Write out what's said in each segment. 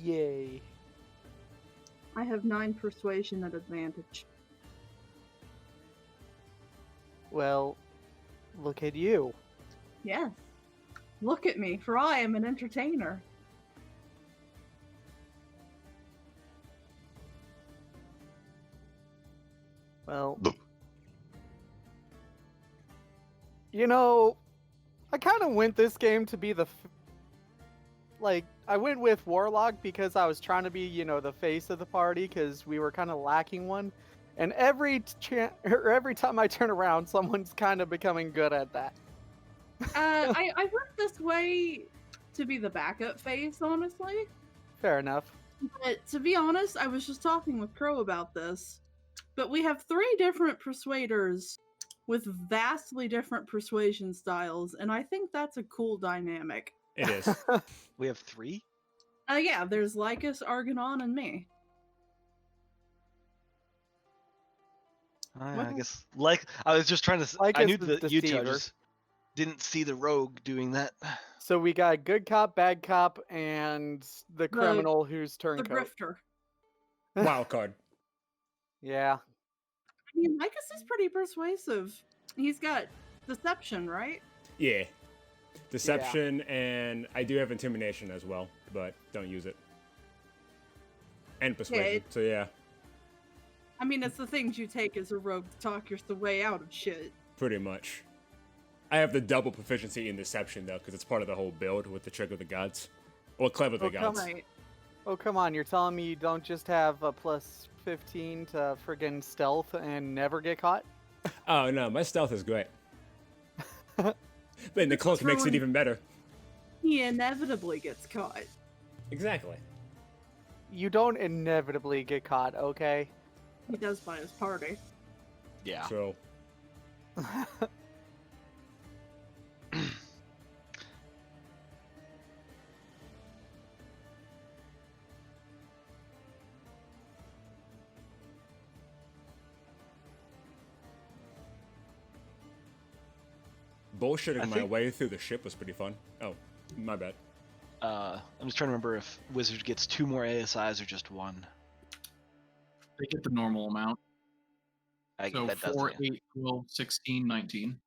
Yay. I have 9 persuasion at advantage. Well, look at you. Yes. Look at me, for I am an entertainer. Well, you know, I kind of went this game to be I went with Warlock because I was trying to be, the face of the party because we were kind of lacking one. And every time I turn around, someone's kind of becoming good at that. I went this way to be the backup face, honestly. Fair enough. But to be honest, I was just talking with Crow about this. But we have 3 different persuaders with vastly different persuasion styles, and I think that's a cool dynamic. It is. We have 3? Yeah, there's Lycus, Argonon, and me. I guess, I was just trying to... I knew that you two just didn't see the rogue doing that. So we got good cop, bad cop, and the criminal who's turncoat. The grifter. Wild card. Yeah. I mean, Lycus is pretty persuasive. He's got deception, right? Yeah. Deception, and I do have intimidation as well, but don't use it. And persuasion, so yeah. I mean, it's the things you take as a rogue to talk your way out of shit. Pretty much. I have the double proficiency in deception, though, because it's part of the whole build with the trick of the gods. Or clever the gods. Oh, come on. You're telling me you don't just have a plus 15 to friggin' stealth and never get caught? Oh, no. My stealth is great. But the cloak makes it even better. He inevitably gets caught. Exactly. You don't inevitably get caught, okay? He does by his party. Yeah. So. Bullshitting my way through the ship was pretty fun. Oh, my bad. I'm just trying to remember if Wizard gets 2 more ASIs or just 1. They get the normal amount. So 4, 8, 12, 16, 19.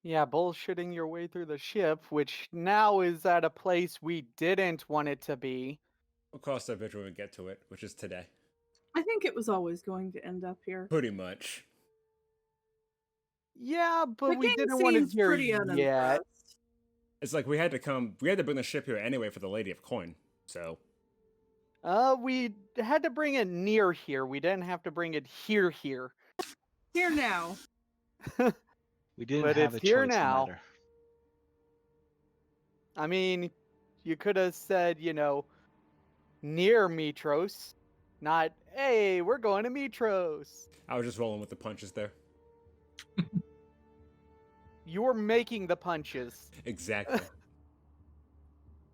Yeah, bullshitting your way through the ship, which now is at a place we didn't want it to be. We'll cross that bridge when we get to it, which is today. I think it was always going to end up here. Pretty much. Yeah, but we didn't want to hear yet. It's like we had to bring the ship here anyway for the Lady of Coin, so. We had to bring it near here. We didn't have to bring it here. Here now. We didn't but have it's a here choice now. No matter. I mean, you could have said, near Mytros, not, hey, we're going to Mytros. I was just rolling with the punches there. You were making the punches. Exactly.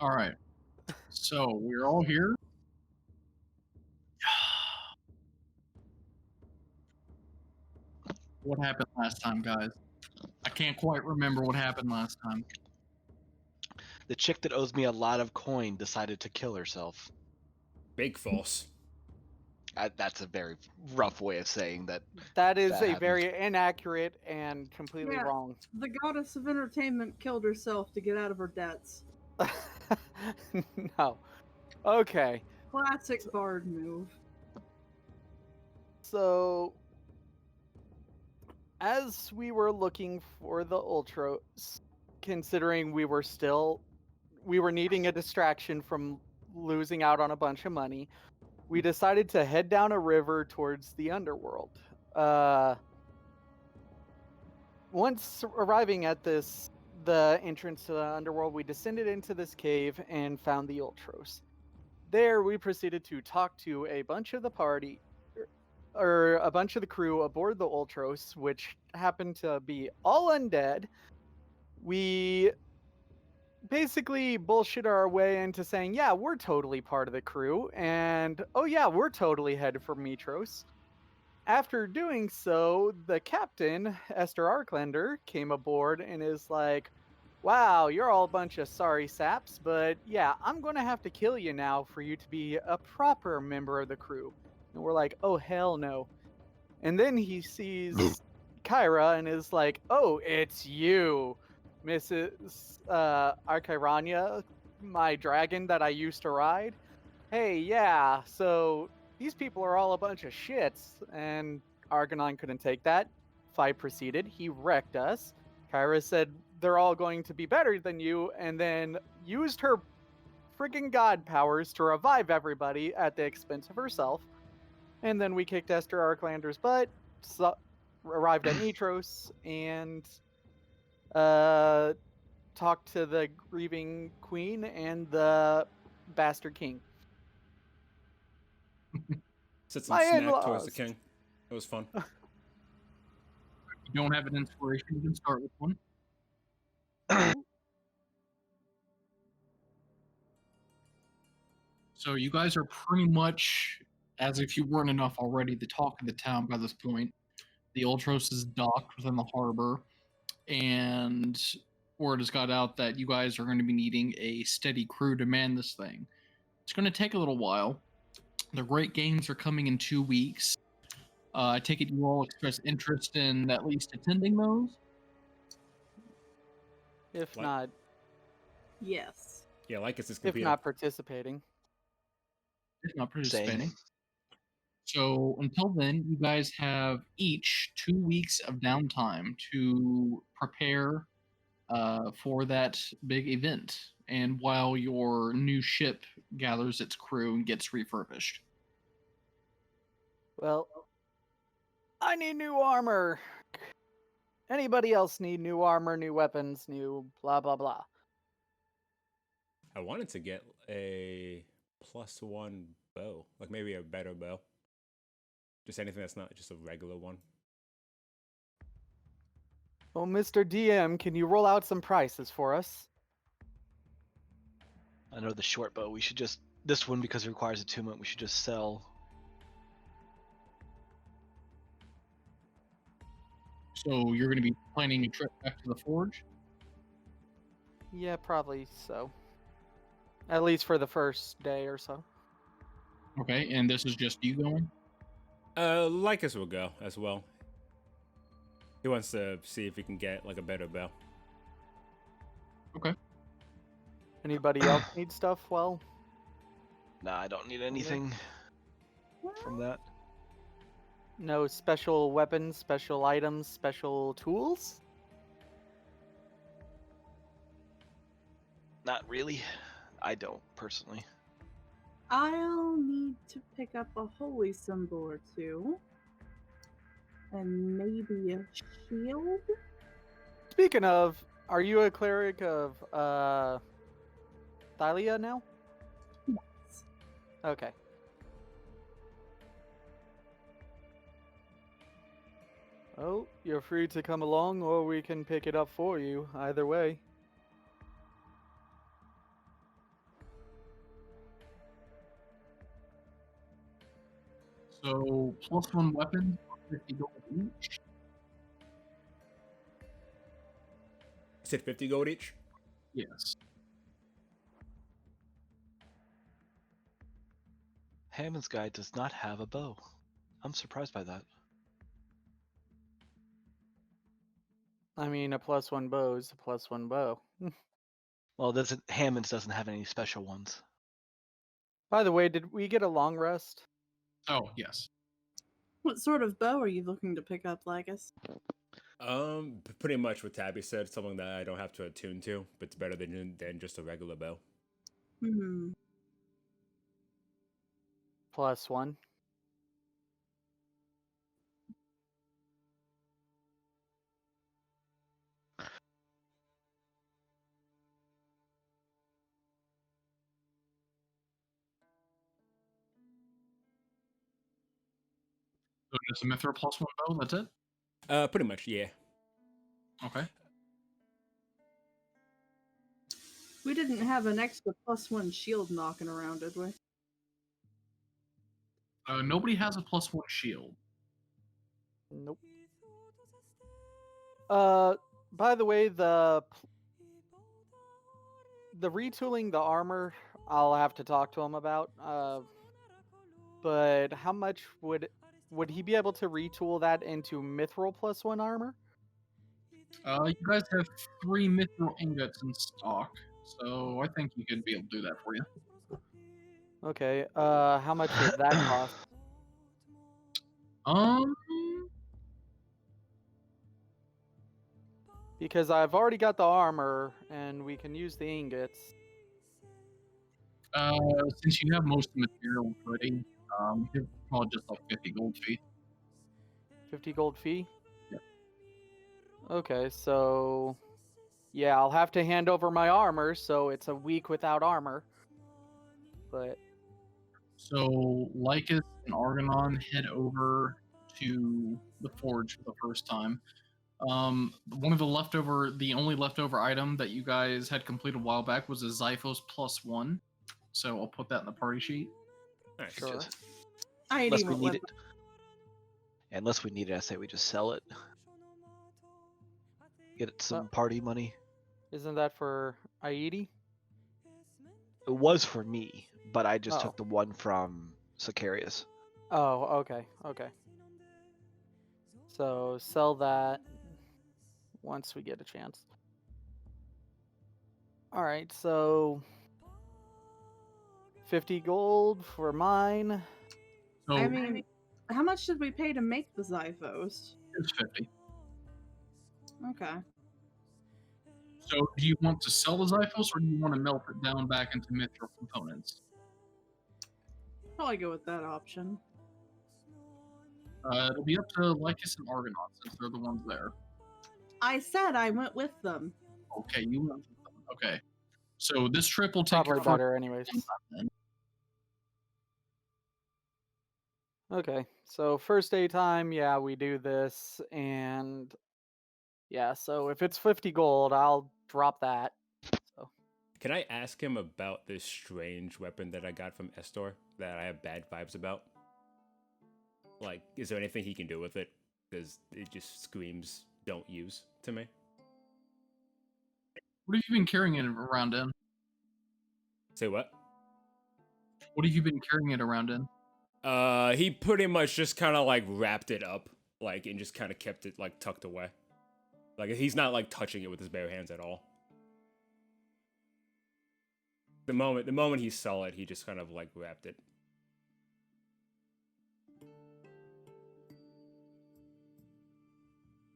All right. So we're all here. What happened last time, guys? I can't quite remember what happened last time. The chick that owes me a lot of coin decided to kill herself. Big false. That's a very rough way of saying that. That is a very inaccurate and completely wrong. The goddess of entertainment killed herself to get out of her debts. No. Okay. Classic bard move. So, as we were looking for the Ultros, considering we were needing a distraction from losing out on a bunch of money, we decided to head down a river towards the underworld. Once arriving at the entrance to the underworld, we descended into this cave and found the Ultros. There, we proceeded to talk to a bunch of the party, or a bunch of the crew aboard the Ultros, which happened to be all undead. We basically bullshit our way into saying, yeah, we're totally part of the crew, and oh yeah, we're totally headed for Mytros. After doing so, the captain, Esther Arklander, came aboard and is like, wow, you're all a bunch of sorry saps, but yeah, I'm going to have to kill you now for you to be a proper member of the crew. And we're like, oh, hell no. And then he sees Kyra and is like, oh, it's you, Mrs. Archirania, my dragon that I used to ride. Hey, yeah, so these people are all a bunch of shits, and Argonon couldn't take that. Fight proceeded. He wrecked us. Kyra said they're all going to be better than you, and then used her freaking god powers to revive everybody at the expense of herself. And then we kicked Esther Arklander's butt, arrived at Mytros, and talked to the grieving queen and the bastard king. Said some snack towards the king. It was fun. If you don't have an inspiration, you can start with one. So you guys are pretty much, as if you weren't enough already, the talk of the town by this point. The Ultros is docked within the harbor, and word has got out that you guys are going to be needing a steady crew to man this thing. It's going to take a little while. The Great Games are coming in 2 weeks. I take it you all express interest in at least attending those? If not... Yes. Yeah, like it's if not participating. If not participating. Same. So until then, you guys have each 2 weeks of downtime to prepare for that big event, and while your new ship gathers its crew and gets refurbished. Well, I need new armor. Anybody else need new armor, new weapons, new blah blah blah? I wanted to get a +1 bow, like maybe a better bow. Just anything that's not just a regular one. Well, Mr. DM, can you roll out some prices for us? I know the short bow. We should just... This one, because it requires attunement, we should just sell. So you're going to be planning a trip back to the forge? Yeah, probably so. At least for the first day or so. Okay, and this is just you going? Lycus will go as well. He wants to see if he can get like a better bow. Okay. Anybody else need stuff? Well, nah, I don't need anything from that. No special weapons, special items, special tools? Not really. I don't, personally. I'll need to pick up a holy symbol or two. And maybe a shield? Speaking of, are you a cleric of Thalia now? Yes. Okay. Oh, you're free to come along, or we can pick it up for you. Either way. So, +1 weapon, 50 gold each. You said 50 gold each? Yes. Hammond's guide does not have a bow. I'm surprised by that. I mean, a +1 bow is a +1 bow. Well, Hammond's doesn't have any special ones. By the way, did we get a long rest? Oh, yes. What sort of bow are you looking to pick up, Lycus? Pretty much what Tabby said, something that I don't have to attune to, but it's better than just a regular bow. Hmm. +1. So just a Mytro +1 bow, that's it? Pretty much, yeah. Okay. We didn't have an extra +1 shield knocking around, did we? Nobody has a +1 shield. Nope. By the way, the the retooling the armor, I'll have to talk to him about. But how much would he be able to retool that into mithril +1 armor? You guys have 3 mithril ingots in stock, so I think you could be able to do that for you. Okay. How much would that cost? Because I've already got the armor, and we can use the ingots. Since you have most of the material already, it's probably just like 50 gold fee. 50 gold fee? Yep. Okay, so yeah, I'll have to hand over my armor, so it's a week without armor. But so Lycus and Argonon head over to the forge for the first time. One of the only leftover item that you guys had completed a while back was a Zyphos +1. So I'll put that in the party sheet. Alright, sure. Unless we need it. Unless we need it, I say we just sell it. Get some party money. Isn't that for Aoede? It was for me, but I just took the one from Sicarius. Oh, okay. So sell that once we get a chance. Alright, so 50 gold for mine. So I mean, how much did we pay to make the Zyphos? it's 50. Okay. So do you want to sell the Zyphos, or do you want to melt it down back into mithril components? Probably go with that option. It'll be up to Lycus and Argonaut, since they're the ones there. I said I went with them. Okay, you went with them. Okay. So this trip will take Probably better anyways. Okay, so first day time, yeah, we do this, and yeah, so if it's 50 gold, I'll drop that. So Can I ask him about this strange weapon that I got from Estor that I have bad vibes about? Like, is there anything he can do with it? Because it just screams "don't use" to me. What have you been carrying it around in? Say what? What have you been carrying it around in? He pretty much just kind of like wrapped it up, like, and just kind of kept it like tucked away. Like, he's not like touching it with his bare hands at all. The moment he saw it, he just kind of like wrapped it.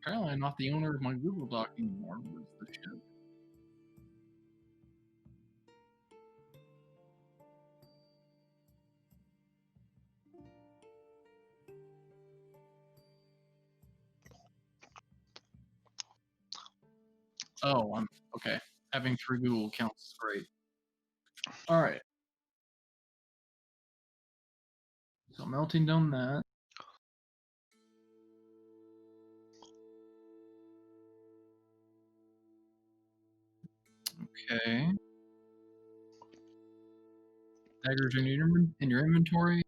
Apparently, I'm not the owner of my Google Doc anymore. Where's the shit? Oh, I'm okay. Having 3 Google accounts is great. All right. So melting down that. Okay. Daggers in your inventory.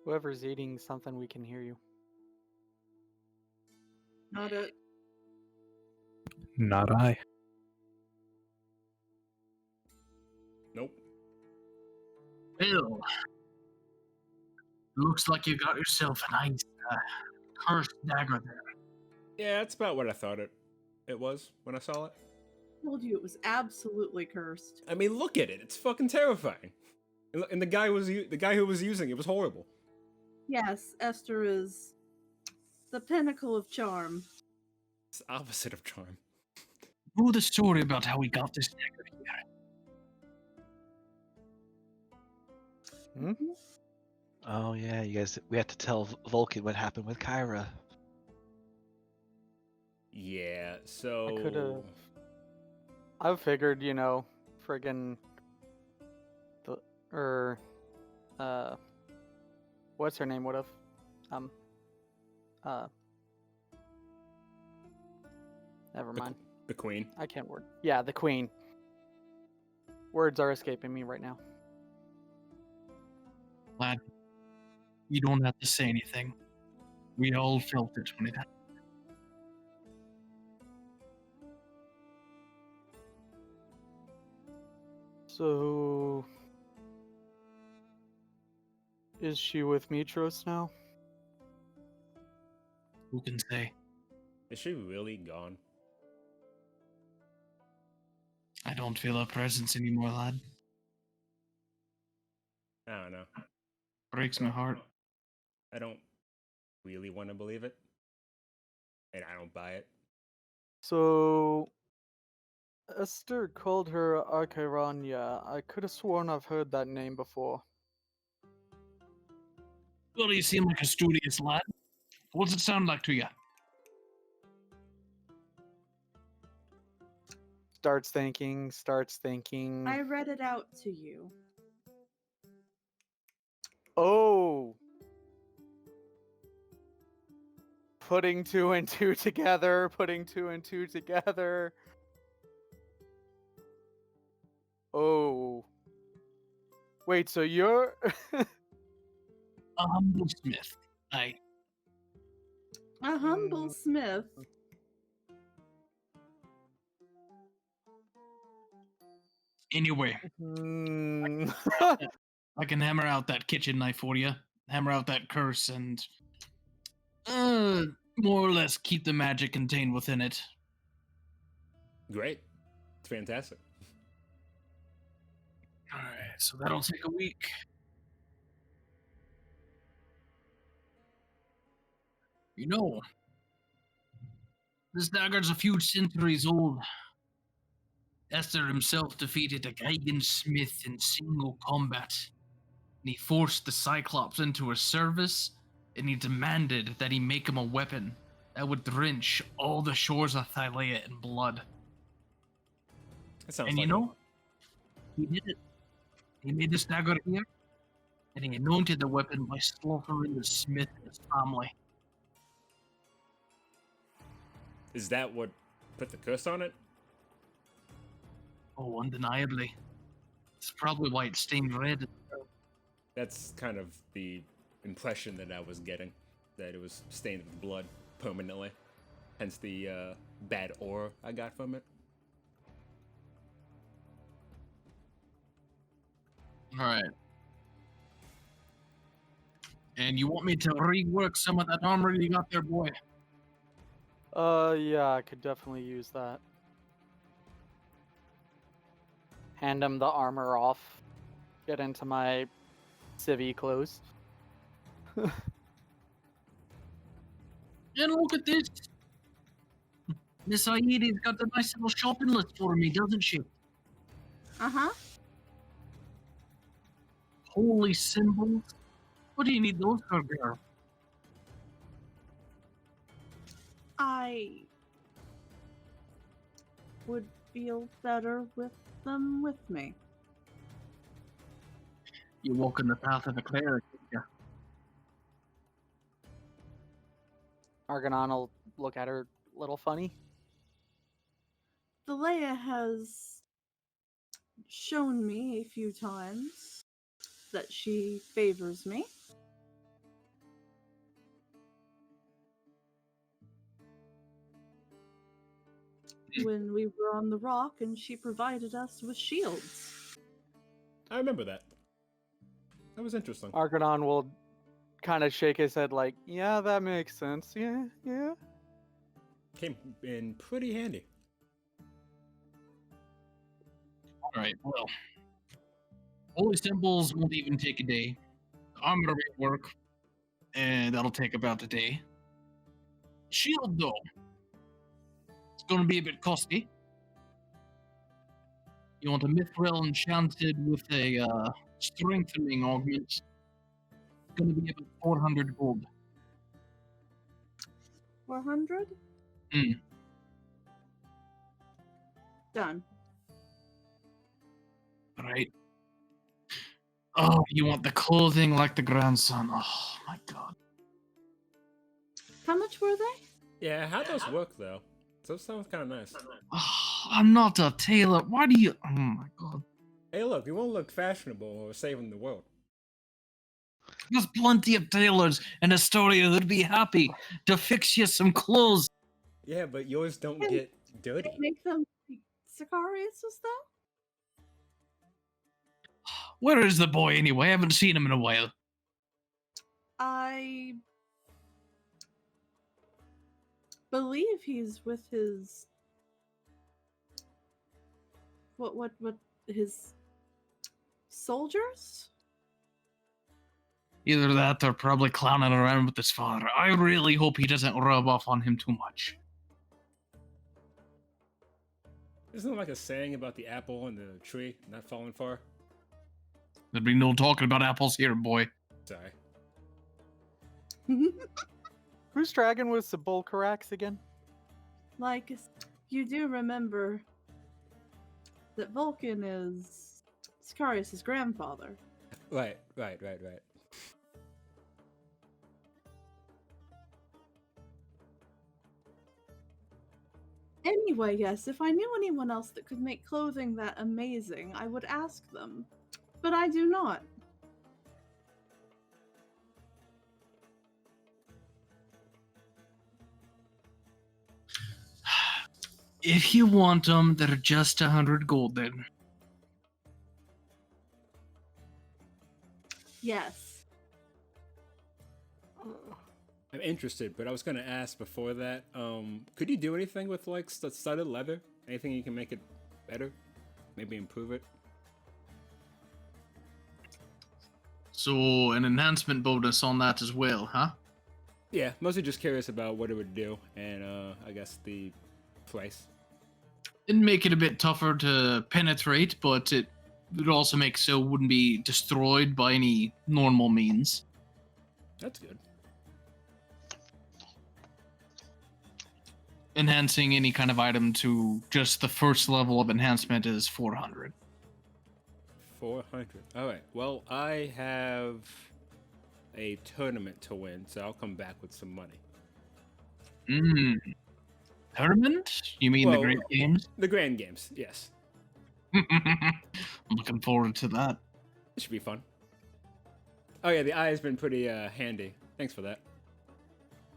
whoever's eating something, we can hear you. Not it. Not I. Nope. Bill, looks like you got yourself a nice cursed dagger there. Yeah, that's about what I thought it was when I saw it. I told you it was absolutely cursed. I mean, look at it; it's fucking terrifying. And the guy who was using it was horrible. Yes, Esther is the pinnacle of charm. It's the opposite of charm. Who the story about how we got this dagger here? Hmm? Oh yeah, you guys. We have to tell Vulcan what happened with Kyra. Yeah, so I figured, friggin' what's her name would have, never mind. The queen. I can't word. Yeah, the queen. Words are escaping me right now. Lad, you don't have to say anything. We all felt it when it happened. So, is she with Mytros now? Who can say? Is she really gone? I don't feel her presence anymore, lad. I don't know. Breaks my heart. I don't really want to believe it. And I don't buy it. So, Esther called her Archairanya. I could have sworn I've heard that name before. Well, you seem like a studious lad. What does it sound like to you? Starts thinking. I read it out to you. Oh! Putting two and two together. Oh. Wait, so you're... A humble smith. Aye. A humble smith. Anyway, I can hammer out that kitchen knife for you. Hammer out that curse and more or less keep the magic contained within it. Great. It's fantastic. Alright, so that'll take a week. You know, this dagger's a few centuries old. Esther himself defeated a Gaigan smith in single combat. And he forced the Cyclops into his service, and he demanded that he make him a weapon that would drench all the shores of Thylea in blood. That sounds And like you know, he did it. He made this dagger here, and he anointed the weapon by slaughtering the smith and his family. Is that what put the curse on it? Oh, undeniably. It's probably why it's stained red. That's kind of the impression that I was getting, that it was stained with blood permanently. Hence the bad aura I got from it. Alright. And you want me to rework some of that armor you got there, boy? Yeah, I could definitely use that. Hand him the armor off. Get into my civvy clothes. And look at this. Miss Aoede's got a nice little shopping list for me, doesn't she? Uh-huh. Holy symbols. What do you need those for, girl? I would feel better with them with me. You walk in the path of a cleric, yeah. Argonon will look at her a little funny. Thylea has shown me a few times that she favors me. When we were on the rock and she provided us with shields. I remember that. That was interesting. Argonon will kind of shake his head like, yeah, that makes sense. Yeah. Came in pretty handy. Alright, well. Holy symbols won't even take a day. Armor will work, and that'll take about a day. Shield, though. It's gonna be a bit costly. You want a mithril enchanted with a strengthening augment. It's gonna be about 400 gold. 400? Done. Right. Oh, you want the clothing like the grandson. Oh my god. How much were they? Yeah, how those work though? Those sounds kind of nice. Oh, I'm not a tailor. Why do you? Oh my god. Hey, look, you won't look fashionable or saving the world. There's plenty of tailors in Astoria that'd be happy to fix you some clothes. Yeah, but yours don't Can- get dirty. Make them Sicarius though? Where is the boy anyway? I haven't seen him in a while. I believe he's with his what his soldiers? Either that or probably clowning around with his father. I really hope he doesn't rub off on him too much. Isn't there like a saying about the apple and the tree not falling far? There'd be no talking about apples here, boy. Sorry. Whose dragon was Sebulkarax again? Like, you do remember that Vulcan is Sicarius' grandfather. Right. Anyway, yes, if I knew anyone else that could make clothing that amazing, I would ask them. But I do not. If you want them, they're just 100 gold then. Yes. I'm interested, but I was gonna ask before that. Could you do anything with like studded leather? Anything you can make it better? Maybe improve it? So an enhancement bonus on that as well, huh? Yeah, mostly just curious about what it would do, and I guess the price. It'd make it a bit tougher to penetrate, but it would also make so it wouldn't be destroyed by any normal means. That's good. Enhancing any kind of item to just the first level of enhancement is 400. 400. All right. Well, I have a tournament to win, so I'll come back with some money. Tournament? You mean the Great Games? The Grand Games, yes. I'm looking forward to that. It should be fun. Oh yeah, the eye has been pretty handy. Thanks for that.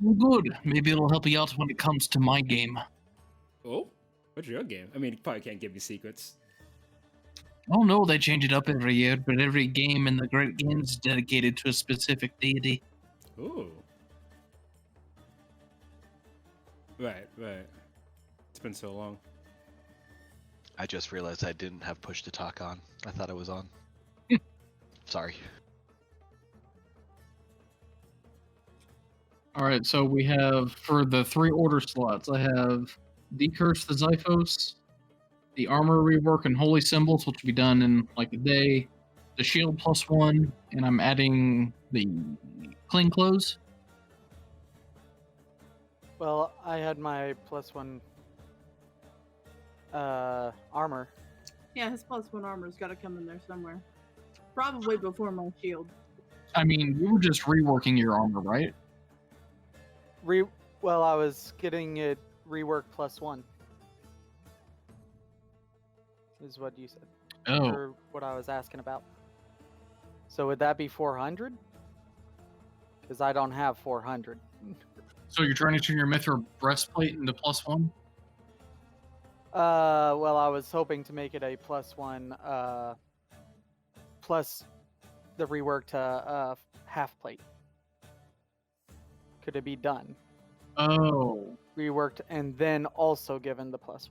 Well, good. Maybe it'll help you out when it comes to my game. Oh, what's your game? I mean, you probably can't give me secrets. Oh no, they change it up every year, but every game in the Great Games is dedicated to a specific deity. Ooh. Right. It's been so long. I just realized I didn't have push to talk on. I thought it was on. Sorry. Alright, so we have, for the 3 order slots, I have Decurse the Zyphos, the Armor Rework and Holy Symbols, which will be done in like a day, the Shield +1, and I'm adding the Clean Clothes. Well, I had my +1 armor. Yeah, his +1 armor's got to come in there somewhere. Probably before my shield. I mean, you were just reworking your armor, right? Well, I was getting it reworked +1. Is what you said. Oh. Or what I was asking about. So would that be 400? Because I don't have 400. So you're trying to turn your Mytro breastplate into +1? Well, I was hoping to make it a +1, plus the rework to half plate. Could it be done? Oh. Reworked and then also given the +1.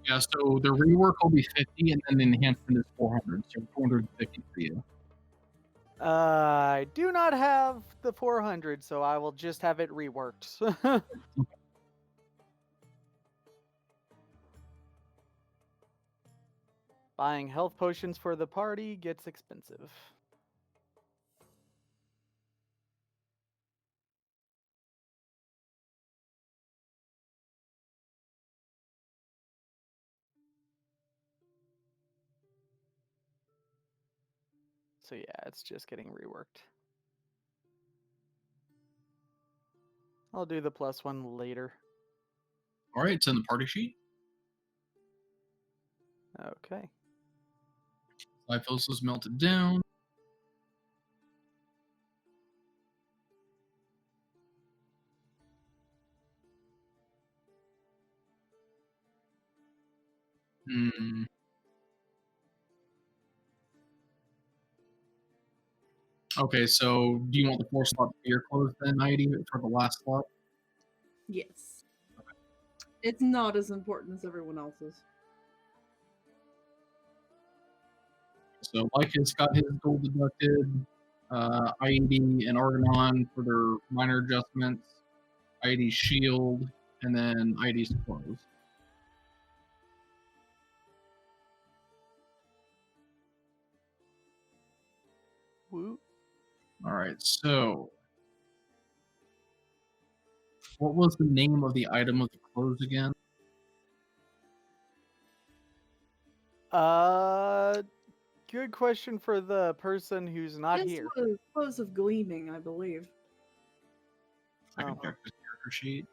Yeah, so the rework will be 50 and then the enhancement is 400, so 450 for you. I do not have the 400, so I will just have it reworked. Buying health potions for the party gets expensive. So yeah, it's just getting reworked. I'll do the +1 later. All right, it's in the party sheet. Okay. Zyphos is melted down. Okay, so do you want the 4 slot to be your clothes then, Heidi, for the last slot? Yes. It's not as important as everyone else's. So Lycus got his gold deducted. Aoede and Argonon for their minor adjustments. Aoede's shield, and then Aoede's clothes. Woo. All right, so what was the name of the item of the clothes again? Good question for the person who's not This here. was Clothes of Gleaming, I believe. I can Oh. check this character sheet.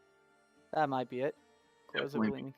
That might be it. Close of Definitely. Gleaming.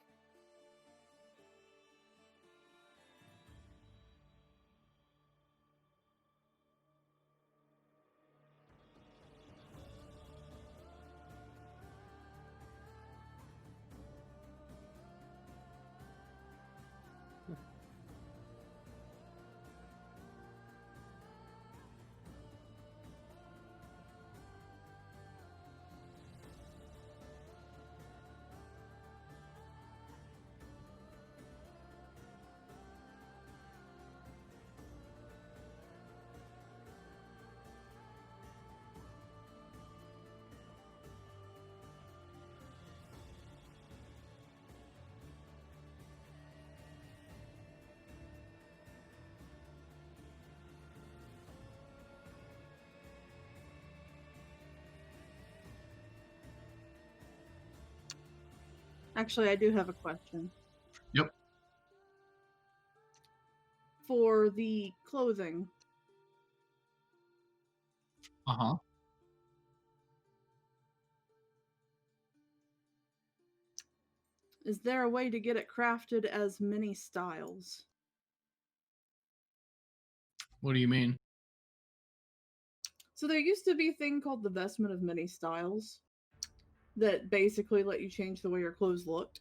Actually, I do have a question. Yep. For the clothing, Uh-huh. is there a way to get it crafted as many styles? What do you mean? So there used to be a thing called the Vestment of Many Styles that basically let you change the way your clothes looked.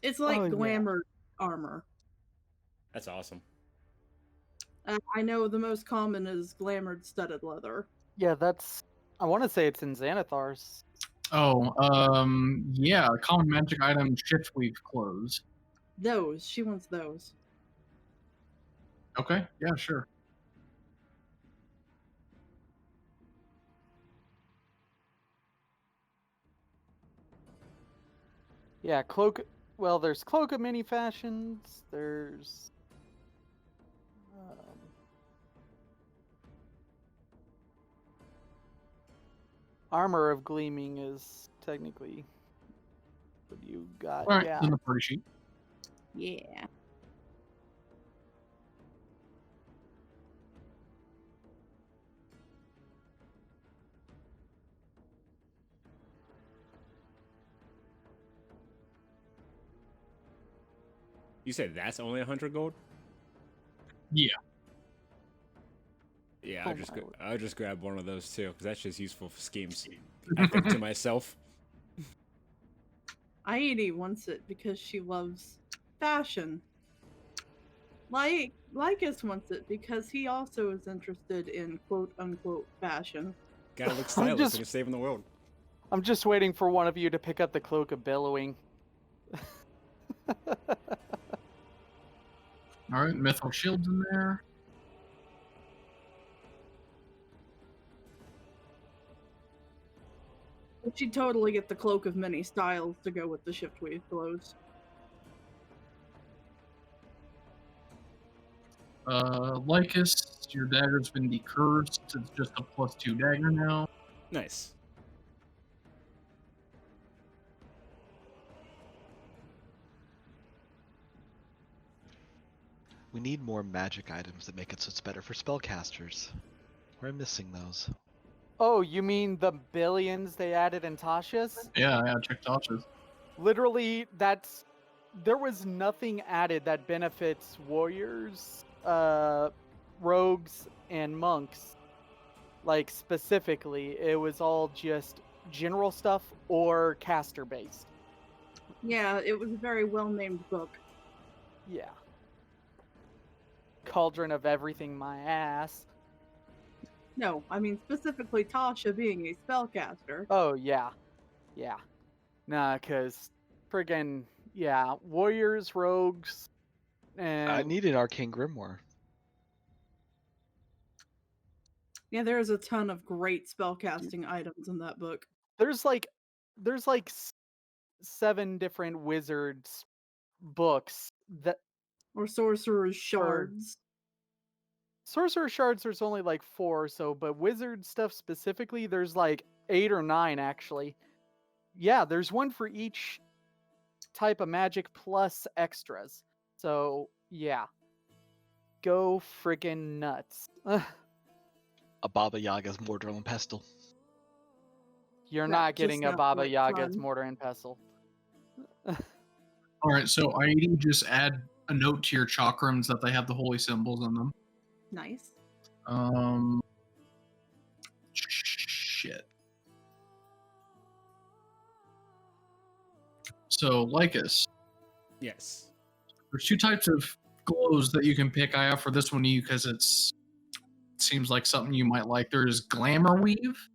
It's like Oh, yeah. glamour armor. That's awesome. I know the most common is glamored studded leather. Yeah, that's. I want to say it's in Xanathar's. Oh, yeah, common magic item shiftweave clothes. Those. She wants those. Okay, yeah, sure. Yeah, cloak. Well, there's cloak of many fashions. There's. Armor of Gleaming is technically what you got. All right, Yeah. then the party sheet. Yeah. You said that's only 100 gold? Yeah. Yeah, Oh I'll just my word. I'll just grab one of those too, because that's just useful for schemes. I think to myself. Aoede wants it because she loves fashion. Lycus wants it because he also is interested in quote unquote fashion. Gotta look I'm stylish just- when you're saving the world. I'm just waiting for one of you to pick up the cloak of billowing. All right, Mythril Shield's in there. But she'd totally get the cloak of many styles to go with the shiftweave clothes. Lycus, your dagger's been decursed. It's just a +2 dagger now. Nice. We need more magic items that make it so it's better for spellcasters. We're missing those. Oh, you mean the billions they added in Tasha's? Yeah, check Tasha's. Literally, that's. There was nothing added that benefits warriors, rogues, and monks. Like, specifically, it was all just general stuff or caster based. Yeah, it was a very well named book. Yeah. Cauldron of everything, my ass. No, I mean specifically Tasha being a spellcaster. Oh, yeah. Yeah. Nah, because friggin', yeah, warriors, rogues, and I need an arcane grimoire. Yeah, there's a ton of great spellcasting items in that book. there's like 7 different wizards books that Or sorcerer's shards. sorcerer shards there's only like 4 or so, but wizard stuff specifically there's like 8 or 9 actually. Yeah, there's one for each type of magic plus extras. So, yeah. Go friggin' nuts. A Baba Yaga's mortar and pestle. You're That not just getting a sounds Baba like Yaga's fun. mortar and pestle. All right, so Aoede, just add a note to your chakrams that they have the holy symbols in them. Nice. Shit. So, Lycus, Yes. there's 2 types of glows that you can pick. I offer this one to you because it seems like something you might like. There's Glamour Weave,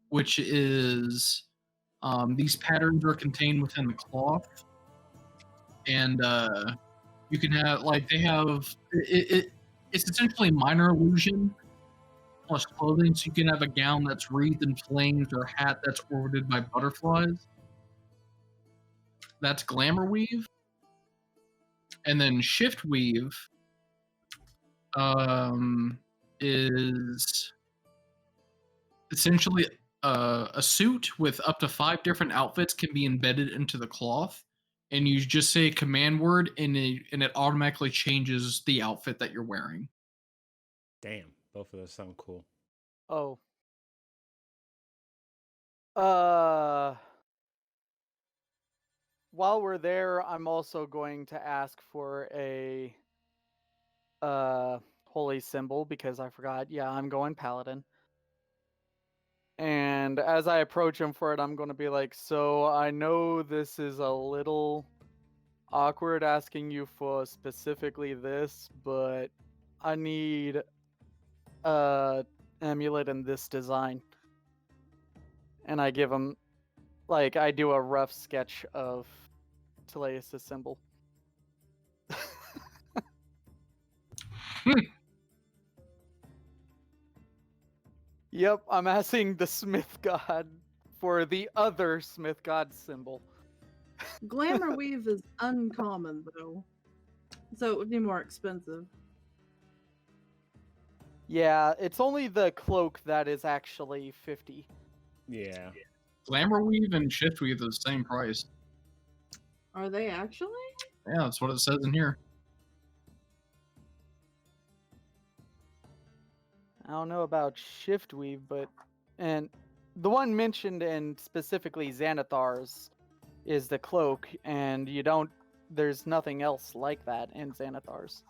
which is these patterns are contained within the cloth, and you can have they have it's essentially minor illusion plus clothing. So you can have a gown that's wreathed in flames or a hat that's orbited by butterflies. That's Glamour Weave. And then Shift Weave is essentially a suit with up to 5 different outfits can be embedded into the cloth, and you just say a command word, and it automatically changes the outfit that you're wearing. Damn, both of those sound cool. Oh. While we're there, I'm also going to ask for a holy symbol because I forgot. Yeah, I'm going paladin. And as I approach him for it, I'm going to be like, so I know this is a little awkward asking you for specifically this, but I need a amulet in this design. And I give him, like, I do a rough sketch of Teleus' symbol. Yep, I'm asking the Smith God for the other Smith God symbol. Glamour Weave is uncommon, though. So it would be more expensive. Yeah, it's only the cloak that is actually 50. Yeah. Glamour Weave and Shift Weave are the same price. Are they actually? Yeah, that's what it says in here. I don't know about Shift Weave, and the one mentioned in specifically Xanathar's is the cloak, and there's nothing else like that in Xanathar's.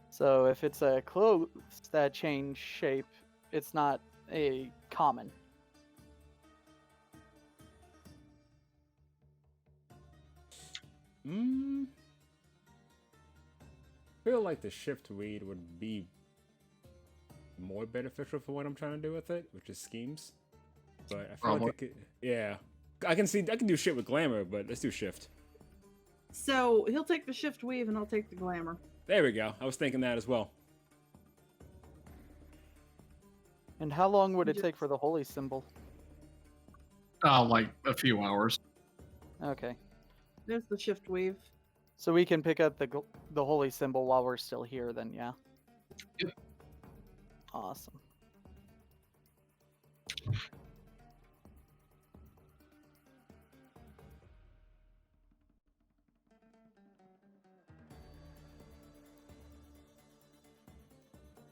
So if it's a clothes that change shape, it's not a common. I feel like the shift weed would be more beneficial for what I'm trying to do with it, which is schemes. But I feel like I could, yeah, I can do shit with glamour, but let's do shift. So he'll take the Shift Weave and I'll take the Glamour. There we go. I was thinking that as well. And how long would it take for the holy symbol? Like a few hours. Okay. There's the Shift Weave. So we can pick up the holy symbol while we're still here then, yeah? Yep. Awesome.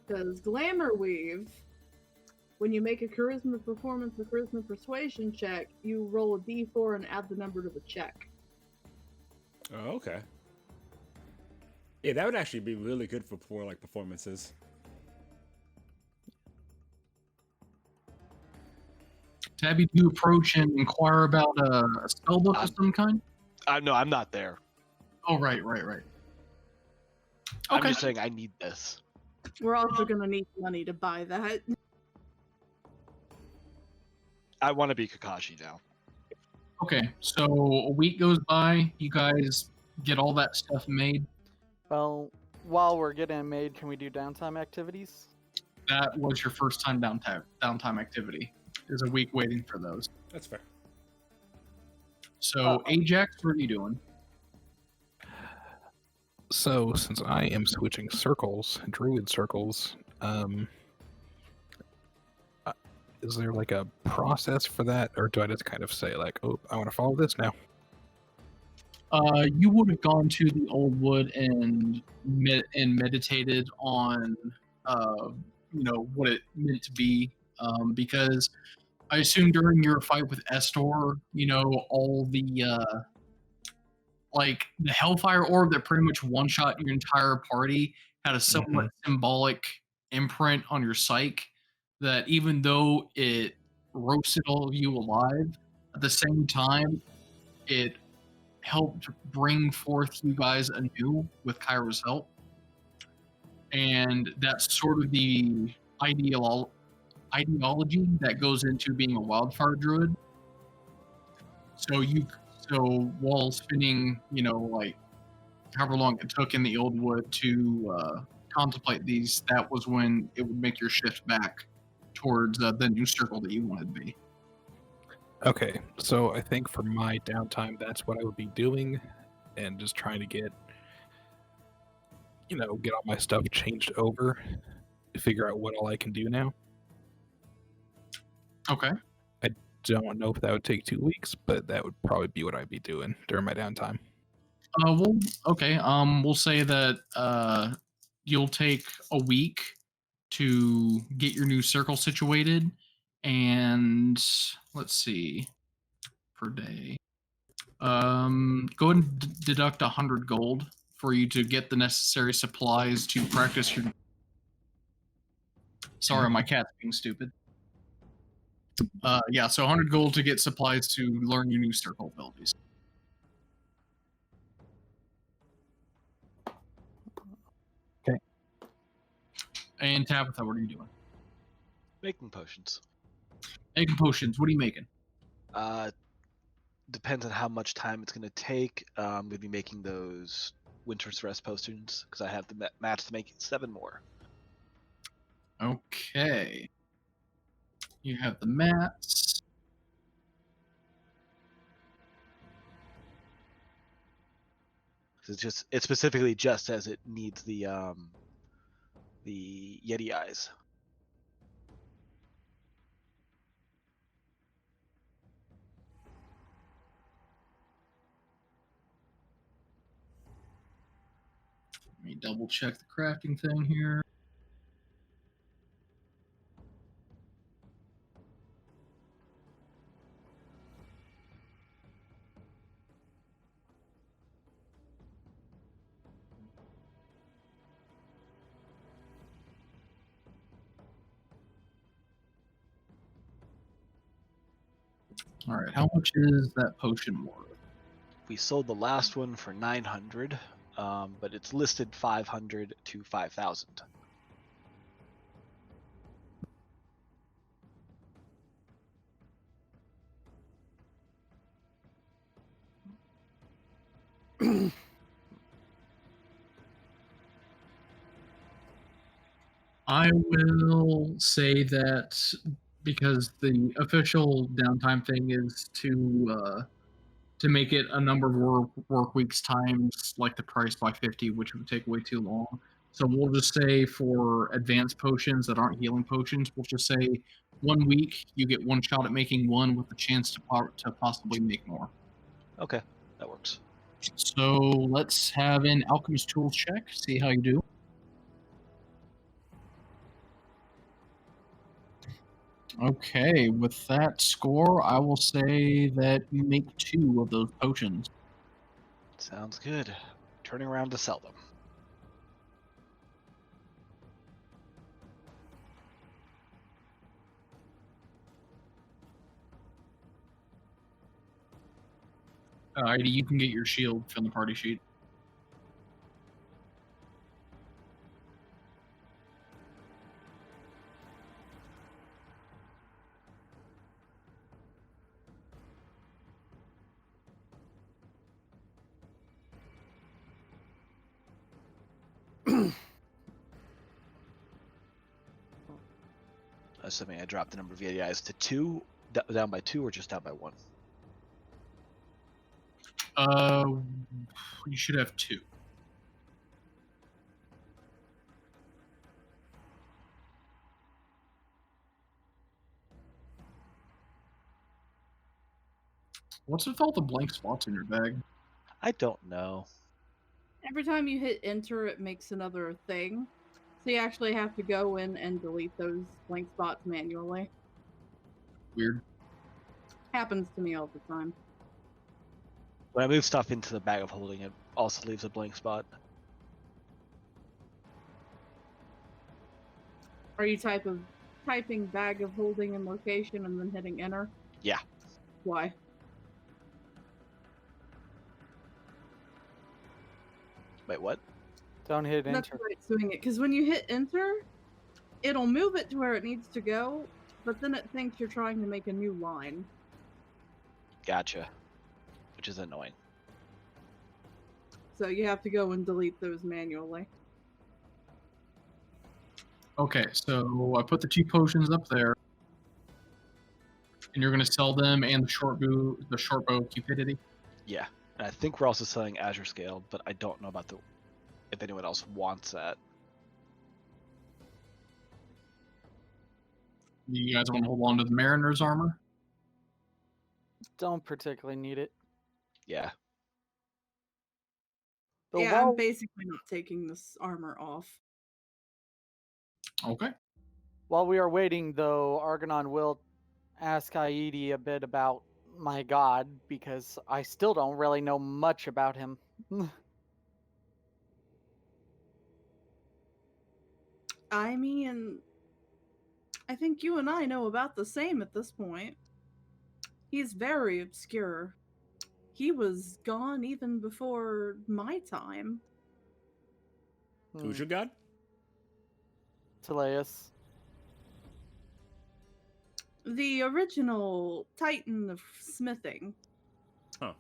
Because Glamour Weave, when you make a Charisma Performance or Charisma Persuasion check, you roll a d4 and add the number to the check. Oh, okay. Yeah, that would actually be really good for like performances. Tabby, do you approach and inquire about a spellbook of some kind? No, I'm not there. Oh, right. I'm Okay. just saying I need this. We're also gonna need money to buy that. I want to be Kakashi now. Okay, so a week goes by. You guys get all that stuff made. Well, while we're getting it made, can we do downtime activities? That was your first time downtime activity. There's a week waiting for those. That's fair. So Ajax, what are you doing? So, since I am switching circles, druid circles, is there like a process for that, or do I just kind of say like, "Oh, I want to follow this now"? You would have gone to the old wood and meditated on, what it meant to be, because I assume during your fight with Estor, all the like the Hellfire Orb that pretty much one-shot your entire party had a somewhat symbolic imprint on your psyche that even though it roasted all of you alive, at the same time, it helped bring forth you guys anew with Kyra's help. And that's sort of the ideology that goes into being a wildfire druid. So while spending, like however long it took in the old wood to contemplate these, that was when it would make your shift back towards the new circle that you wanted to be. Okay, so I think for my downtime, that's what I would be doing, and just trying to get all my stuff changed over to figure out what all I can do now. Okay. Don't know if that would take 2 weeks, but that would probably be what I'd be doing during my downtime. We'll say that you'll take a week to get your new circle situated, and let's see, per day. Go ahead and deduct 100 gold for you to get the necessary supplies to practice your. Sorry, my cat's being stupid. So 100 gold to get supplies to learn your new circle abilities. Okay. And Tabitha, what are you doing? Making potions. Making potions. What are you making? Depends on how much time it's going to take. I'm going to be making those Winter's Rest potions because I have the match to make 7 more. Okay. You have the mats. It specifically just says it needs the Yeti eyes. Let me double check the crafting thing here. All right, how much is that potion worth? We sold the last one for 900, but it's listed 500 to 5,000. I will say that because the official downtime thing is to make it a number of work weeks times like the price by 50, which would take way too long. So we'll just say for advanced potions that aren't healing potions, we'll just say 1 week you get one shot at making one with the chance to possibly make more. Okay, that works. So let's have an alchemist tools check, see how you do. Okay, with that score, I will say that you make 2 of those potions. Sounds good. Turning around to sell them. Aoede, you can get your shield from the party sheet. assuming I dropped the number of VDIs to 2, down by 2, or just down by 1. You should have 2. What's with all the blank spots in your bag? I don't know. Every time you hit enter, it makes another thing. So you actually have to go in and delete those blank spots manually. Weird. Happens to me all the time. When I move stuff into the bag of holding, it also leaves a blank spot. Are you typing bag of holding and location and then hitting enter? Yeah. Why? Wait, what? Don't hit That's enter. why it's doing it. Because when you hit enter, it'll move it to where it needs to go, but then it thinks you're trying to make a new line. Gotcha. Which is annoying. So you have to go and delete those manually. Okay, so I put the 2 potions up there, and you're gonna sell them and the short bow cupidity. Yeah. And I think we're also selling Azure Scale, but I don't know about if anyone else wants that. You guys want to hold on to the Mariner's armor? Don't particularly need it. Yeah. But Yeah, while, I'm basically not taking this armor off. Okay. while we are waiting, though, Argonon will ask Aoede a bit about my god, because I still don't really know much about him. I mean, I think you and I know about the same at this point. He's very obscure. He was gone even before my time. Who's your god? Teleus. The original Titan of smithing. Huh.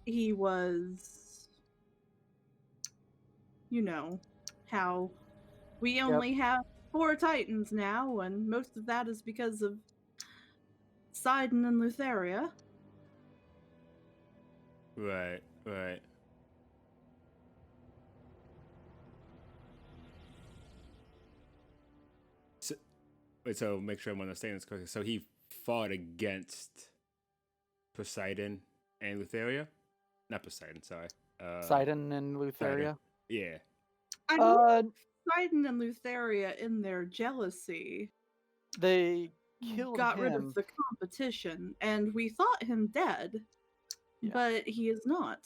He was, you know, how we only have 4 Titans now, and most of that is because of Sidon and Lutheria. Right, right. So, wait, so make sure I'm understanding this correctly. So he fought against Poseidon and Lutheria? Not Poseidon, sorry. Sidon and Lutheria. Yeah. I believe Sidon and Lutheria, in their jealousy, They killed got him. rid of the competition, and we thought him dead, Yeah. but he is not.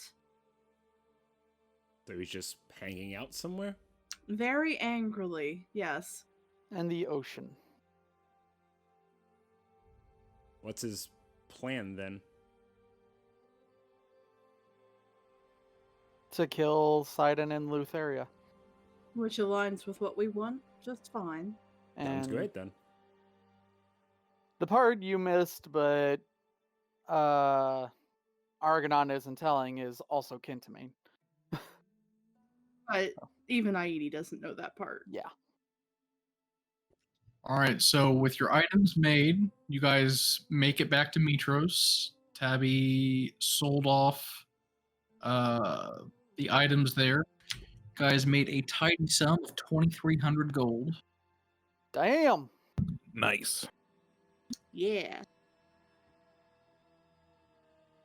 So he's just hanging out somewhere? Very angrily, yes. And the ocean. What's his plan then? To kill Sidon and Lutheria. Which aligns with what we want just fine. Sounds And great then. the part you missed, but Argonon isn't telling, is also kin to me. But even Aoede doesn't know that part. Yeah. All right, so with your items made, you guys make it back to Mytros. Tabby sold off the items there. Guys made a tidy sum of 2,300 gold. Damn. Nice. Yeah.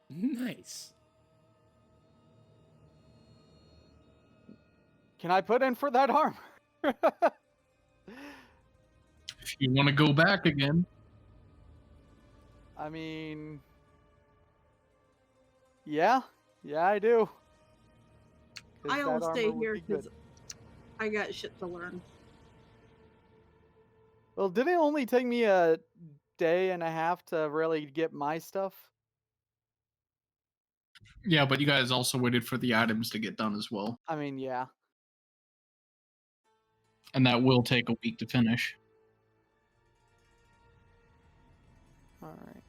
Nice. Can I put in for that armor? If you want to go back again, I mean, yeah, I do. 'Cause I'll that stay armor would here be good. because I got shit to learn. Well, did it only take me a day and a half to really get my stuff? yeah, but you guys also waited for the items to get done as well. I mean, yeah. And that will take a week to finish. All right.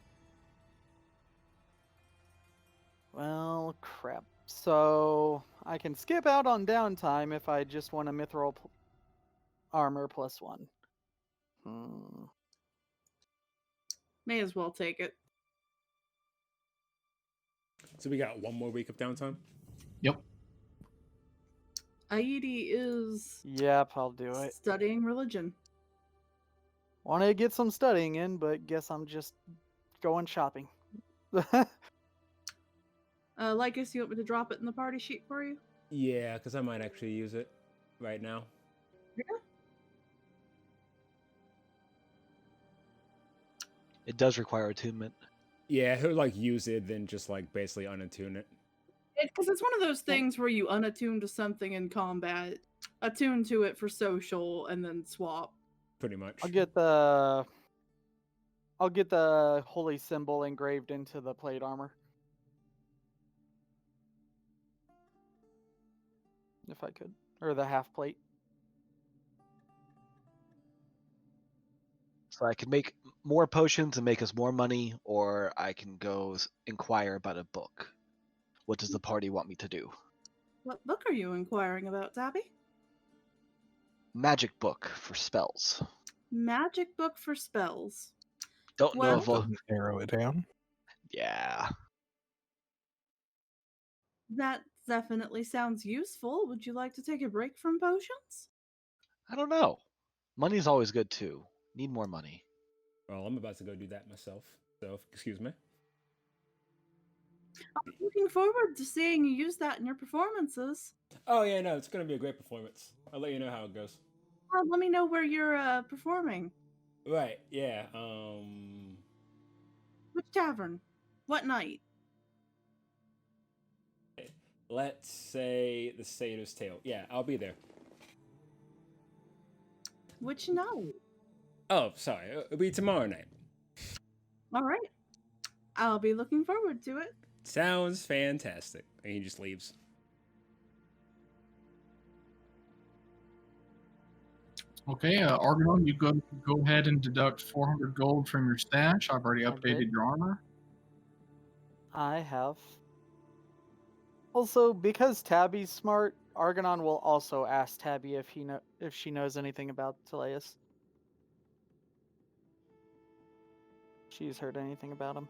Well, crap. So I can skip out on downtime if I just want a mithril armor +1. May as well take it. So we got one more week of downtime. Yep. Aoede is Yep, I'll do it. studying religion. Want to get some studying in, but guess I'm just going shopping. Lycus, you want me to drop it in the party sheet for you? Yeah, because I might actually use it right now. Yeah. It does require attunement. Yeah, he'll like use it, then just like basically unattune it. Because it's one of those things where you unattune to something in combat, attune to it for social, and then swap. Pretty much. I'll get the holy symbol engraved into the plate armor. If I could. Or the half plate. So I can make more potions and make us more money, or I can go inquire about a book. What does the party want me to do? What book are you inquiring about, Tabby? Magic book for spells. Magic book for spells. Don't know Well- if Doesn't narrow it down. yeah. That definitely sounds useful. Would you like to take a break from potions? I don't know. Money's always good too. Need more money. Well, I'm about to go do that myself. So, excuse me. I'm looking forward to seeing you use that in your performances. Oh yeah, no, it's gonna be a great performance. I'll let you know how it goes. Let me know where you're performing. Right, yeah. Which tavern? What night? Let's say the Satyr's Tale. Yeah, I'll be there. Which night? Oh, sorry. It'll be tomorrow night. All right. I'll be looking forward to it. Sounds fantastic. And he just leaves. Okay, Argonon, you go ahead and deduct 400 gold from your stash. I've already I updated did. your armor. I have. Also, because Tabby's smart, Argonon will also ask Tabby if she knows anything about Teleus. She's heard anything about him.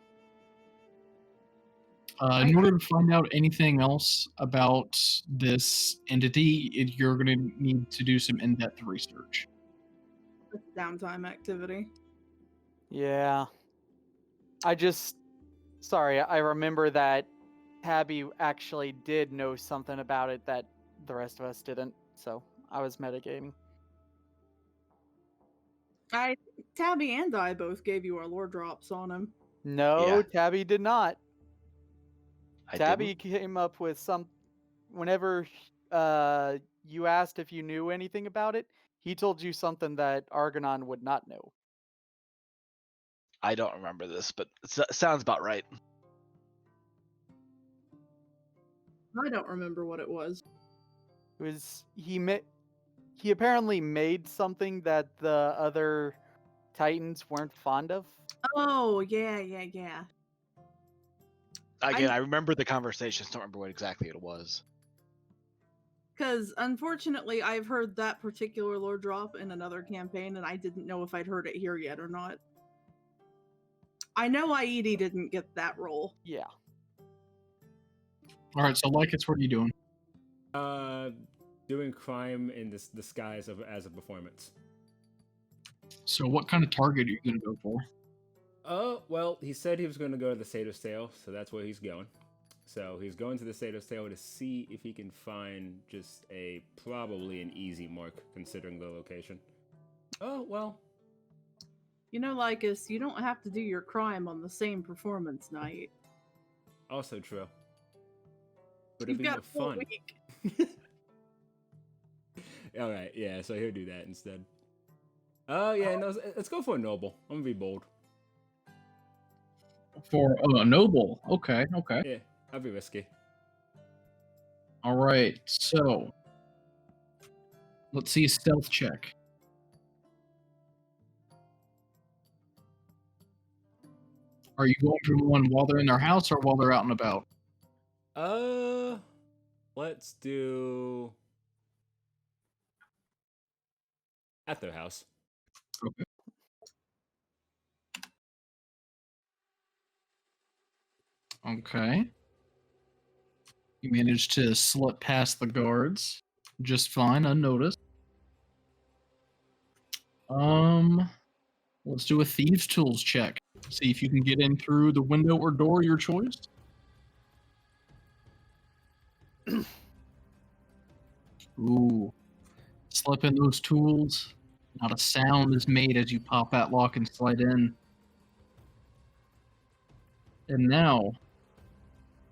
In order to find out anything else about this entity, you're going to need to do some in-depth research. It's downtime activity. Yeah. Sorry, I remember that Tabby actually did know something about it that the rest of us didn't, so I was metagaming. Tabby and I both gave you our lore drops on him. No, Yeah. Tabby did not. I Tabby didn't. came up with whenever you asked if you knew anything about it, he told you something that Argonon would not know. I don't remember this, but it sounds about right. I don't remember what it was. It was he apparently made something that the other Titans weren't fond of. Oh, yeah. Again, I remember the conversation. Just don't remember what exactly it was. Because unfortunately, I've heard that particular lore drop in another campaign, and I didn't know if I'd heard it here yet or not. I know Aoede didn't get that role. Yeah. All right, so Lycus, what are you doing? Doing crime in this disguise as a performance. So what kind of target are you going to go for? Oh, well, he said he was going to go to the Satyr's Tale, so that's where he's going. So he's going to the Satyr's Tale to see if he can find just probably an easy mark, considering the location. Oh, well. You know, Lycus, you don't have to do your crime on the same performance night. Also true. But You've it'd be got more a full fun. week. Alright, yeah, so he'll do that instead. Oh, yeah, no, let's go for a noble. I'm going to be bold. For a noble. Okay. Yeah, I'll be risky. All right, so let's see a stealth check. Are you going for one while they're in their house or while they're out and about? Let's do at their house. Okay. Okay. You managed to slip past the guards just fine, unnoticed. Let's do a thieves' tools check. See if you can get in through the window or door of your choice. Ooh. Slip in those tools. Not a sound is made as you pop that lock and slide in. And now,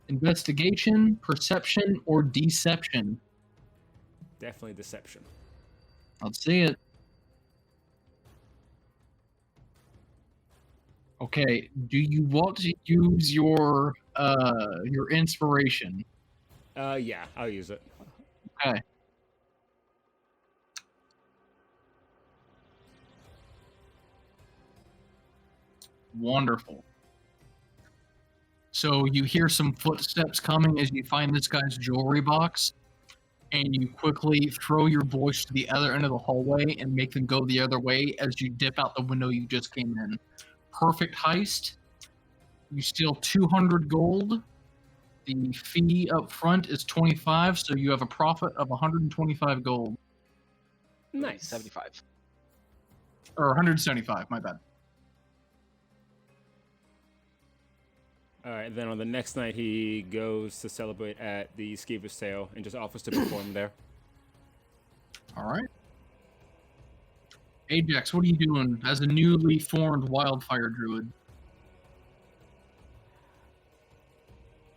investigation, perception, or deception? Definitely deception. Let's see it. Okay, do you want to use your inspiration? Yeah, I'll use it. Okay. Wonderful. So you hear some footsteps coming as you find this guy's jewelry box, and you quickly throw your voice to the other end of the hallway and make them go the other way as you dip out the window you just came in. Perfect heist. You steal 200 gold. The fee up front is 25, so you have a profit of 125 gold. Nice. 75. Or 175, my bad. All right, then on the next night, he goes to celebrate at the Skeever's Tale and just offers to perform there. All right. Ajax, what are you doing as a newly formed wildfire druid?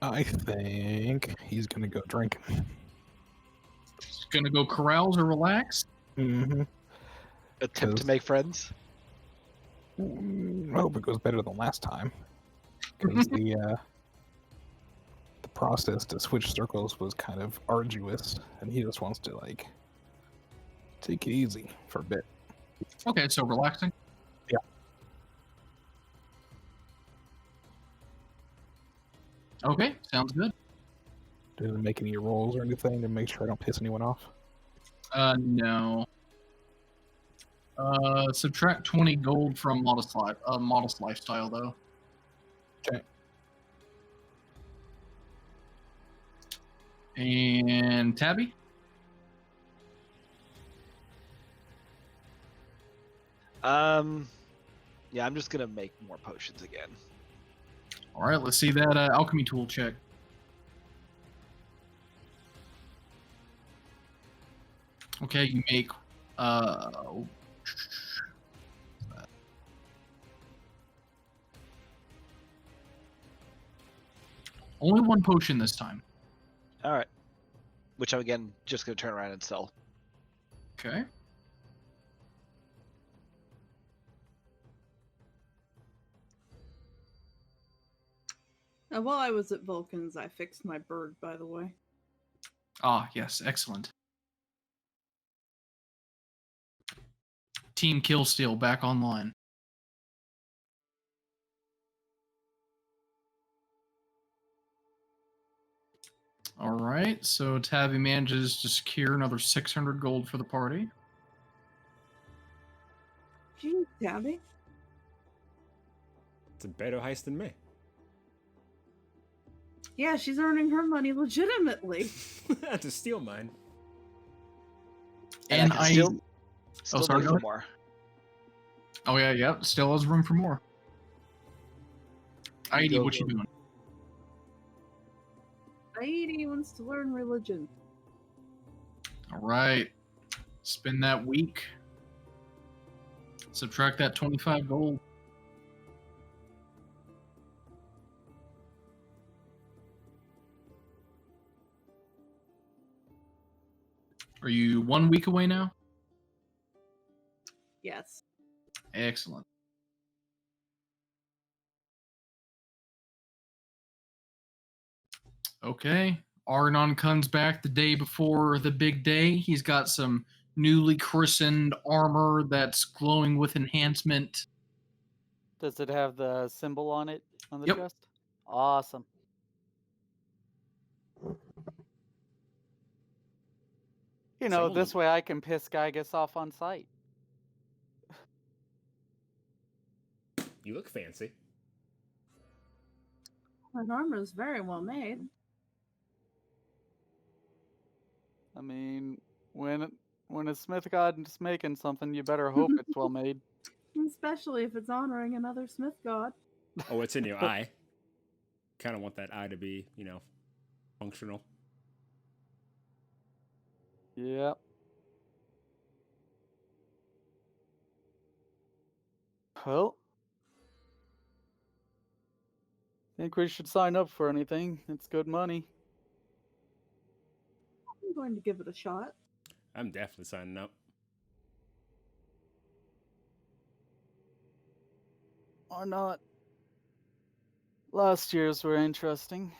I think he's gonna go drinking. He's gonna go carouse or relax? Mm-hmm. Attempt to make friends. I hope it goes better than last time. Because the process to switch circles was kind of arduous, and he just wants to like take it easy for a bit. Okay, so relaxing. Yeah. Okay, sounds good. Doesn't make any rolls or anything to make sure I don't piss anyone off. No. Subtract 20 gold from modest lifestyle though. Okay. And Tabby? Yeah, I'm just gonna make more potions again. All right, let's see that alchemy tool check. Okay, you make only one potion this time. All right. Which I'm again just gonna turn around and sell. Okay. While I was at Vulcan's, I fixed my bird, by the way. Ah, yes, excellent. Team Killsteel back online. All right, so Tabby manages to secure another 600 gold for the party. Gee, Tabby. It's a better heist than me. Yeah, she's earning her money legitimately. I had to steal mine. And I can still sorry, make go ahead. more. Oh yeah, still has room for more. Aoede, Go, what you go. doing? Aoede wants to learn religion. All right, spend that week. Subtract that 25 gold. Are you 1 week away now? Yes. Excellent. Okay. Arnon comes back the day before the big day. He's got some newly christened armor that's glowing with enhancement. Does it have the symbol on it on the Yep. chest? Awesome. You know, Someone this look- way I can piss Gygus off on sight. You look fancy. That armor is very well made. I mean, when a smith god's making something, you better hope it's well made. Especially if it's honoring another Smith god. Oh, it's in your eye. Kind of want that eye to be, functional. Yep. Well, think we should sign up for anything. It's good money. I'm going to give it a shot. I'm definitely signing up. Or not. Last year's were interesting.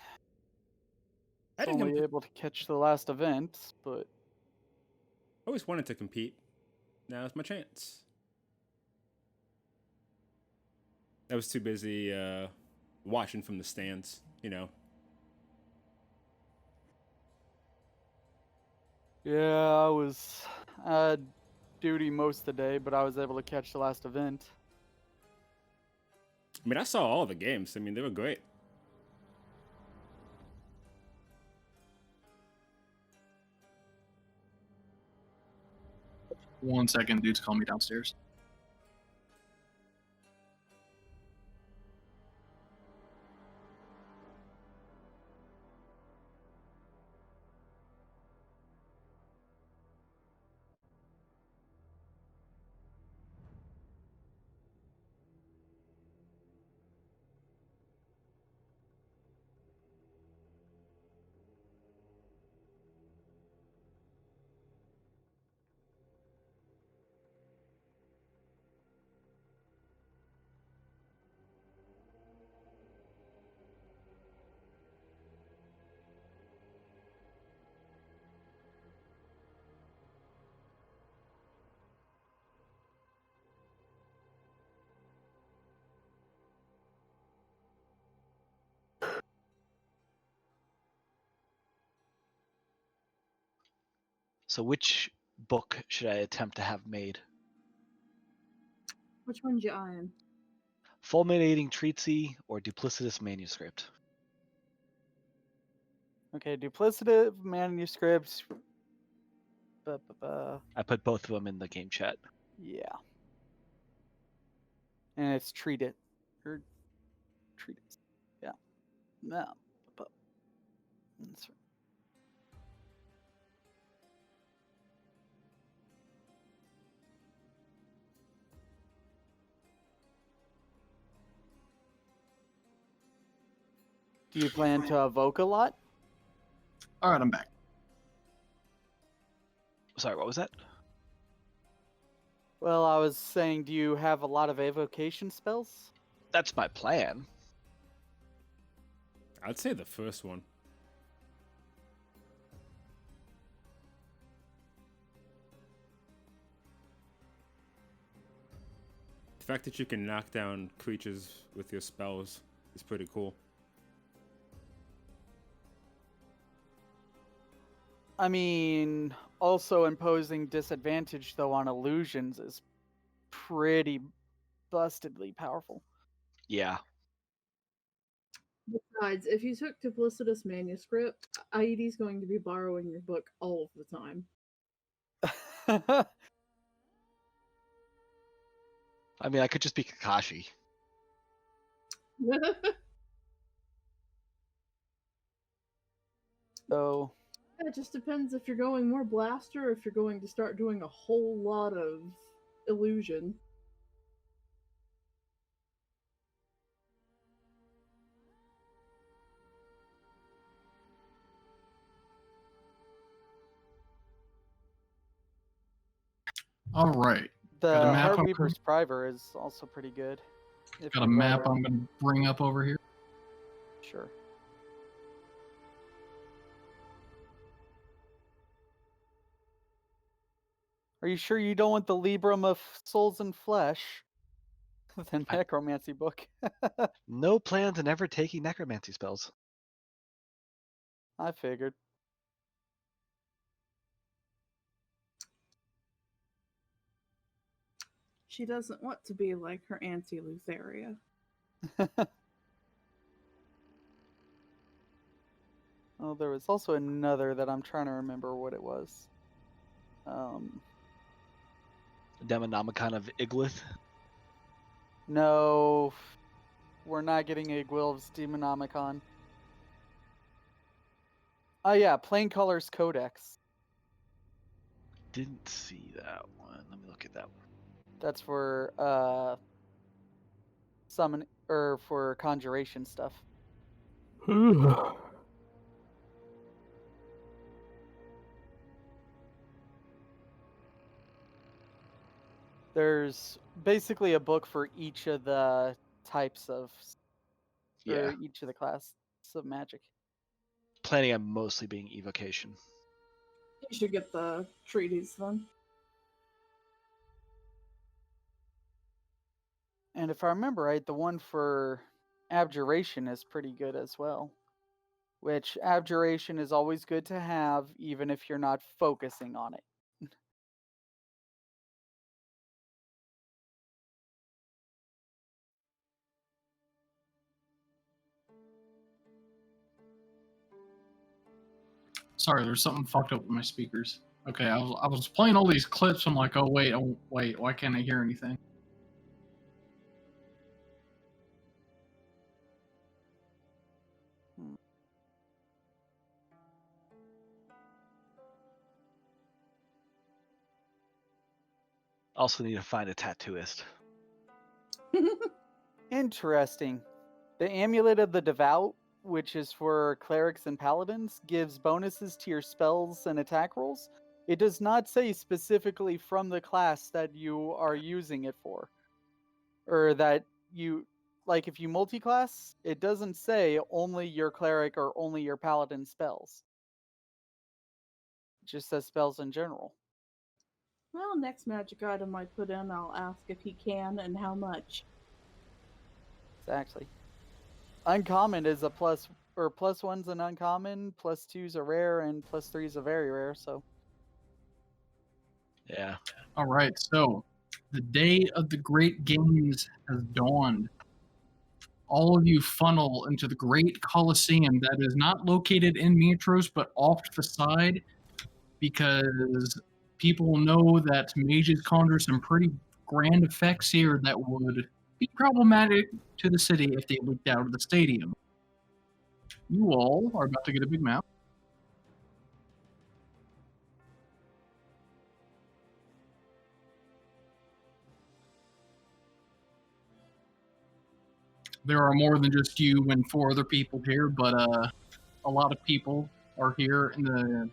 I Was didn't. only able to catch the last event, but Always wanted to compete. Now's my chance. I was too busy watching from the stands, yeah, I had duty most of the day, but I was able to catch the last event. I mean, I saw all the games. I mean, they were great. One second, dude's calling me downstairs. So which book should I attempt to have made? Which one's you eyeing? Fulminating Treatise or Duplicitous Manuscript? Okay, duplicative manuscripts. I put both of them in the game chat. Yeah. And it's treat it. Yeah. No. That's right. Do you plan to evoke a lot? All right, I'm back. Sorry, what was that? Well, I was saying, do you have a lot of evocation spells? That's my plan. I'd say the first one. The fact that you can knock down creatures with your spells is pretty cool. I mean, also imposing disadvantage, though, on illusions is pretty bustedly powerful. Yeah. Besides, if you took Duplicitous Manuscript, Aoede's going to be borrowing your book all of the time. I mean, I could just be Kakashi. So, It just depends if you're going more blaster or if you're going to start doing a whole lot of illusion. All right. Got a the map on- Heartweaver's Priver is also pretty good. if Got a you map roll I'm going to bring up over here. it. Sure. Are you sure you don't want the Librum of Souls and Flesh? The Necromancy book. No plans on ever taking necromancy spells. I figured. She doesn't want to be like her auntie Lutheria. Oh, there was also another that I'm trying to remember what it was. Demonomicon of Iglith. No, we're not getting Igwilv's Demonomicon. Oh yeah, Plain Colors Codex. Didn't see that one. Let me look at that one. That's for summon or for conjuration stuff. There's basically a book for each of the types of, or Yeah. each of the classes of magic. Planning on mostly being evocation. You should get the treaties then. And if I remember right, the one for abjuration is pretty good as well. Which abjuration is always good to have, even if you're not focusing on it. Sorry, there's something fucked up with my speakers. Okay, I was playing all these clips. I'm like, oh wait, why can't I hear anything? Also need to find a tattooist. Interesting. The Amulet of the Devout, which is for clerics and paladins, gives bonuses to your spells and attack rolls. It does not say specifically from the class that you are using it for. Or that you, like if you multi-class, it doesn't say only your cleric or only your paladin spells. It just says spells in general. Well, next magic item I put in, I'll ask if he can and how much. Exactly. Uncommon is a plus, or plus one's an uncommon, plus two's a rare, and plus three's a very rare, so. Yeah. All right, so the day of the great games has dawned. All of you funnel into the great Coliseum that is not located in Mytros, but off to the side, because people know that mages conjure some pretty grand effects here that would be problematic to the city if they leaked out of the stadium. You all are about to get a big map. There are more than just you and 4 other people here, but a lot of people are here in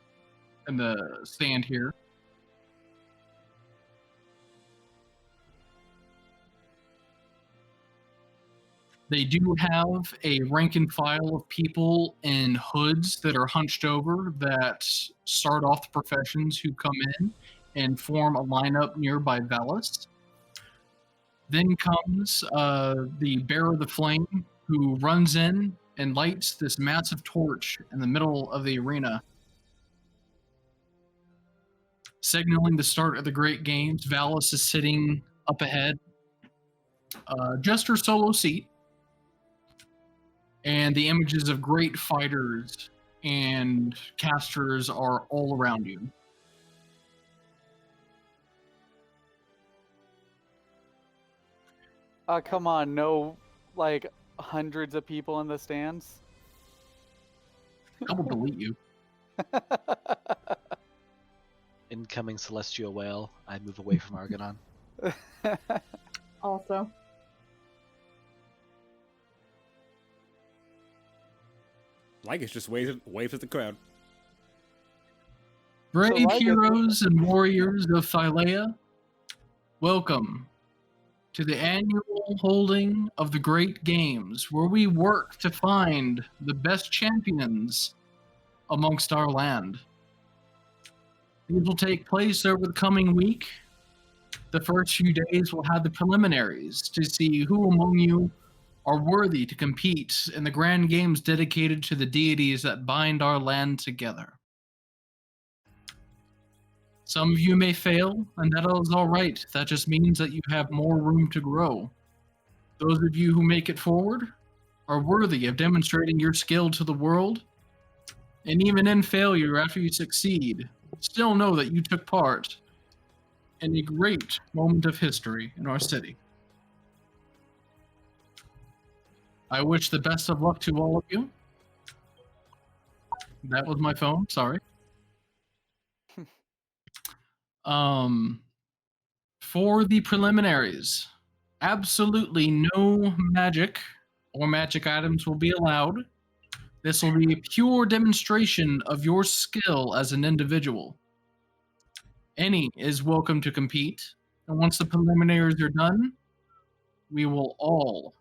the stand here. They do have a rank and file of people in hoods that are hunched over that start off the professions who come in and form a lineup nearby Valis. Then comes the Bearer of the Flame, who runs in and lights this massive torch in the middle of the arena, signaling the start of the Great Games. Valis is sitting up ahead, just her solo seat, and the images of great fighters and casters are all around you. Come on, no, like, hundreds of people in the stands? I will delete you. Incoming celestial whale. I move away from Argonon. Also. Lycus just waves at the crowd. Brave Lycus- heroes and warriors of Philea, welcome to the annual holding of the Great Games, where we work to find the best champions amongst our land. These will take place over the coming week. The first few days will have the preliminaries to see who among you are worthy to compete in the grand games dedicated to the deities that bind our land together. Some of you may fail, and that is all right. That just means that you have more room to grow. Those of you who make it forward are worthy of demonstrating your skill to the world And even in failure, after you succeed, still know that you took part in a great moment of history in our city. I wish the best of luck to all of you. That was my phone, sorry. For the preliminaries, absolutely no magic or magic items will be allowed. This will be a pure demonstration of your skill as an individual. Any is welcome to compete, and once the preliminaries are done, we will all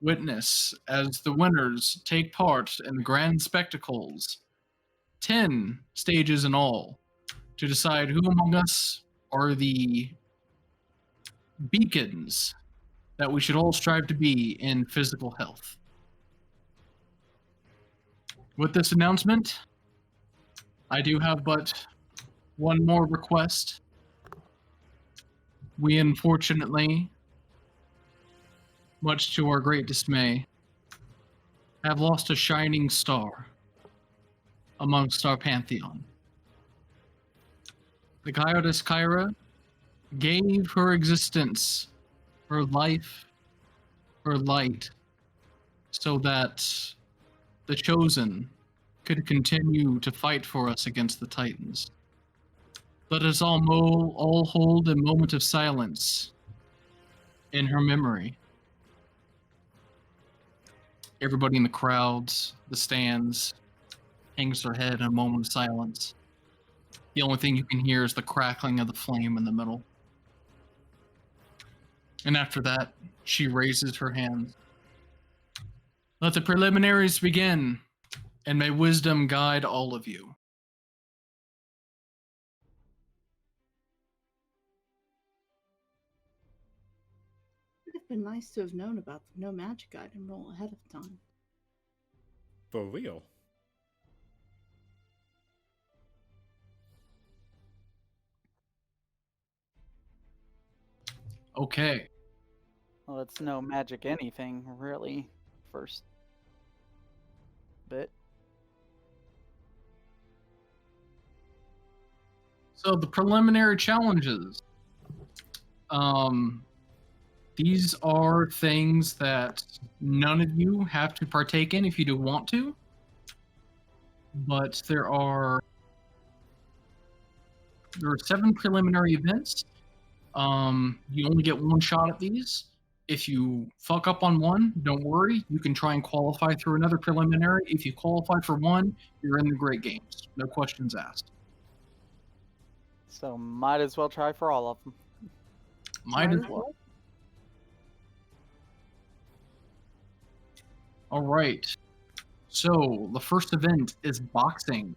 witness as the winners take part in grand spectacles, 10 stages in all, to decide who among us are the beacons that we should all strive to be in physical health. With this announcement, I do have but one more request. We unfortunately, much to our great dismay, have lost a shining star amongst our pantheon. The goddess Kyra gave her existence, her life, her light, so that the Chosen could continue to fight for us against the Titans. Let us all hold a moment of silence in her memory. Everybody in the crowds, the stands, hangs their head in a moment of silence. The only thing you can hear is the crackling of the flame in the middle. And after that, she raises her hand. Let the preliminaries begin, and may wisdom guide all of you. It would have been nice to have known about the no magic item rule ahead of time. For real. Okay. Well, it's no magic anything, really, first bit. So the preliminary challenges. These are things that none of you have to partake in if you do want to. But there are 7 preliminary events. You only get one shot at these. If you fuck up on one, don't worry. You can try and qualify through another preliminary. If you qualify for one, you're in the Great Games. No questions asked. So might as well try for all of them. Might as well. All right. So the first event is boxing.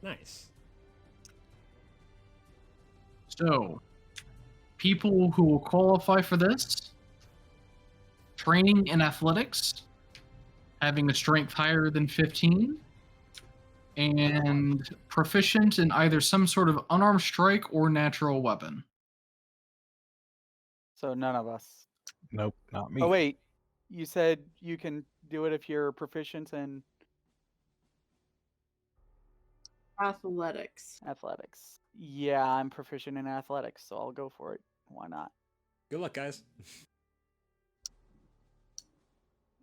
Nice. So, people who will qualify for this, training in athletics, having a strength higher than 15, and proficient in either some sort of unarmed strike or natural weapon. So none of us. Nope, not me. Oh wait, you said you can do it if you're proficient in Athletics. athletics. Yeah, I'm proficient in athletics, so I'll go for it. Why not? Good luck, guys.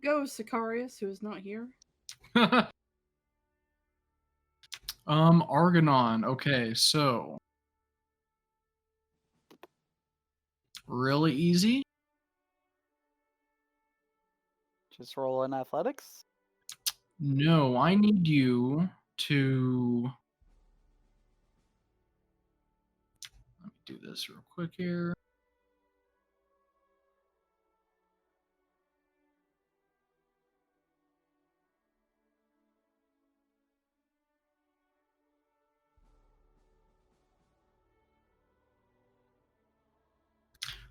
Go, Sicarius, who is not here. Argonon. Okay, so really easy. Just roll in athletics. No, I need you to. Let me do this real quick here.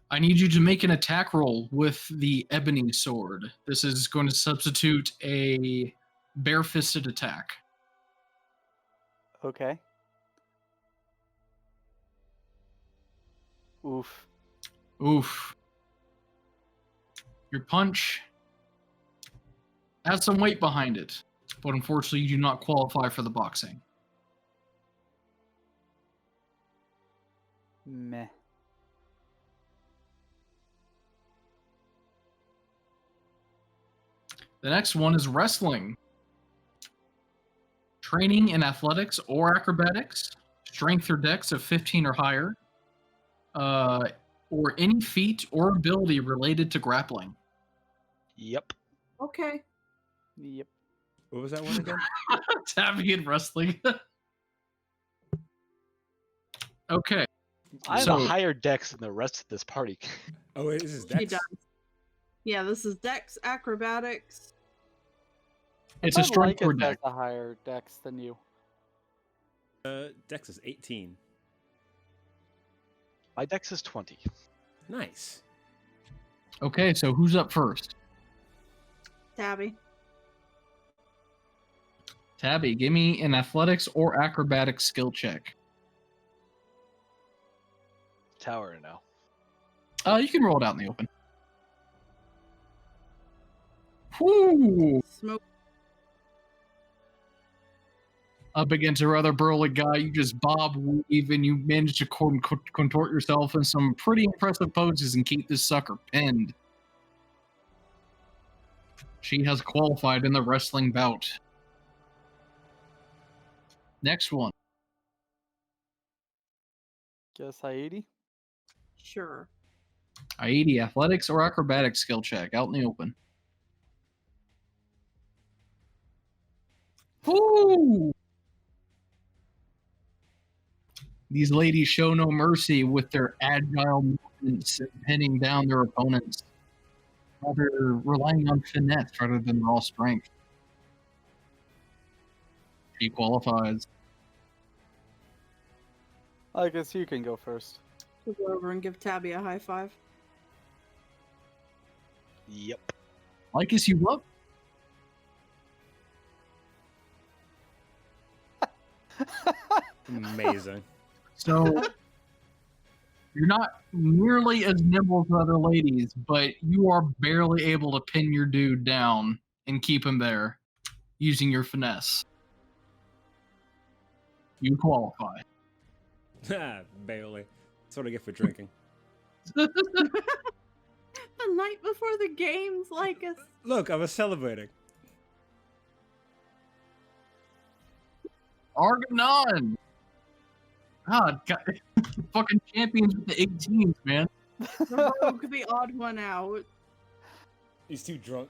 I need you to make an attack roll with the ebony sword. This is going to substitute a bare-fisted attack. Okay. Oof. Oof. Your punch has some weight behind it. but unfortunately, you do not qualify for the boxing. Meh. The next one is wrestling. Training in athletics or acrobatics, strength or dex of 15 or higher, or any feat or ability related to grappling. Yep. Okay. Yep. What was that one again? Tabby and wrestling. Okay. I have So- a higher dex than the rest of this party. Oh, wait, this is He Dex. does. Yeah, this is Dex, Acrobatics. It's a But strength or Lycus has dex. a higher dex than you. Dex is 18. My dex is 20. Nice. Okay, so who's up first? Tabby. Tabby, give me an athletics or acrobatics skill check. Tower now. You can roll it out in the open. Whoo! Smoke. Up against a rather burly guy, you just bob, weave, and you manage to contort yourself in some pretty impressive poses and keep this sucker pinned. She has qualified in the wrestling bout. Next one. Guess Aoede? Sure. Aoede, athletics or acrobatics skill check, out in the open. Woo! These ladies show no mercy with their agile movements and pinning down their opponents, rather relying on finesse rather than raw strength. She qualifies. I guess you can go first. We'll go over and give Tabby a high five. Yep. Lycus, you up? Amazing. So you're not nearly as nimble as other ladies, but you are barely able to pin your dude down and keep him there using your finesse. You qualify. Barely. That's what I get for drinking. The night before the games, like us. Look, I was celebrating. Argonon! God, fucking champions with the 18s, man. The rogue, the odd one out. He's too drunk.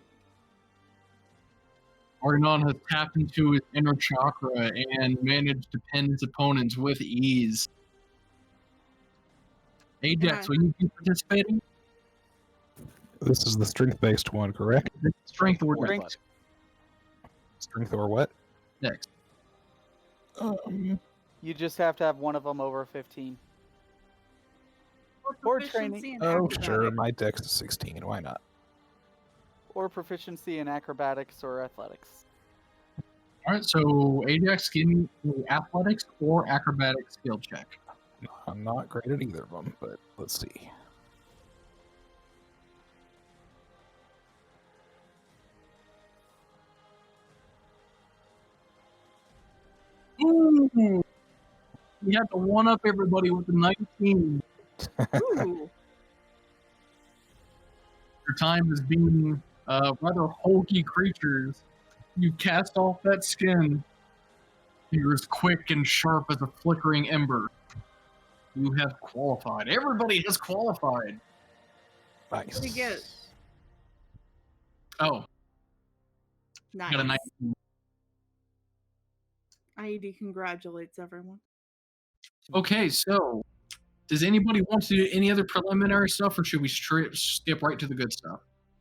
Argonon has tapped into his inner chakra and managed to pin his opponents with ease. Ajax, will you be participating? This is the strength-based one, correct? Strength or Or dex? Strength. Strength or what? Dex. You just have to have one of them over 15. Or training. Proficiency in Oh, sure. acrobatics. My dex is 16. Why not? Or proficiency in acrobatics or athletics. All right, so Ajax, give me the athletics or acrobatics skill check. I'm not great at either of them, but let's see. Ooh! You have to one up everybody with the 19. Ooh. Your time as being rather hulky creatures. You cast off that skin. You're as quick and sharp as a flickering ember. You have qualified. Everybody has qualified. Nice. What do you get? Oh, Nice. got a 19. Aoede congratulates everyone. Okay, so does anybody want to do any other preliminary stuff, or should we skip right to the good stuff?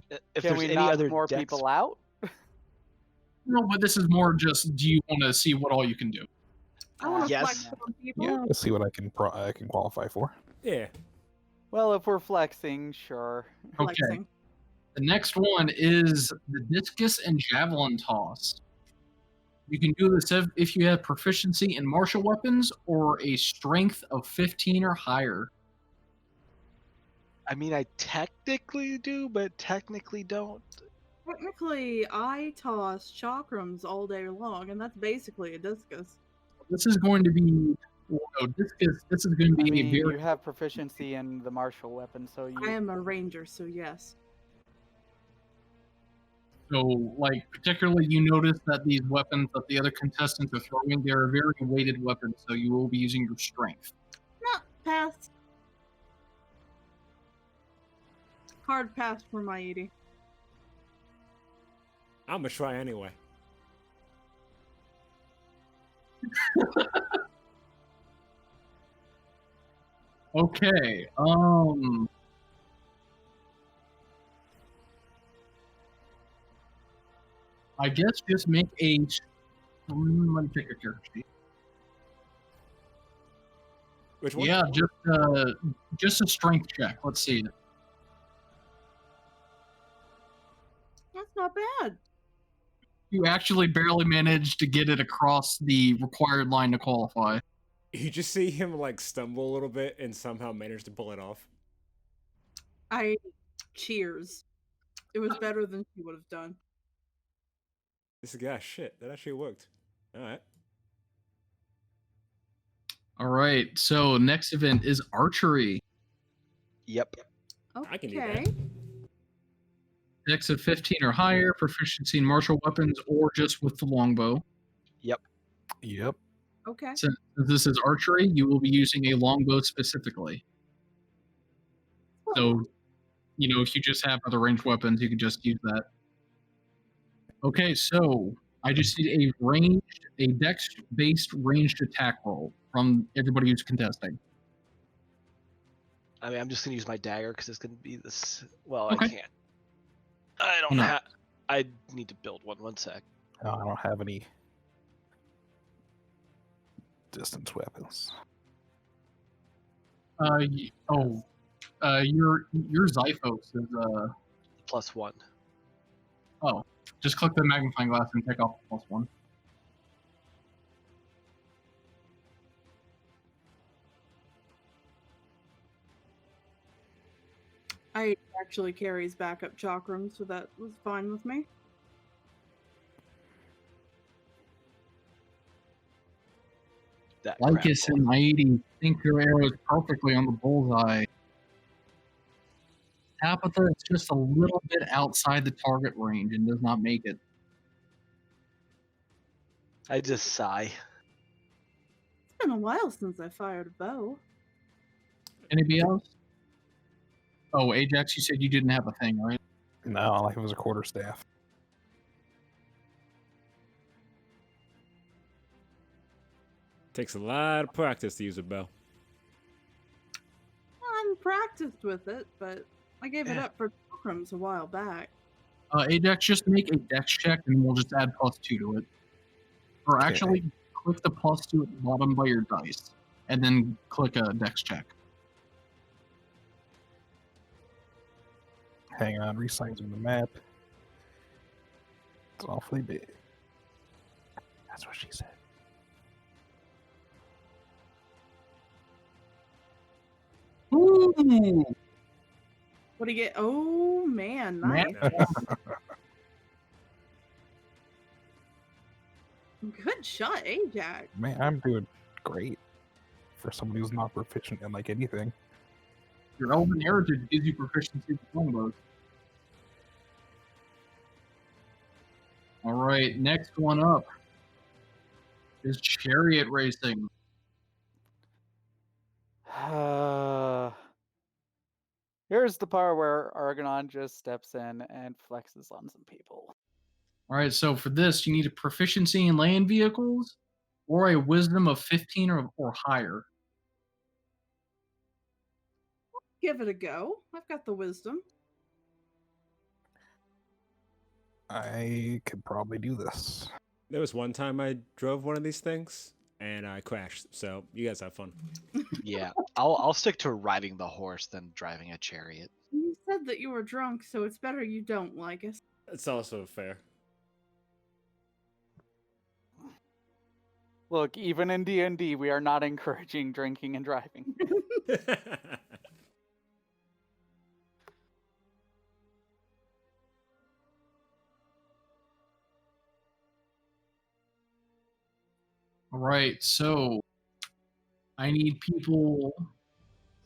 If Can there's we any knock other more dex, people out? No, but this is more just, do you want to see what all you can do? I want to Yes. flex on people. Yeah, let's see what I can qualify for. Yeah. Well, if we're flexing, sure. Okay. Flexing. The next one is the discus and javelin toss. You can do this if you have proficiency in martial weapons or a strength of 15 or higher. I mean, I technically do, but technically don't. Technically, I toss chakrams all day long, and that's basically a discus. This is going to be discus. This is going to I be mean, a very you have proficiency in the martial weapon, so I you. am a ranger, so yes. like particularly you notice that these weapons that the other contestants are throwing, they're very weighted weapons, so you will be using your strength. Not pass. Hard pass for my Aoede. I'm gonna try anyway. Okay. I guess just make a. Let me pick a character sheet. Which one? Yeah, just a strength check. Let's see. That's not bad. You actually barely managed to get it across the required line to qualify. You just see him like stumble a little bit and somehow manage to pull it off. Cheers. It was better than she would have done. This guy, shit, that actually worked. All right. All right. So next event is archery. Yep. Okay. I can do that. Dex of 15 or higher, proficiency in martial weapons, or just with the longbow. Yep. Okay. Since this is archery, you will be using a longbow specifically. So, if you just have other ranged weapons, you can just use that. Okay, so I just need a dex-based ranged attack roll from everybody who's contesting. I mean, I'm just gonna use my dagger because it's gonna be this. Well, Okay. I can't. I don't No. have. I need to build one. One sec. I don't have any distance weapons. Your Xiphos is +1. just click the magnifying glass and take off the +1. I actually carries backup chakrams, so that was fine with me. That Lycus crap. and Aoede think your arrow is perfectly on the bullseye. Tabitha is just a little bit outside the target range and does not make it. I just sigh. It's been a while since I fired a bow. Anybody else? Oh, Ajax, you said you didn't have a thing, right? No, like it was a quarterstaff. Takes a lot of practice to use a bow. I'm practiced with it, but I gave it up for chakrams a while back. Ajax, just make a dex check and we'll just add +2 to it. Or Okay. actually, click the +2 at the bottom by your dice, and then click a dex check. Hang on, resizing the map. It's awfully big. That's what she said. Ooh! What do you get? Oh man, nice. Good shot, Ajax. Man, I'm doing great for somebody who's not proficient in like anything. Your elven heritage gives you proficiency with longbows. All right, next one up is chariot racing. Here's the part where Argonon just steps in and flexes on some people. All right, so for this, you need a proficiency in land vehicles or a wisdom of 15 or higher. Give it a go. I've got the wisdom. I could probably do this. There was one time I drove one of these things and I crashed. So you guys have fun. Yeah, I'll stick to riding the horse than driving a chariot. You said that you were drunk, so it's better you don't like us. It's also fair. Look, even in D&D, we are not encouraging drinking and driving. All right, so I need people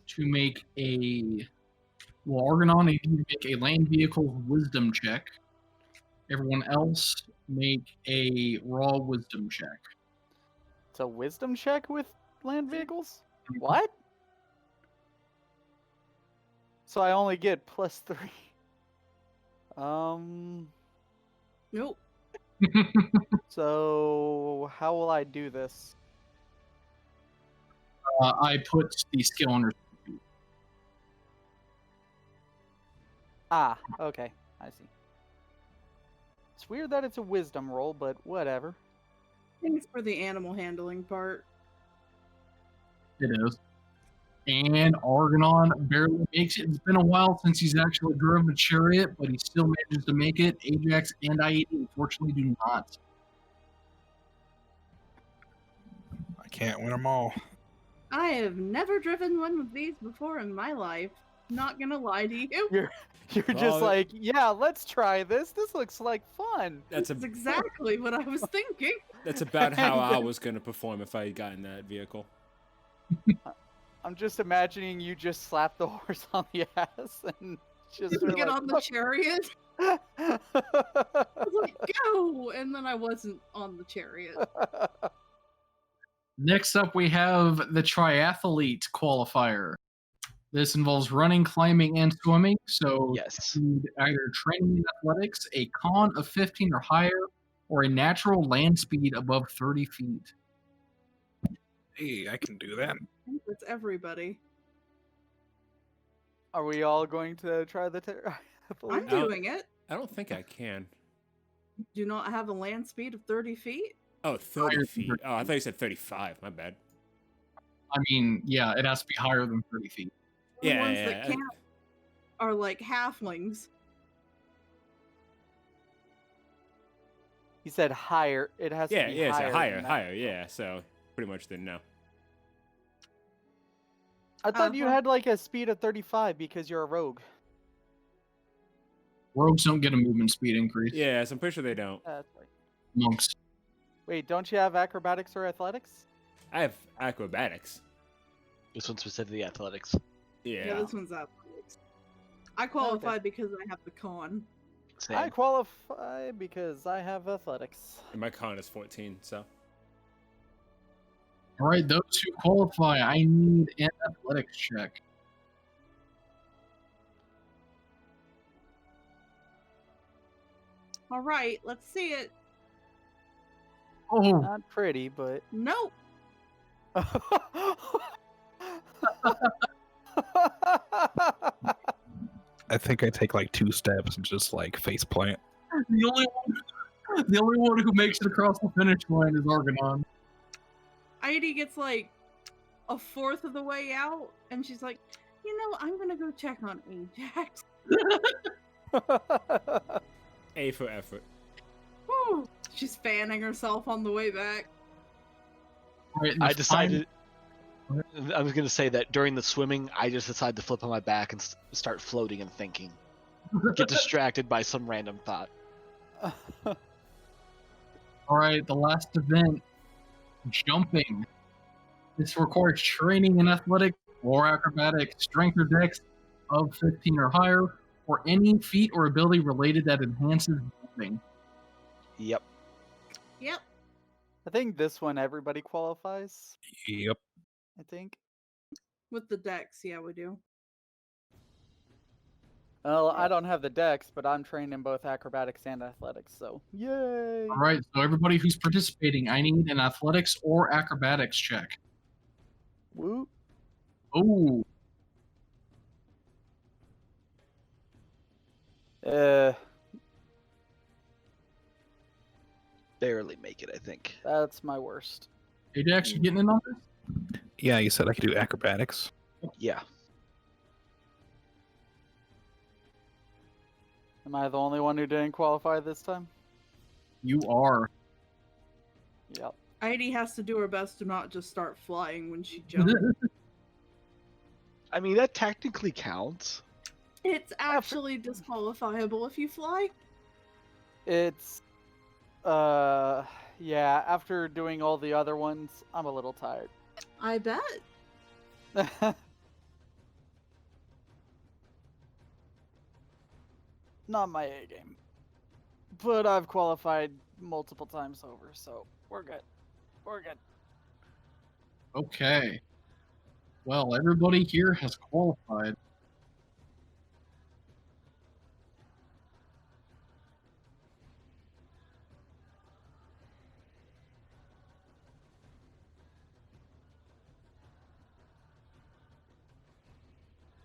to make a. Well, Argonon, I need you to make a land vehicle wisdom check. Everyone else, make a raw wisdom check. It's a wisdom check with land vehicles? What? So I only get +3. Nope. So how will I do this? I put the skill under. Ah, okay. I see. It's weird that it's a wisdom roll, but whatever. Thanks for the animal handling part. It is. And Argonon barely makes it. It's been a while since he's actually driven a chariot, but he still manages to make it. Ajax and Aoede, unfortunately, do not. I can't win them all. I have never driven one of these before in my life. Not gonna lie to you. You're just Well, like, yeah, let's try this. This looks like fun. That's That's exactly what I was thinking. that's about how I was gonna perform if I had gotten that vehicle. I'm just imagining you just slap the horse on the ass and just are Get like, on the chariot. I was like, go! And then I wasn't on the chariot. Next up, we have the triathlete qualifier. This involves running, climbing, and swimming. So Yes. you need either training in athletics, a con of 15 or higher, or a natural land speed above 30 feet. Hey, I can do that. I think that's everybody. Are we all going to try the I'm No. doing it. I don't think I can. Do not have a land speed of 30 feet. Oh, 30 Higher than feet. 30. Oh, I thought you said 35. My bad. I mean, yeah, it has to be higher than 30 feet. The Yeah, ones yeah, that yeah. can't are like halflings. He said higher. It has Yeah, to be yeah, higher. so higher, than that. higher, yeah. So pretty much then no. I thought you Uh-huh. had like a speed of 35 because you're a rogue. Rogues don't get a movement speed increase. Yeah, so I'm pretty sure they don't. That's right. Monks. Wait, don't you have acrobatics or athletics? I have acrobatics. This one's specifically athletics. Yeah, Yeah. this one's athletics. I qualify because I have the con. Same. I qualify because I have athletics. And my con is 14, so. All right, those who qualify, I need an athletics check. All right, let's see it. Oh, Not pretty, but. Nope. I think I take like 2 steps and just like face plant. the only one who makes it across the finish line is Argonon. Aoede gets like a fourth of the way out, and she's like, you know, I'm gonna go check on Ajax. A for effort. Woo! She's fanning herself on the way back. All right, and the I decided. final- I was gonna say that during the swimming, I just decided to flip on my back and start floating and thinking. Get distracted by some random thought. All right, the last event, jumping. This requires training in athletic or acrobatic, strength or dex of 15 or higher, or any feat or ability related that enhances jumping. Yep. Yep. I think this one everybody qualifies. Yep. I think. With the decks, yeah, we do. Well, I don't have the dex, but I'm trained in both acrobatics and athletics, so yay! All right, so everybody who's participating, I need an athletics or acrobatics check. Woo! Oh, Barely make it, I think. That's my worst. Ajax, you getting in on this? Yeah, you said I could do acrobatics. Yeah. Am I the only one who didn't qualify this time? You are. Yep. Aoede has to do her best to not just start flying when she jumps. I mean, that technically counts. It's actually disqualifiable if you fly. It's Yeah, after doing all the other ones, I'm a little tired. I bet. Not my A game. But I've qualified multiple times over, so we're good. We're good. Okay. Well, everybody here has qualified.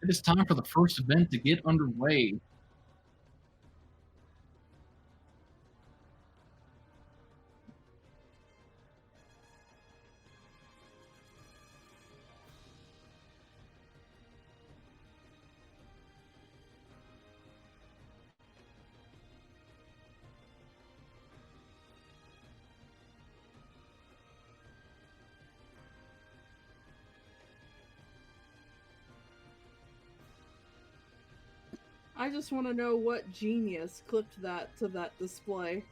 It is time for the first event to get underway. I just want to know what genius clipped that to that display.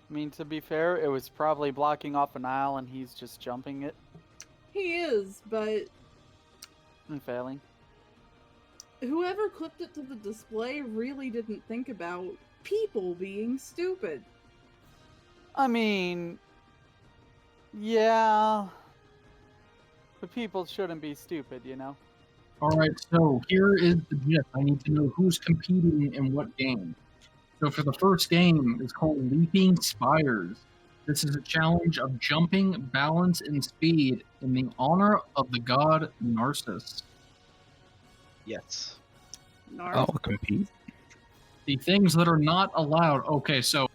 I mean, to be fair, it was probably blocking off an aisle and he's just jumping it He is, but and failing. whoever clipped it to the display really didn't think about people being stupid. I mean, yeah. But people shouldn't be stupid, you know? Alright, so here is the gist. I need to know who's competing in what game. So for the first game, it's called Leaping Spires. This is a challenge of jumping, balance, and speed in the honor of the god Narcissus. Yes. Narf. I'll compete. The things that are not allowed. Okay, so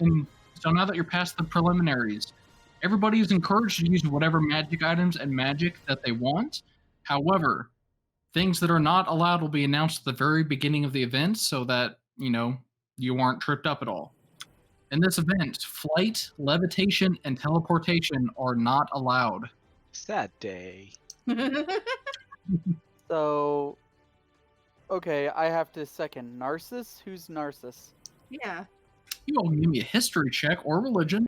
now that you're past the preliminaries, everybody is encouraged to use whatever magic items and magic that they want. However, things that are not allowed will be announced at the very beginning of the event so that, you aren't tripped up at all. In this event, flight, levitation, and teleportation are not allowed. Sad day. So, okay, I have to second Narcissus. Who's Narcissus? Yeah. You all can give me a history check or religion.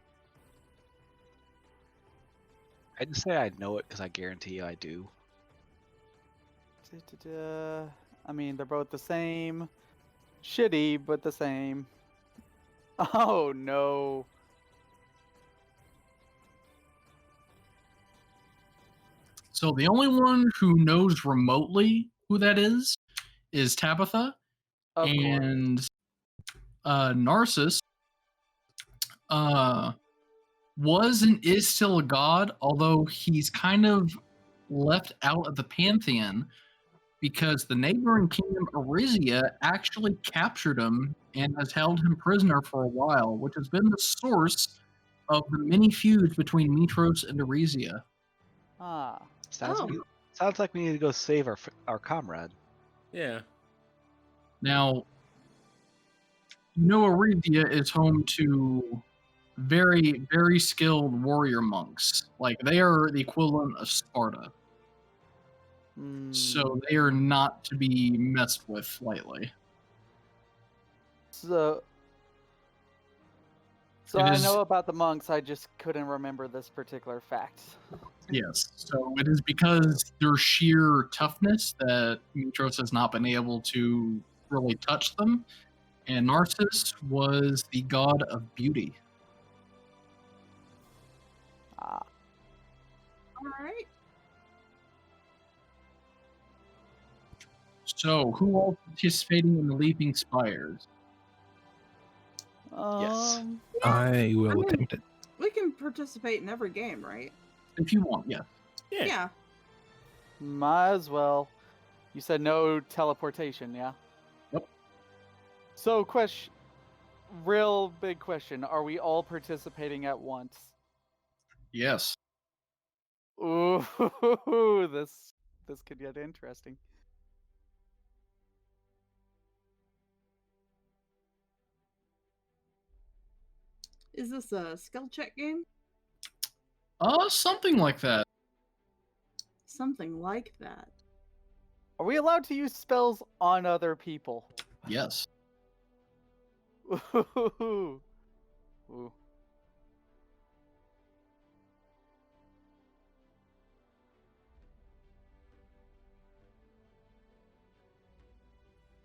I didn't say I know it because I guarantee you I do. I mean, they're both the same. Shitty, but the same. Oh no. So the only one who knows remotely who that is Tabitha. Of course. And Narcissus was and is still a god, although he's kind of left out of the pantheon because the neighboring kingdom Aoede actually captured him and has held him prisoner for a while, which has been the source of the many feuds between Mytros and Aoede. Ah. Sounds like we need to go save our comrade. Yeah. Now, Aoede is home to very, very skilled warrior monks. Like, they are the equivalent of Sparta. So they are not to be messed with lightly. So I know about the monks, I just couldn't remember this particular fact. Yes. So it is because their sheer toughness that Mytros has not been able to really touch them. And Narcissus was the god of beauty. Ah. Alright. So, who all participating in the Leaping Spires? Yes. I will attempt it. We can participate in every game, right? If you want, yeah. Yeah. Might as well. You said no teleportation, yeah? Yep. So, real big question. Are we all participating at once? Yes. Ooh, this could get interesting. Is this a skill check game? Something like that. Something like that. Are we allowed to use spells on other people? Yes. Ooh. Ooh.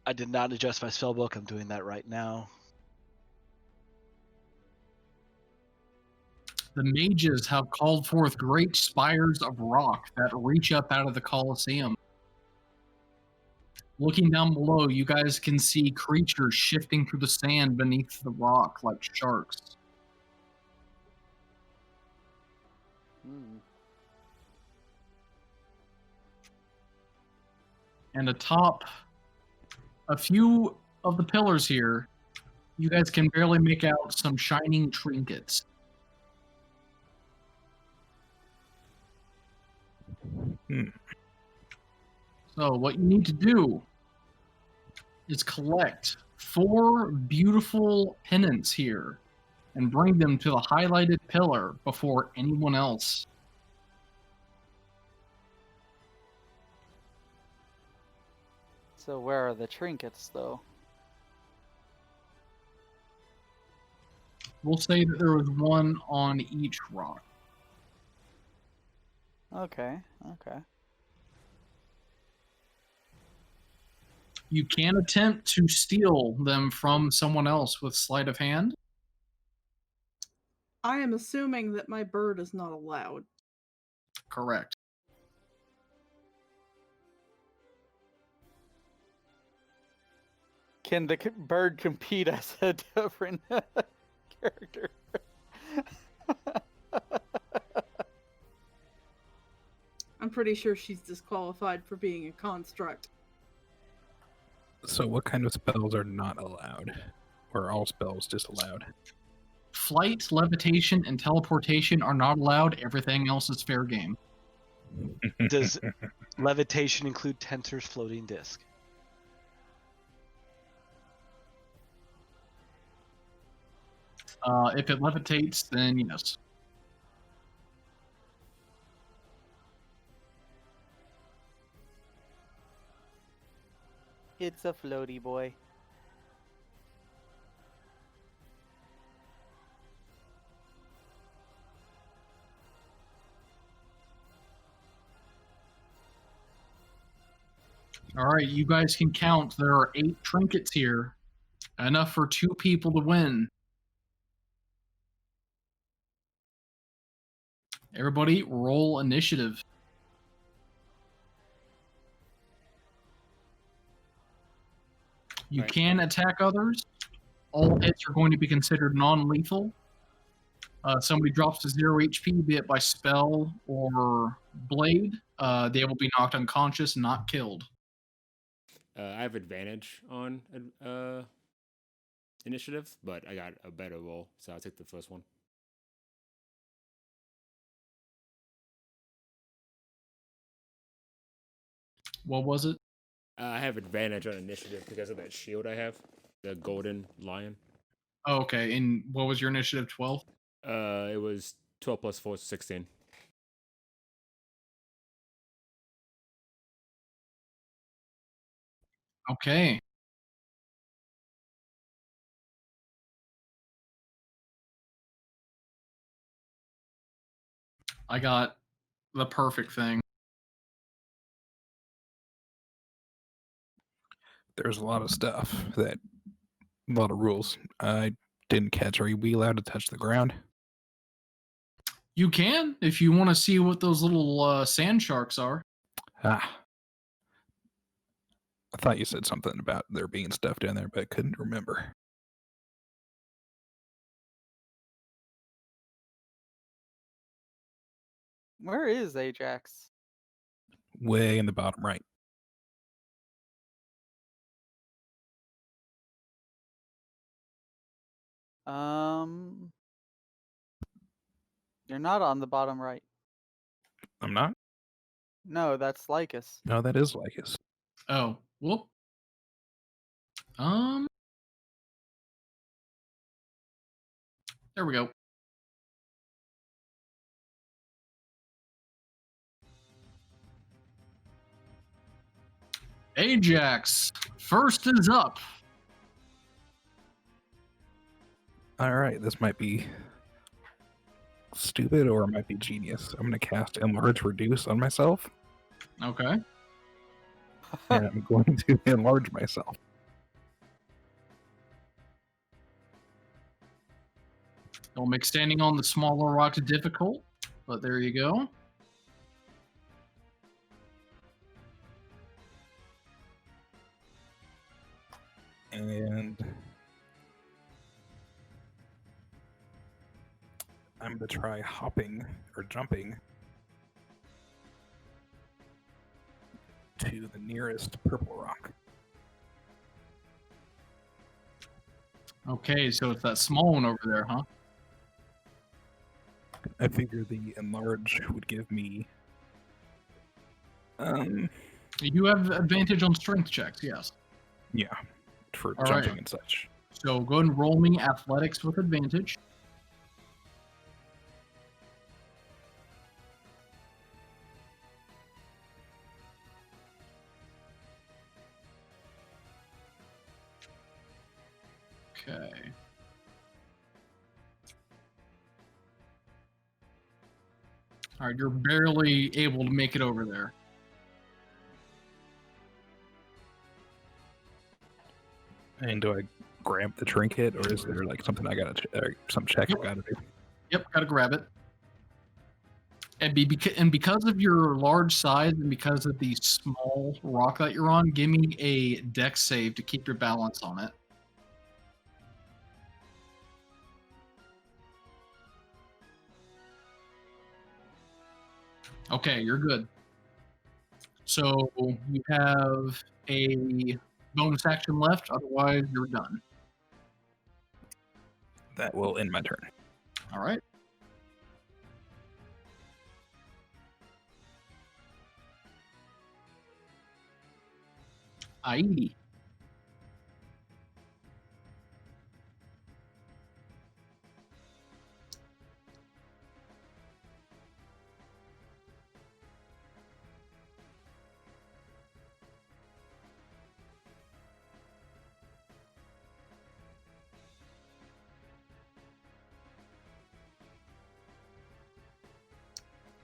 I did not adjust my spellbook. I'm doing that right now. The mages have called forth great spires of rock that reach up out of the Colosseum. Looking down below, you guys can see creatures shifting through the sand beneath the rock like sharks. Hmm. And atop a few of the pillars here, you guys can barely make out some shining trinkets. So what you need to do is collect 4 beautiful pennants here and bring them to the highlighted pillar before anyone else. So where are the trinkets, though? We'll say that there was one on each rock. Okay, okay. You can attempt to steal them from someone else with sleight of hand. I am assuming that my bird is not allowed. Correct. Can the bird compete as a different character? I'm pretty sure she's disqualified for being a construct. So what kind of spells are not allowed? Or are all spells disallowed? Flight, levitation, and teleportation are not allowed. Everything else is fair game. Does levitation include Tensor's floating disc? If it levitates, then yes. It's a floaty boy. All right, you guys can count. There are 8 trinkets here, enough for 2 people to win. Everybody, roll initiative. You Right. can attack others. All hits are going to be considered non-lethal. Somebody drops to 0 HP, be it by spell or blade. They will be knocked unconscious, not killed. I have advantage on initiative, but I got a better roll, so I'll take the first one. What was it? I have advantage on initiative because of that shield I have, the golden lion. Oh, okay, and what was your initiative? 12? It was 12 plus 4, 16. Okay. I got the perfect thing. There's a lot of stuff a lot of rules. I didn't catch. Are we allowed to touch the ground? You can, if you want to see what those little sand sharks are. Ah. I thought you said something about there being stuff down there, but I couldn't remember. Where is Ajax? Way in the bottom right. You're not on the bottom right. I'm not? No, that's Lycus. No, that is Lycus. Oh, whoop. There we go. Ajax, first is up. All right, this might be stupid or it might be genius. I'm going to cast Enlarge Reduce on myself, Okay. and I'm going to enlarge myself. Don't make standing on the smaller rocks difficult, but there you go. And I'm going to try hopping or jumping to the nearest purple rock. Okay, so it's that small one over there, huh? I figure the enlarge would give me You have advantage on strength checks, yes. yeah, for All jumping right. and such. So go ahead and roll me athletics with advantage. Okay. All right, you're barely able to make it over there. And do I grab the trinket, or is there like something I gotta some check I gotta do? Yep, gotta grab it. And because of your large size and because of the small rock that you're on, give me a dex save to keep your balance on it. Okay, you're good. So you have a bonus action left, otherwise you're done. That will end my turn. All right. Aoede.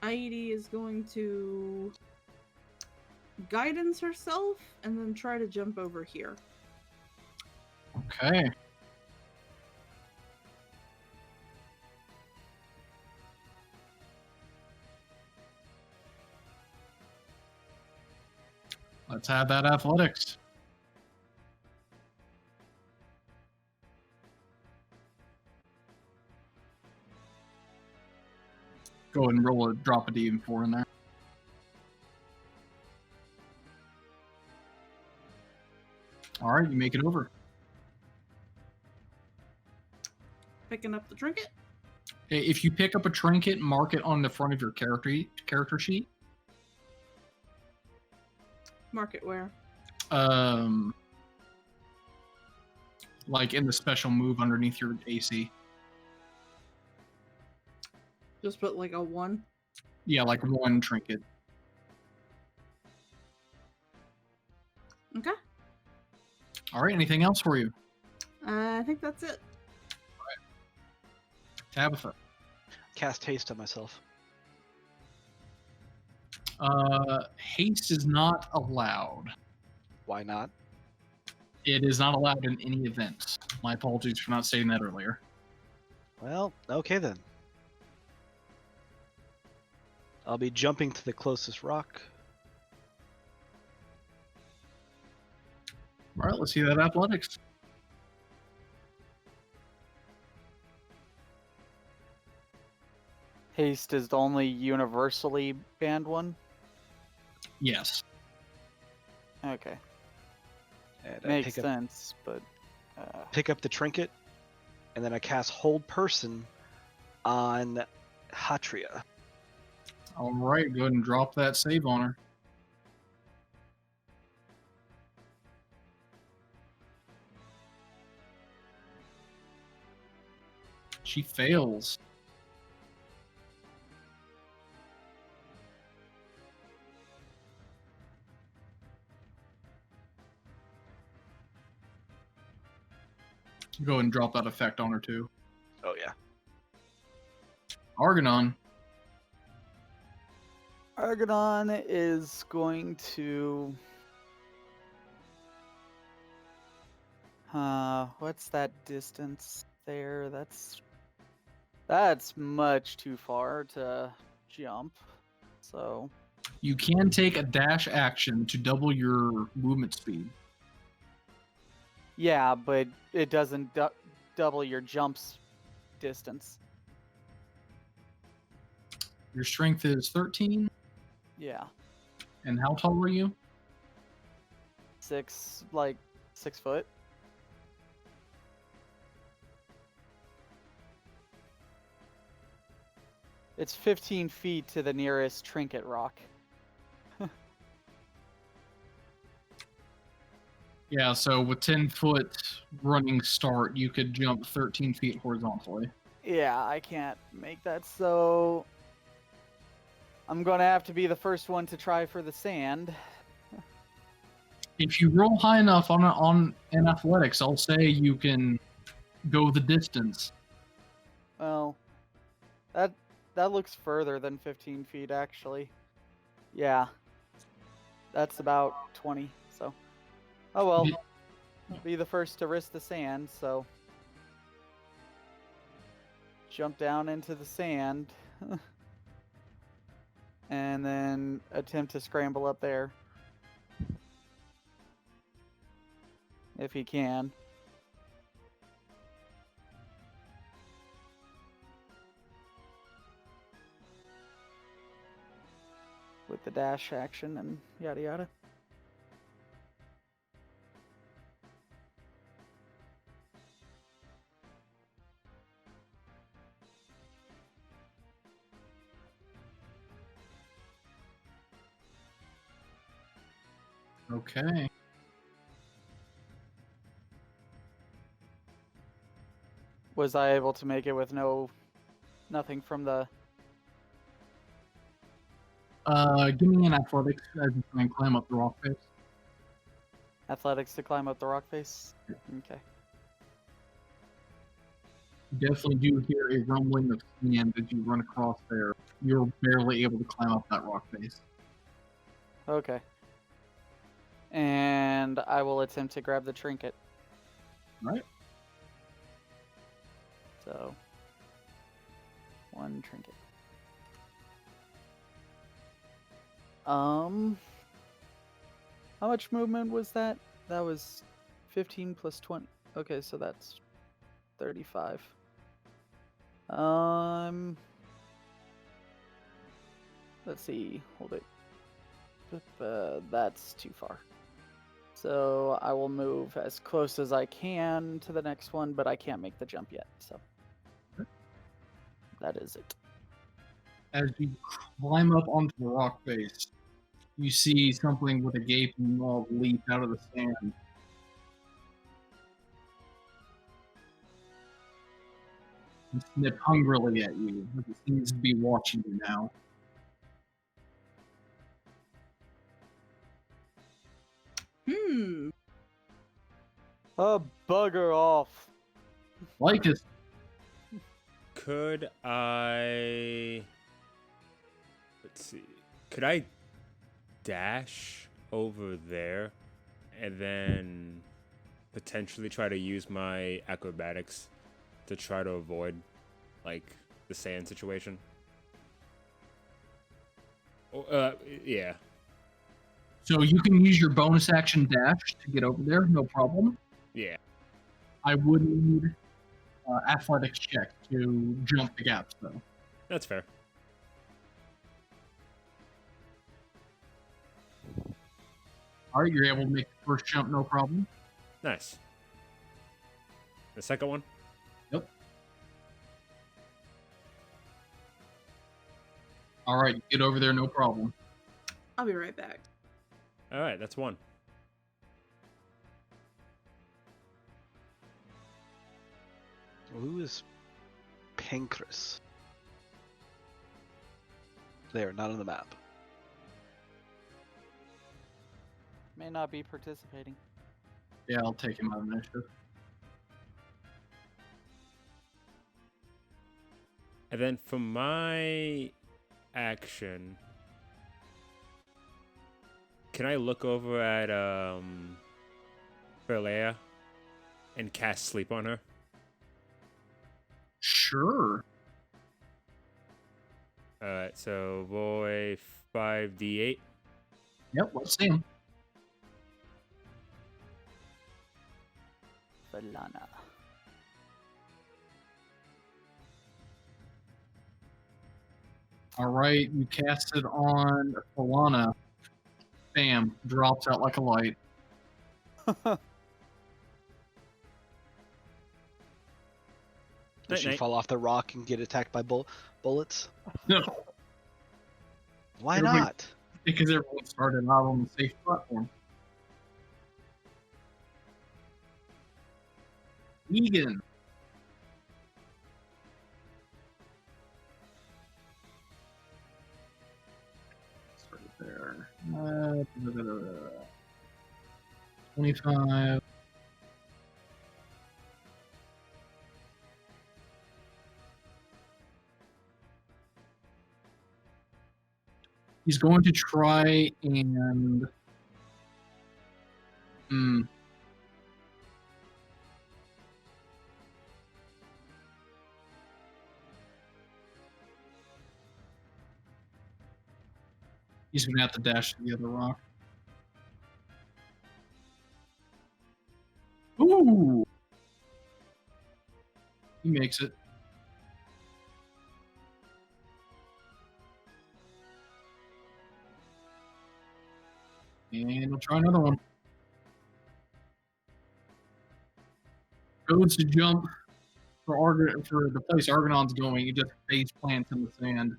Aoede is going to guidance herself and then try to jump over here. Okay. Let's have that athletics. Go ahead and roll a drop a D4 in there. All right, you make it over. Picking up the trinket. If you pick up a trinket, mark it on the front of your character sheet. Mark it where? Like in the special move underneath your AC. Just put like a 1. Yeah, like one trinket. Okay. All right, anything else for you? I think that's it. Tabitha. Cast haste on myself. Haste is not allowed. Why not? It is not allowed in any event. My apologies for not saying that earlier. Well, okay then. I'll be jumping to the closest rock. All right, let's see that athletics. Haste is the only universally banned one. Yes. Okay, And I makes sense, but pick up the trinket, and then I cast Hold Person on Hatria. All right, go ahead and drop that save on her. She fails. Go ahead and drop that effect on her too. Oh yeah. Argonon. Argonon is going to. What's that distance there? That's much too far to jump. So You can take a dash action to double your movement speed. yeah, but it doesn't double your jump's distance. Your strength is 13. Yeah, And how tall are you? 6 foot. It's 15 feet to the nearest trinket rock. Yeah, so with 10-foot running start, you could jump 13 feet horizontally. Yeah, I can't make that, so I'm gonna have to be the first one to try for the sand. If you roll high enough on in athletics, I'll say you can go the distance. Well, that looks further than 15 feet, actually. Yeah, that's about 20, so. Oh well, be the first to risk the sand, so. Jump down into the sand. And then attempt to scramble up there. If he can. With the dash action and yada yada. Okay. Was I able to make it with nothing from the Give me an athletics as you try and climb up the rock face. athletics to climb up the rock face? Okay. You definitely do hear a rumbling of sand as you run across there. You're barely able to climb up that rock face. Okay. And I will attempt to grab the trinket. Right. So, one trinket. How much movement was that? That was 15 plus 20. Okay, so that's 35. Let's see. Hold it. That's too far. So I will move as close as I can to the next one, but I can't make the jump yet. So that is it. As you climb up onto the rock face, you see something with a gaping maw leap out of the sand. And snip hungrily at you, like it seems to be watching you now. Bugger off. Lycus, Could I... Let's see. Could I dash over there and then potentially try to use my acrobatics to try to avoid, like, the sand situation? Yeah. so you can use your bonus action dash to get over there, no problem. Yeah. I would need athletics check to jump the gaps, though. That's fair. All right, you're able to make the first jump, no problem. Nice. The second one? Yep. All right, get over there, no problem. I'll be right back. All right, that's one. Who is Pancras. They are not on the map. May not be participating. Yeah, I'll take him out of initiative. And then for my action, can I look over at Berlea and cast sleep on her? Sure. Alright, so roll a 5d8. Yep, let's see him. Balana. All right, you cast it on Alana. Bam, drops out like a light. Does she Night-night. fall off the rock and get attacked by bullets? No, Why Everybody- not? because everyone started out on the safe platform. Egan. Start it there. 25. He's going to try and. He's going to have to dash to the other rock. Ooh! He makes it. And he'll try another one. Goes to jump for the place Argonon's going. He just face plants in the sand.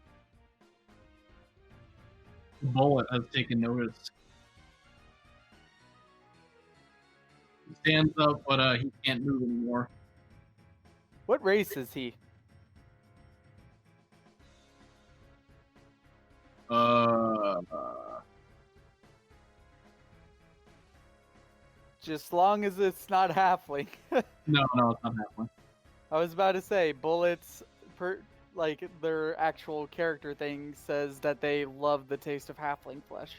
The bullet has taken notice. He stands up, but he can't move anymore. What race is he? Just long as it's not halfling. No, it's not happening. I was about to say, bullets, like their actual character thing says that they love the taste of halfling flesh.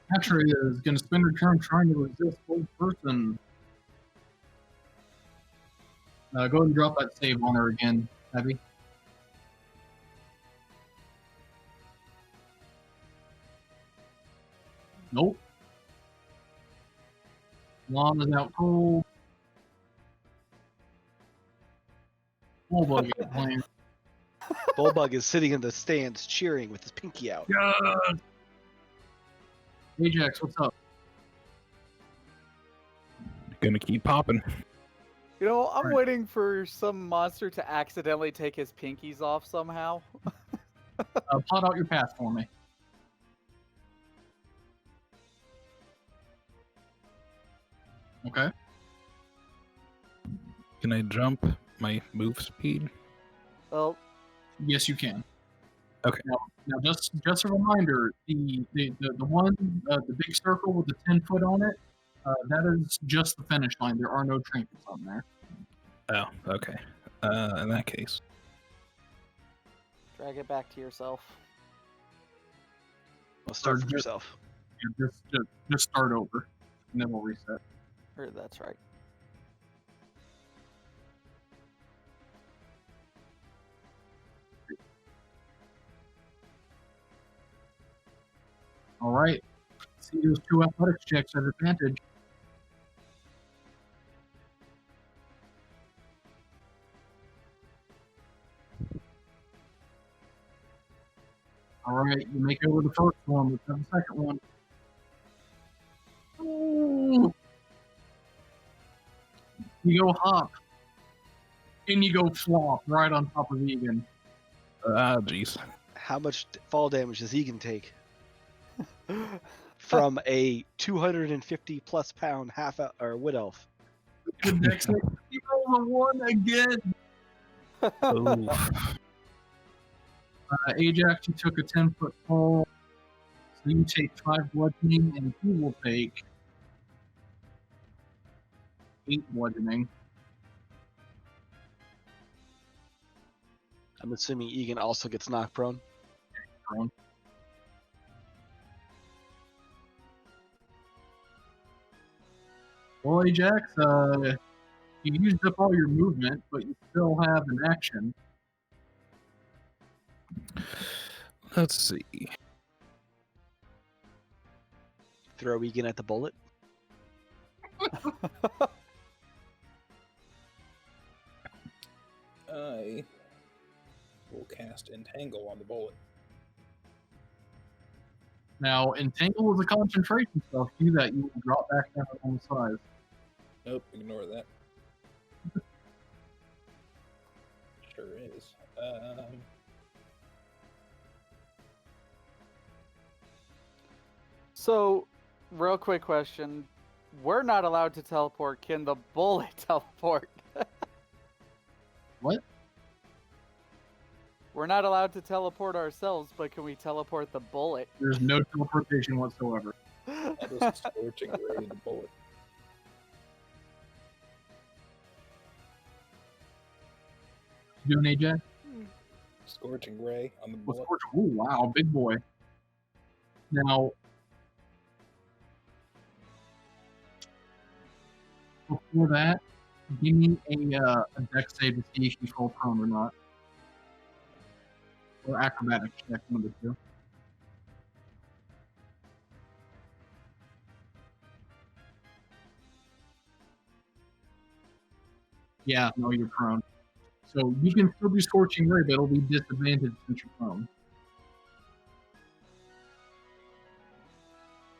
Patrick is going to spend her turn trying to resist both person. Go ahead and drop that save on her again, Abby. Nope. Lana's out cold. Bullbug is playing. Bullbug is sitting in the stands cheering with his pinky out. God. Ajax, what's up? Gonna keep popping. You know, I'm Right. waiting for some monster to accidentally take his pinkies off somehow. Plot out your path for me. Okay. Can I jump my move speed? Well, Yes, you can. Okay. Now just a reminder, the one the big circle with the 10-foot on it, that is just the finish line. There are no trinkets on there. Oh, okay. In that case, drag it back to yourself. Well, start Or from just- yourself. Yeah, just start over, and then we'll reset. Or that's right. All right. See those two athletics checks at advantage. All right, you make over the first one. Let's have the second one. Ooh. You go hop, and you go flop right on top of Egan. jeez. How much fall damage does Egan take from a 250 plus pound half or wood elf? Good next. He rolls a 1 again. Oof. Ajax, you took a 10-foot fall, so you take 5 bludgeoning, and he will take 8 bludgeoning. I'm assuming Egan also gets knocked prone. Prone. Well, Ajax, you used up all your movement, but you still have an action. Let's see. Throw Egan at the bullet. I will cast Entangle on the bullet. Now, Entangle is a concentration spell. Do that, you will drop back down on the size. Nope, ignore that. Sure is. So, real quick question. We're not allowed to teleport. Can the bullet teleport? What? We're not allowed to teleport ourselves, but can we teleport the bullet? There's no teleportation whatsoever. That is a Scorching Ray, the bullet. You doing, AJ? Scorching Ray on the Well, bullet. Scorch- oh, wow, big boy. Now, before that, give me a dex save to see if you fall prone or not. Or acrobatics check, one of the two. Yeah, no, you're prone. So you can still do Scorching Ray, but it'll be disadvantaged since you're prone.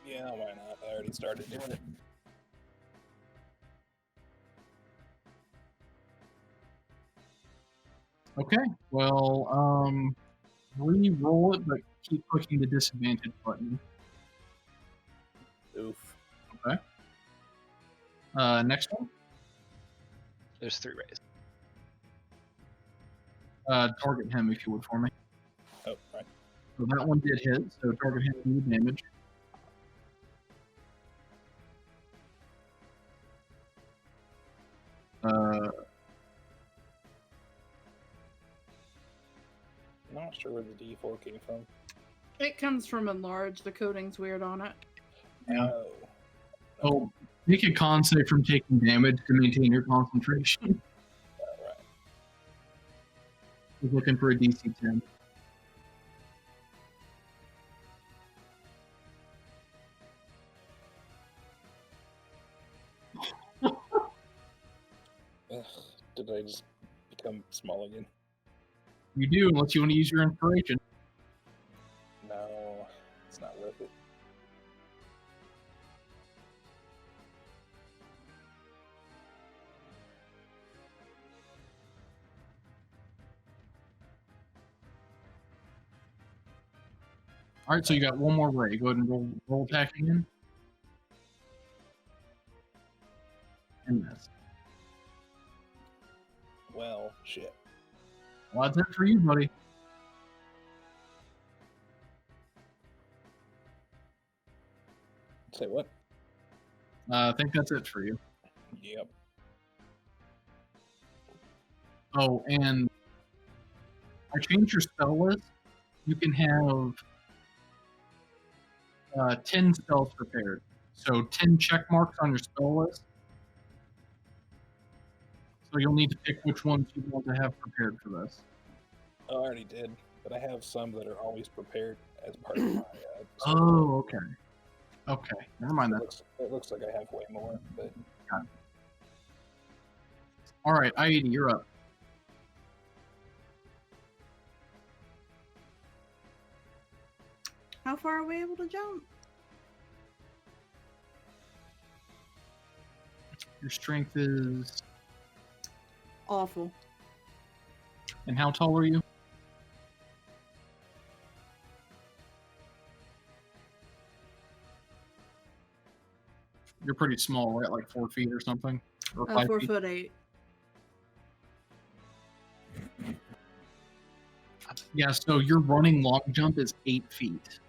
Yeah, why not? I already started doing it. Okay, well, re-roll it, but keep clicking the disadvantage button. Oof. Next one, There's 3 rays. target him if you would for me. Oh, right. So that one did hit, so target him with damage. Not sure where the D4 came from. It comes from Enlarge. The coding's weird on it. Yeah. Oh. Oh, make a con save from taking damage to maintain your concentration. Right. He's looking for a DC 10. Ugh, did I just become small again? You do, unless you want to use your inspiration. No, it's not worth it. All right, so you got one more ray. Go ahead and roll attack again. And miss. Well, shit. Well, that's it for you, buddy. Say what? I think that's it for you. Yep. Oh, and I changed your spell list. You can have 10 spells prepared. So 10 check marks on your spell list. So you'll need to pick which ones you want to have prepared for this. Oh, I already did, but I have some that are always prepared as part of my. Oh, okay. Okay, never mind that. It looks like I have way more, but All right, Aoede, you're up. How far are we able to jump? Your strength is. Awful. And how tall are you? You're pretty small, right? Like 4 feet or something? Or 5 feet? 4'8". Yeah, so your running long jump is 8 feet.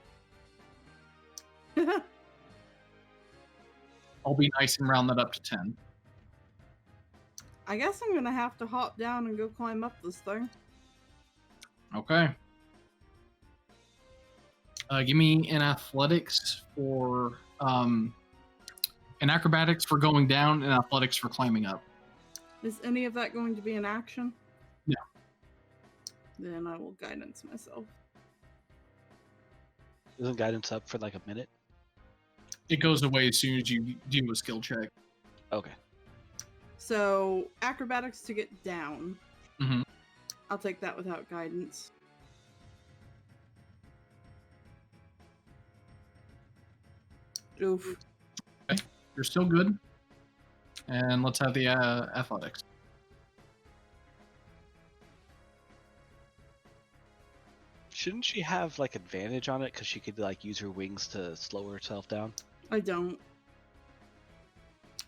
I'll be nice and round that up to 10. I guess I'm gonna have to hop down and go climb up this thing. Okay. Give me an athletics for an acrobatics for going down and athletics for climbing up. Is any of that going to be an action? No. Then I will guidance myself. Isn't guidance up for like a minute? It goes away as soon as you do a skill check. Okay. So acrobatics to get down. Mm-hmm. I'll take that without guidance. Oof. Okay, you're still good. And let's have the athletics. Shouldn't she have like advantage on it because she could like use her wings to slow herself down? I don't.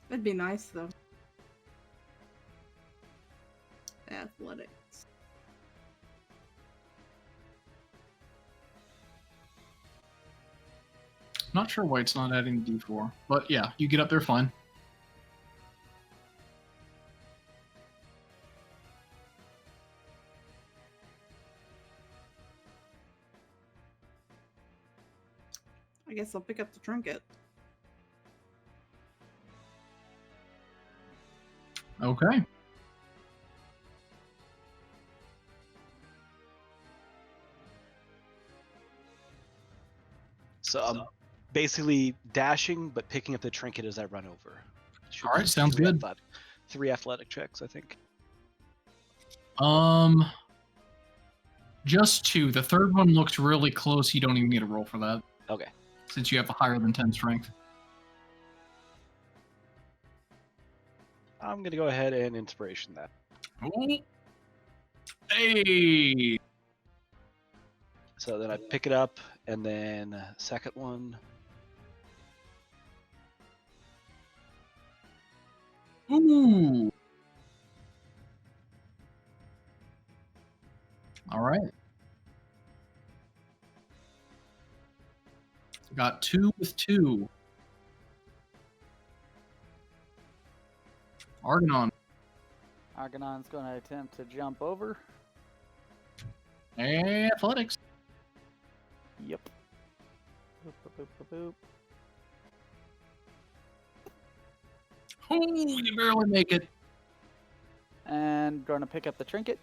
That'd be nice though. Athletics. Not sure why it's not adding D4, but yeah, you get up there fine. I guess I'll pick up the trinket. Okay. So I'm basically dashing, but picking up the trinket as I run over. Should All right, be sounds three good. 3 athletic checks, I think. Just 2. The third one looks really close. You don't even need a roll for that, Okay. since you have a higher than 10 strength. I'm gonna go ahead and inspiration that. Ooh. Hey! So then I pick it up, and then second one. Ooh! All right. Got 2 with 2. Argonon. Argonon's going to attempt to jump over. Hey, athletics. Yep. Boop, boop, boop, boop, boop. Ooh, you barely make it. And going to pick up the trinket.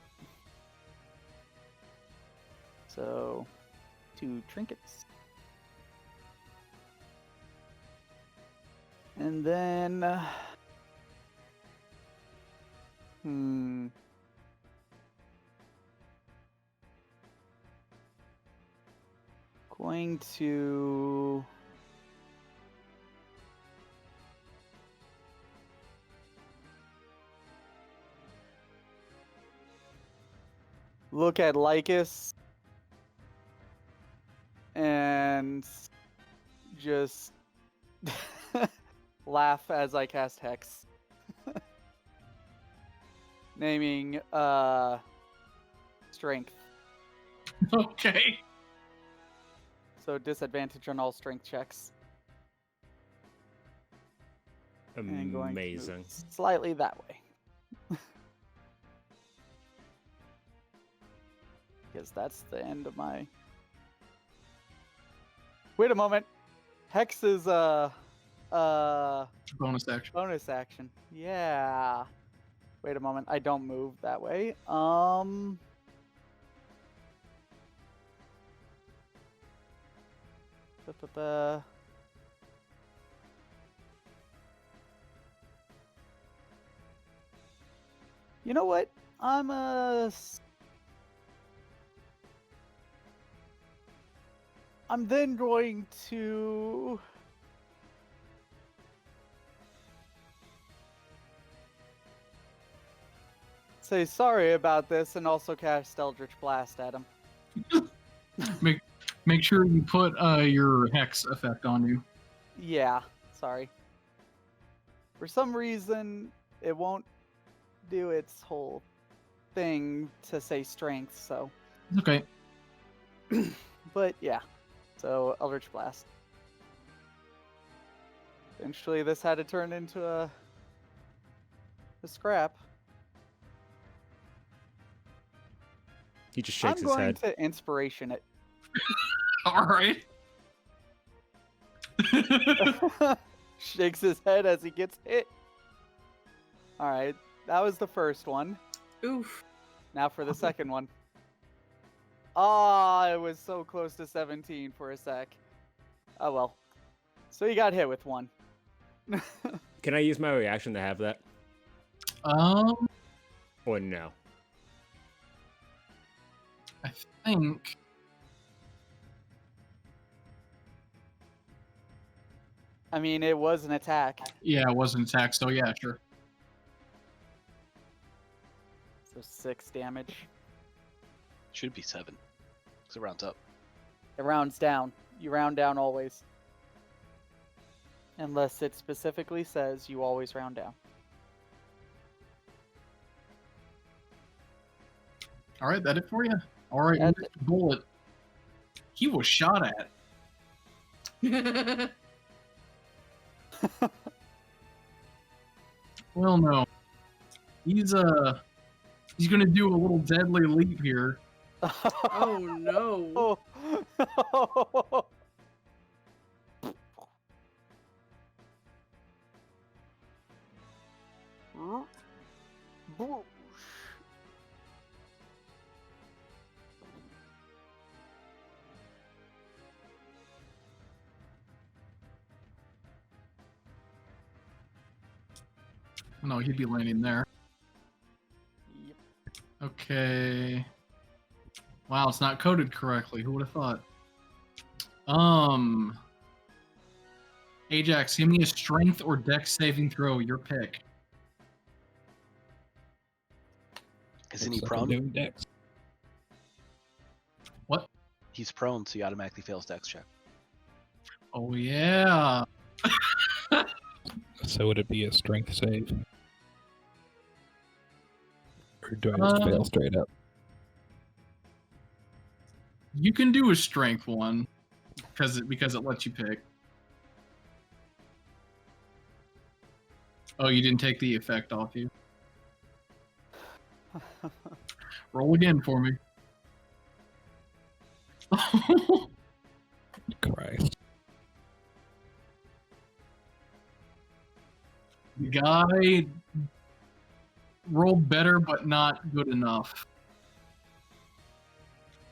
So, 2 trinkets. And then... Going to... look at Lycus and just laugh as I cast Hex. Naming Strength. Okay. So disadvantage on all strength checks. And going to move Amazing. slightly that way. Because that's the end of my... Wait a moment. Hex is Bonus action. bonus action. Yeah. Wait a moment. I don't move that way. You know what? I'm then going to... say sorry about this and also cast Eldritch Blast at him. Make sure you put your hex effect on you. Yeah, sorry. For some reason, it won't do its whole thing to say strength, so... Okay. But yeah, so Eldritch Blast. Eventually, this had to turn into a scrap. He just shakes I'm his going head. to inspiration it. All right. Shakes his head as he gets hit. All right, that was the first one. Oof. Now for the second one. Ah, it was so close to 17 for a sec. Oh well. So you got hit with one. Can I use my reaction to have that? Or no? I think. I mean, it was an attack. Yeah, it was an attack, so yeah, sure. So 6 damage. Should be 7. Because it rounds up. It rounds down. You round down always. Unless it specifically says you always round down. All right, that it for you. All right, That's Mr. Bullet. He was shot at. Well, no. He's gonna do a little deadly leap here. Oh no. Oh. Boosh. No, he'd be landing there. Yep. Okay. Wow, it's not coded correctly. Who would have thought? Ajax, give me a strength or dex saving throw. Your pick. Isn't he Looks like I'm prone? doing dex. What? He's prone, so he automatically fails dex check. Oh yeah. So would it be a strength save? Or do I just fail straight up? You can do a strength one because it lets you pick. Oh, you didn't take the effect off you. Roll again for me. Christ. The guy rolled better, but not good enough.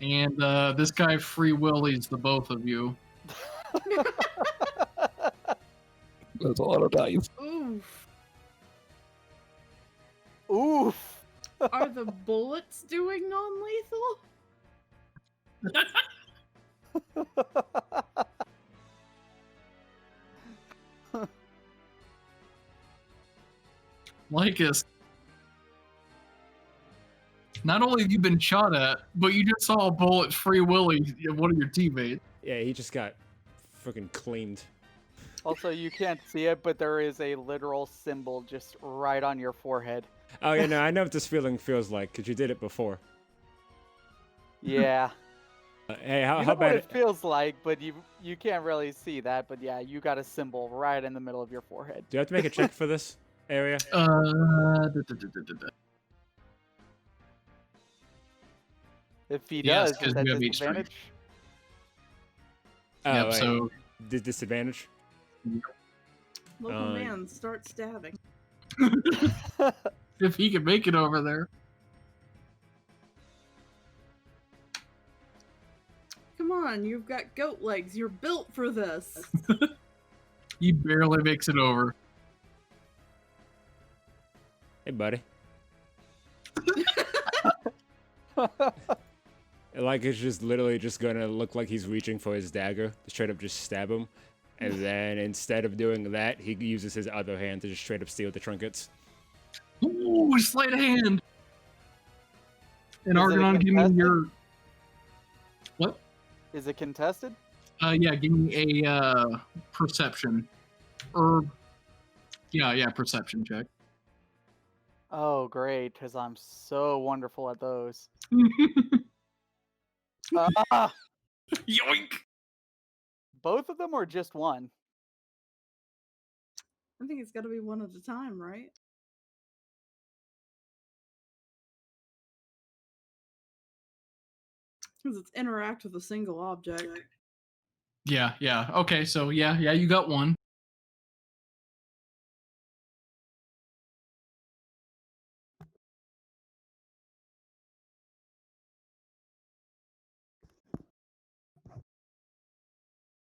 And this guy free willies the both of you. That's a lot of dice. Oof. Oof. Are the bullets doing non-lethal? Lycus, not only have you been shot at, but you just saw a bullet free willy one of your teammates. Yeah, he just got freaking cleaned. Also, you can't see it, but there is a literal symbol just right on your forehead. Oh yeah, no, I know what this feeling feels like because you did it before. Yeah. Hey, You how know what bad? it feels like, but you can't really see that. But yeah, you got a symbol right in the middle of your forehead. Do you have to make a check for this area? If he Yes, does, 'cause is that you have each strength. disadvantage? Oh, Yep, wait. so Disadvantage. Local man, start stabbing. if he can make it over there. Come on, you've got goat legs. You're built for this. He barely makes it over. Hey, buddy. Like it's just literally just gonna look like he's reaching for his dagger to straight up just stab him, and then instead of doing that, he uses his other hand to just straight up steal the trinkets. Ooh, sleight of hand. And Is it a Argonon, give me contested? your. What? Is it contested? Yeah, give me a perception. Yeah, perception check. Oh, great, because I'm so wonderful at those. Yoink! Both of them or just one? I think it's got to be one at a time, right? Because it's interact with a single object. Yeah, yeah. Okay, so yeah, you got one.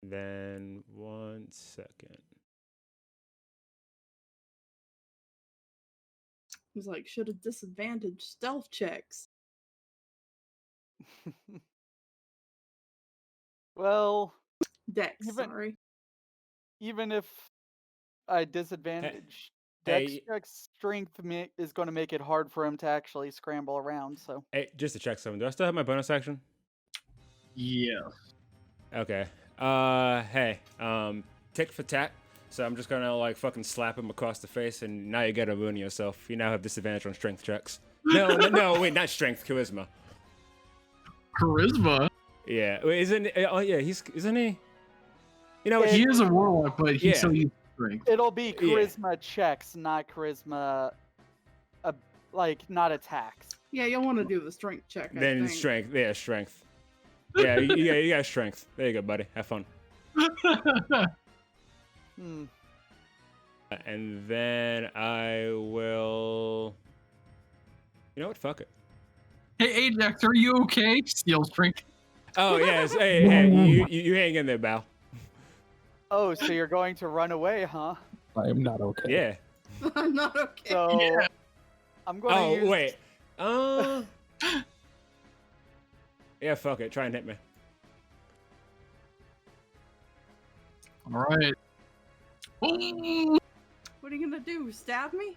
Then 1 second. It was like, should have disadvantaged stealth checks. Well, Dex, Even- sorry. even if I disadvantage Dex hey. check, strength is going to make it hard for him to actually scramble around. So Hey, just to check something. Do I still have my bonus action? Yeah. Okay. Hey. Tick for tat. So I'm just gonna like fucking slap him across the face, and now you gotta ruin yourself. You now have disadvantage on strength checks. No, wait, not strength, charisma. Charisma? Yeah, wait, isn't? Oh yeah, isn't he? You know, He is a warlock, but he Yeah. still uses strength. it'll be charisma checks, not charisma, like not attacks. Yeah, you'll want to do the strength check. I then think. strength. Yeah, strength. Yeah, you got strength. There you go, buddy. Have fun. Hmm. And then I will. You know what? Fuck it. Hey, Ajax, are you okay? Steal strength. Oh yes. Hey, you hang in there, Bao. Oh, so you're going to run away, huh? I am not okay. Yeah. I'm not okay. So Yeah. I'm going to use. Wait. Yeah, fuck it. Try and hit me. All right. Ooh. What are you gonna do? Stab me?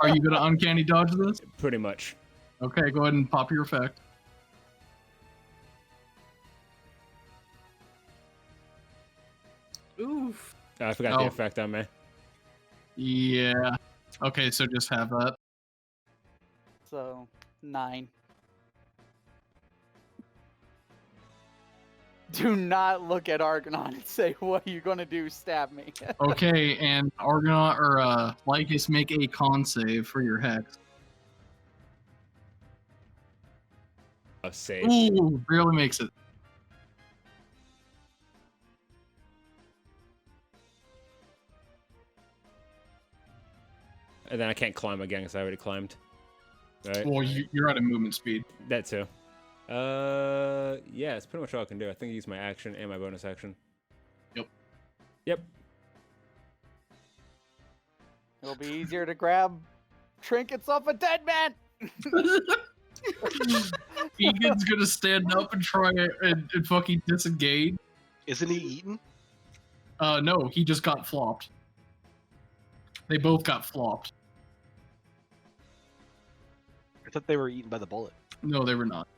Are you gonna uncanny dodge this? Pretty much. Okay, go ahead and pop your effect. Oof. I forgot the Oh. effect on me. Yeah. Okay, so just have that. So 9. Do not look at Argonon and say, "What are you gonna do? Stab me?" Okay, and Argonaut or Lycus, make a con save for your hex. A save. Ooh, barely makes it. And then I can't climb again because I already climbed. Right. Well, you're at a movement speed. That too. Yeah, it's pretty much all I can do. I think I use my action and my bonus action. Yep. It'll be easier to grab trinkets off a dead man. Egan's gonna stand up and try and fucking disengage. Isn't he eaten? No, he just got flopped. They both got flopped. I thought they were eaten by the bullet. No, they were not.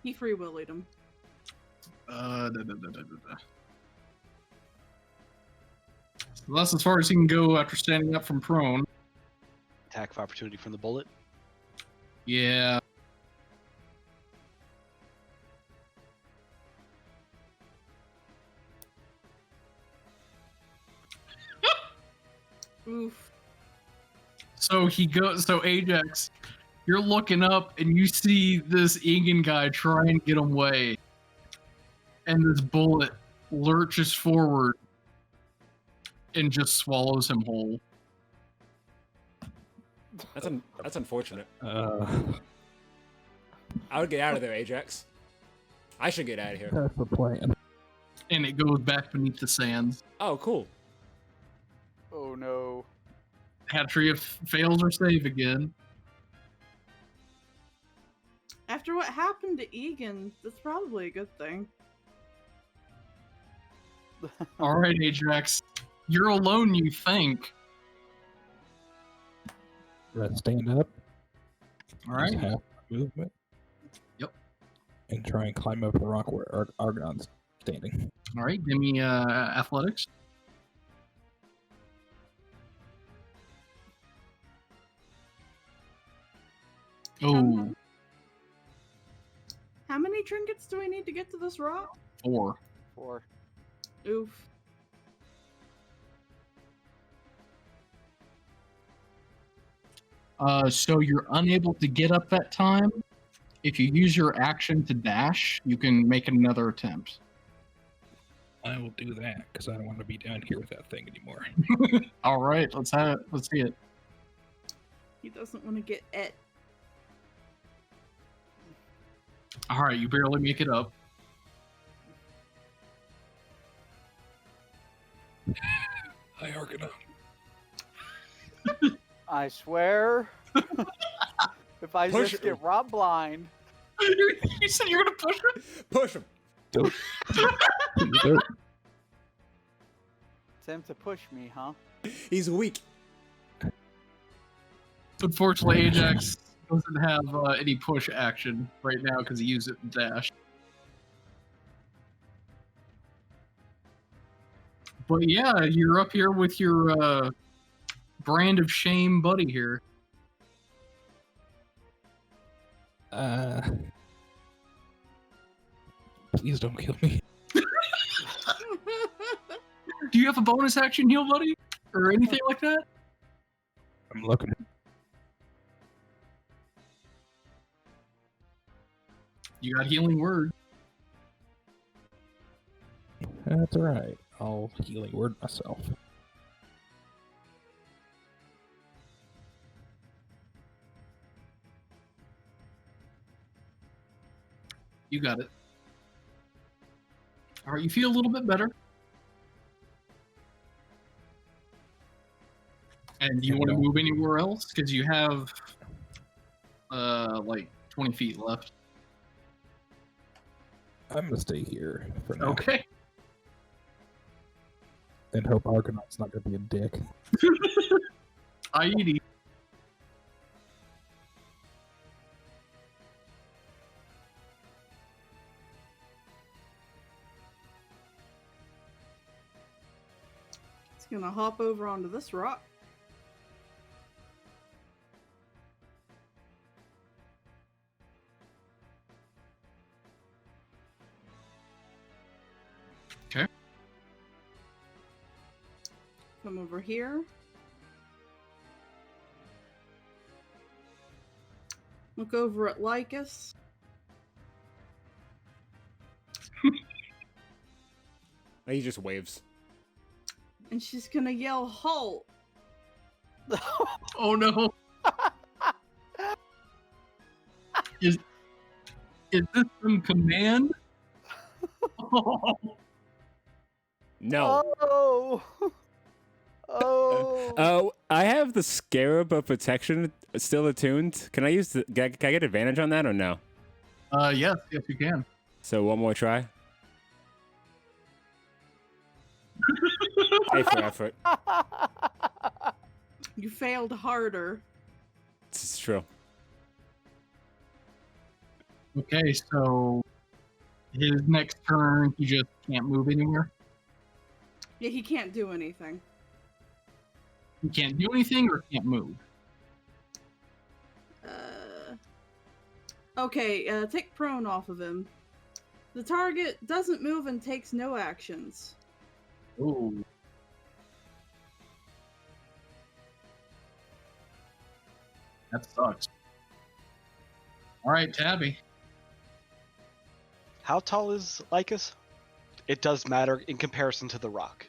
He free willied him. So that's as far as he can go after standing up from prone. Attack of opportunity from the bullet. Yeah. Oof. So he goes. So Ajax, you're looking up and you see this Egan guy try and get away, and this bullet lurches forward and just swallows him whole. That's unfortunate. Uh, I would get out of there, Ajax. I should get out of here. that's the plan. And it goes back beneath the sands. Oh, cool. Oh no. Hatria fails her save again. After what happened to Egan, that's probably a good thing. All right, Ajax, you're alone. You think? Let's stand up. All right. Use half my movement. Yep. And try and climb up the rock where Argon's standing. All right. Give me athletics. Oh, How many trinkets do we need to get to this rock? 4. 4. Oof. So you're unable to get up that time. If you use your action to dash, you can make another attempt. I will do that because I don't want to be down here with that thing anymore. All right, let's have it. Let's see it. He doesn't want to get et. All right, you barely make it up. Hi, Argonaut. I swear, if I Push just it. get robbed blind, You said you're gonna push him? Push him. Don't. Please don't. attempt to push me, huh? He's weak. Unfortunately, Ajax doesn't have any push action right now because he used it in dash. But yeah, you're up here with your brand of shame buddy here. Please don't kill me. Do you have a bonus action heal, buddy? Or anything like that? I'm looking. You got healing word. That's alright. I'll healing word myself. You got it. All right, you feel a little bit better. And do you want to move anywhere else? Because you have like 20 feet left. I'm gonna stay here for now. Okay. And hope Argonaut's not gonna be a dick. Aoede. It's gonna hop over onto this rock. Okay. Come over here. Look over at Lycus. He just waves. And she's gonna yell, "Halt!" Oh no. Is this some command? Oh. No. Oh. Oh. Oh, I have the Scarab of Protection still attuned. Can I use the? Can I get advantage on that or no? Yes, you can. So one more try. A for effort. You failed harder. It's true. Okay, so his next turn, he just can't move anywhere. Yeah, he can't do anything. He can't do anything or can't move. Okay, take prone off of him. The target doesn't move and takes no actions. Oh. That sucks. Alright, Tabby. How tall is Lycus? It does matter in comparison to the rock.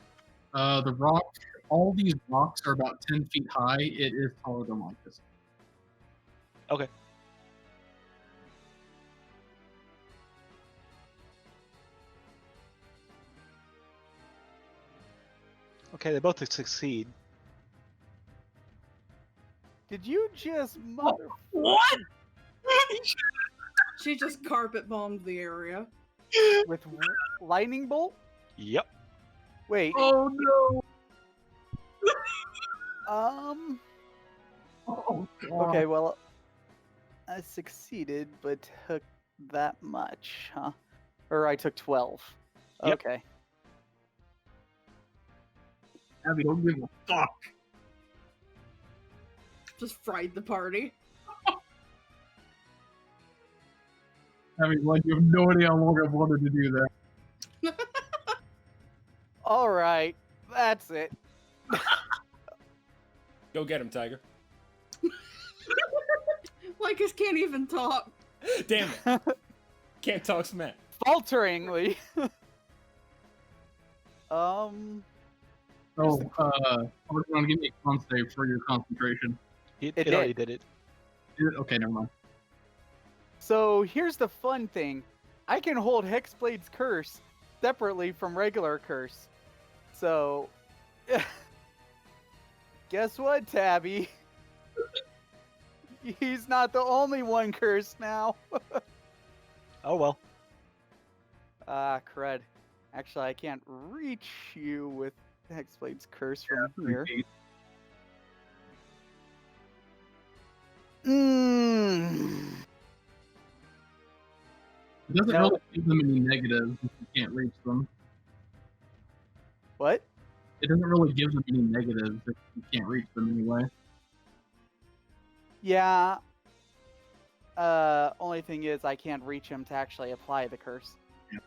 The rock, all these rocks are about 10 feet high. It is taller than Lycus. Okay. Okay, they both succeed. Did you just mother? What? She just carpet bombed the area. With lightning bolt? Yep. Wait. Oh no! Um. Oh, God. Okay, well, I succeeded, but took that much, huh? Or I took 12. Yep. Okay. Abby, don't give a fuck. Just fried the party. I mean, like, you have no idea how long I've wanted to do that. All right, that's it. Go get him, Tiger. Lycus can't even talk. Damn it. Can't talk smack. Falteringly. So, are you going to give me a con save for your concentration? It already did it. Okay, never mind. So here's the fun thing. I can hold Hexblade's curse separately from regular curse. So, guess what, Tabby? He's not the only one cursed now. Oh well. Ah, crud. Actually, I can't reach you with Hexblade's curse from here. It doesn't No. really give them any negatives if you can't reach them. What? It doesn't really give them any negatives if you can't reach them anyway. Yeah. Only thing is I can't reach him to actually apply the curse. Yeah.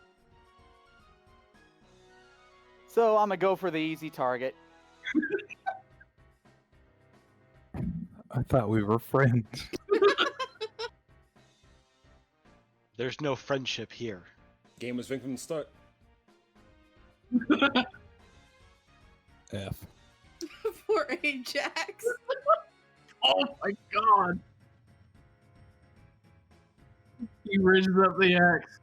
So I'm gonna go for the easy target. I thought we were friends. There's no friendship here. Game was rigged from the start. F. Poor Ajax. Oh my god! He raises up the axe.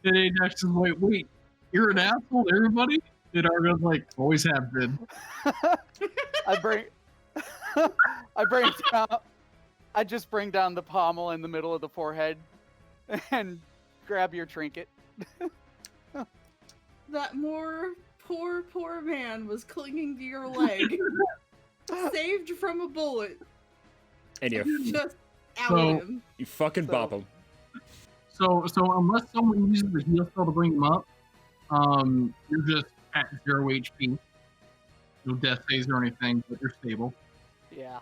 And Ajax is like, wait, you're an asshole to everybody? And Argo's like, always have been. I bring down. I just bring down the pommel in the middle of the forehead, and grab your trinket. That poor man was clinging to your leg. Saved from a bullet. And you Just out So- him. you fucking So- bop him. So unless someone uses the heal spell to bring him up, you're just at 0 HP. No death phase or anything, but you're stable. Yeah.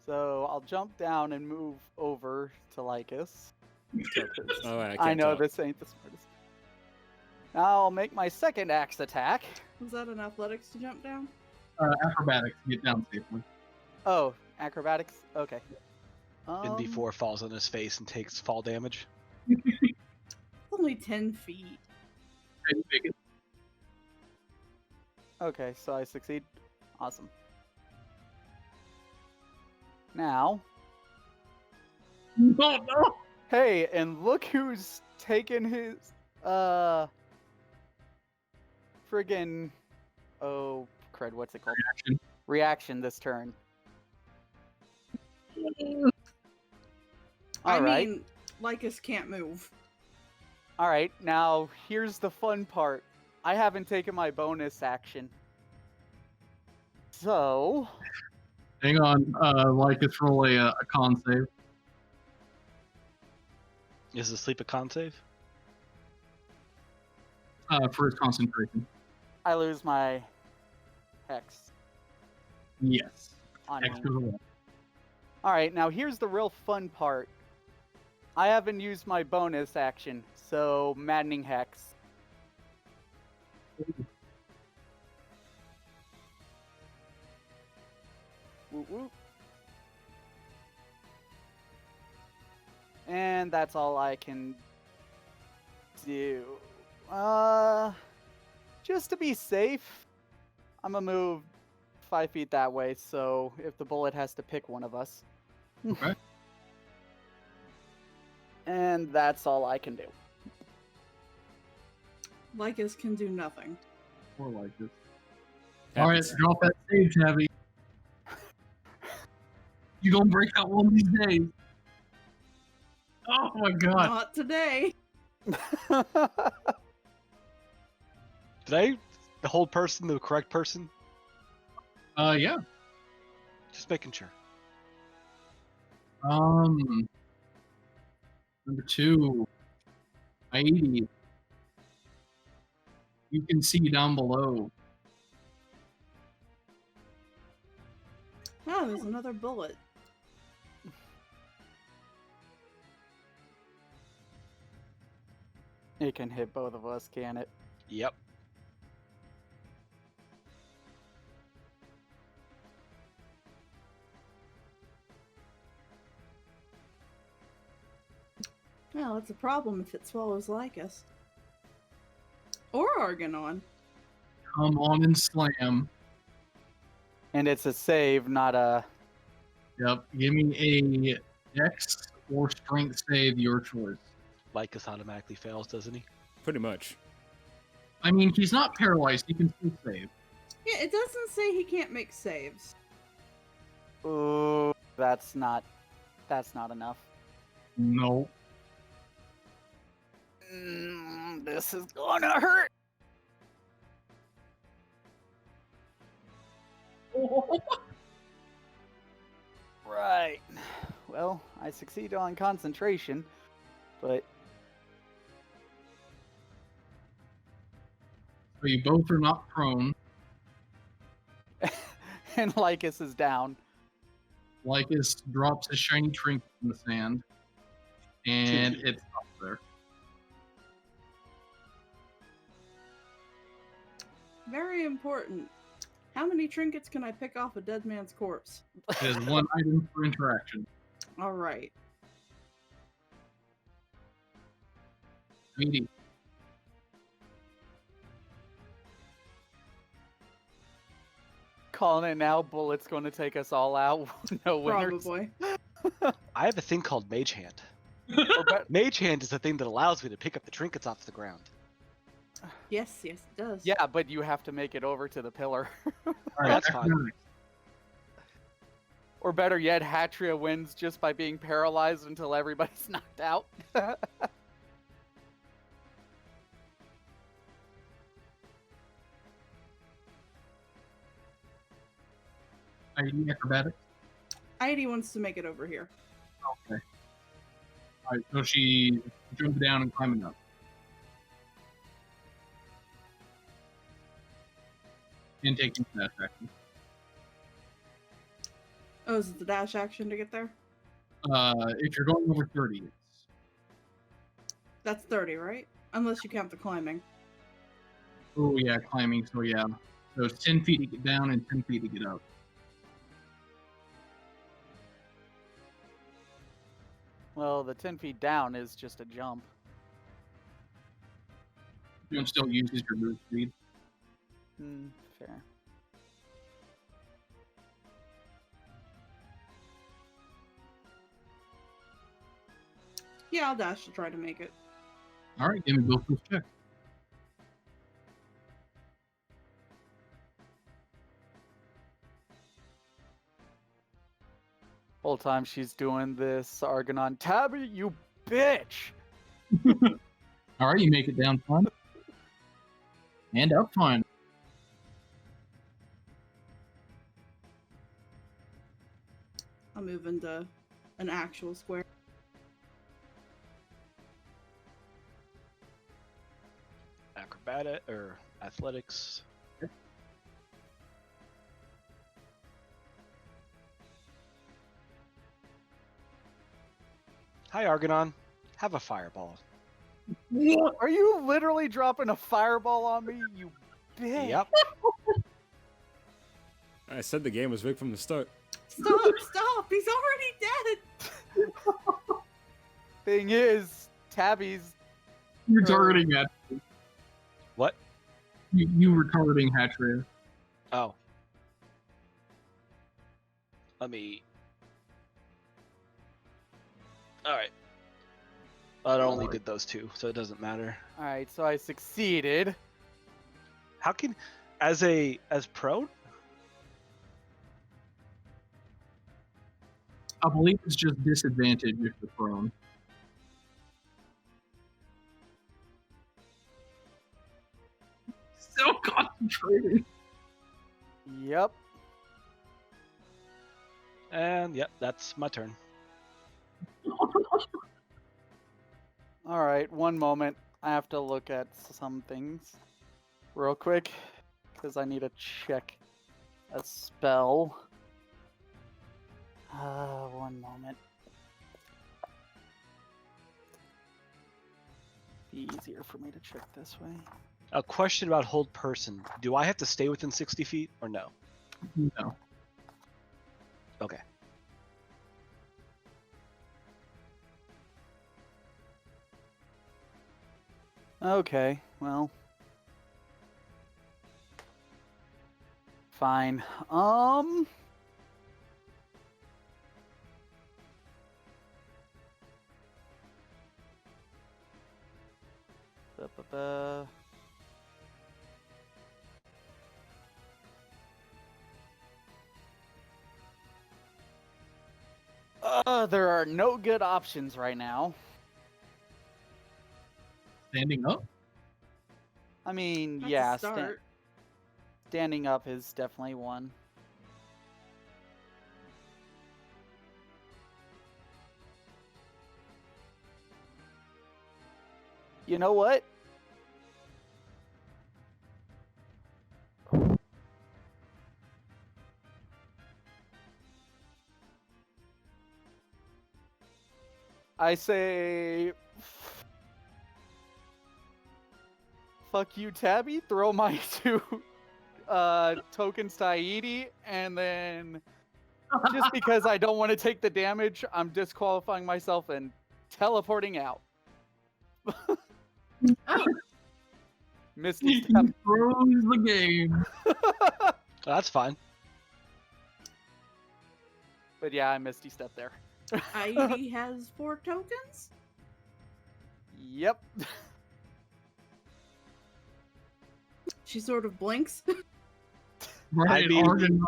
So I'll jump down and move over to Lycus. Oh, I can't I know talk. this ain't the smartest. Now I'll make my second axe attack. Was that an athletics to jump down? Acrobatics to get down safely. Oh, acrobatics? Okay. And before falls on his face and takes fall damage. Only 10 feet. Okay, you make it. Okay, so I succeed. Awesome. Now, No. hey, and look who's taken his, friggin', oh, crud, what's it called? Reaction. Reaction this turn. I Alright. mean, Lycus can't move. Alright, now here's the fun part. I haven't taken my bonus action. So, Hang on, Lycus, roll a con save. Is the sleep a con save? For his concentration. I lose my hex Yes. on me. Extra roll. Alright, now here's the real fun part. I haven't used my bonus action, so Maddening Hex. Woo woo. And that's all I can do. Just to be safe, I'm gonna move 5 feet that way, so if the bullet has to pick one of us. Okay. And that's all I can do. Lycus can do nothing. Or Lycus. Alright, Happens. drop that save, Tabby. You gonna break out one of these days. Oh my god. Not today. Did I the whole person the correct person? Yeah. Just making sure. Number 2. Aoede. You can see down below. Oh, there's another bullet. It can hit both of us, can it? Yep. Well, it's a problem if it swallows Lycus. Or Argonon. Come on and slam. And it's a save, not a... Yep. Give me a Dex or Strength save, your choice. Lycus automatically fails, doesn't he? Pretty much. I mean, he's not paralyzed. He can still save. Yeah, it doesn't say he can't make saves. Ooh, that's not enough. No. This is gonna hurt. Right. Well, I succeed on concentration, but So you both are not prone. and Lycus is down. Lycus drops his shiny trinket in the sand, and it's up there. Very important. How many trinkets can I pick off a dead man's corpse? It is one item per interaction. Alright. Meaty. Calling it now, Bullet's going to take us all out. No winners. Probably. I have a thing called Mage Hand. Or bet- Mage Hand is the thing that allows me to pick up the trinkets off the ground. Yes, it does. yeah, but you have to make it over to the pillar. All That's fine. acrobatics. Or better yet, Hatria wins just by being paralyzed until everybody's knocked out. ID acrobatics. Aoede wants to make it over here. Okay. All right, so she jumps down and climbing up. And taking dash action. Oh, is it the dash action to get there? If you're going over 30, it's That's 30, right? Unless you count the climbing. oh yeah, climbing. So yeah, so it's 10 feet to get down and 10 feet to get up. Well, the 10 feet down is just a jump. You still uses your move speed. Fair. Yeah, I'll dash to try to make it. All right, give me both those checks. Whole time she's doing this, Argonon, Tabby, you bitch! All right, you make it down fine. And up fine. I'll move into an actual square. Acrobatic or athletics. Hi, Argonon. Have a fireball. Are you literally dropping a fireball on me, you bitch? Yep. I said the game was rigged from the start. Stop! He's already dead! Thing is, Tabby's... You're targeting Hatria. What? You were targeting Hatria. Oh. Let me. Alright. I only did those two, so it doesn't matter. Alright, so I succeeded. How can. As prone? I believe it's just disadvantage if you're prone. So concentrated. Yep. And yep, that's my turn. Alright, one moment. I have to look at some things real quick, because I need to check a spell. One moment. Be easier for me to check this way. A question about hold person. Do I have to stay within 60 feet or no? No. Okay. Okay, well. Fine. Ba-ba-ba. There are no good options right now. Standing up? I mean, That's a yeah, start. standing up is definitely one. You know what? I say, fuck you, Tabby. Throw my 2 tokens to Aoede, and then just because I don't want to take the damage, I'm disqualifying myself and teleporting out. Oh, Misty He Step. throws the game. That's fine. But yeah, I Misty Step there. Aoede has 4 tokens? Yep. She sort of blinks. Right, I mean-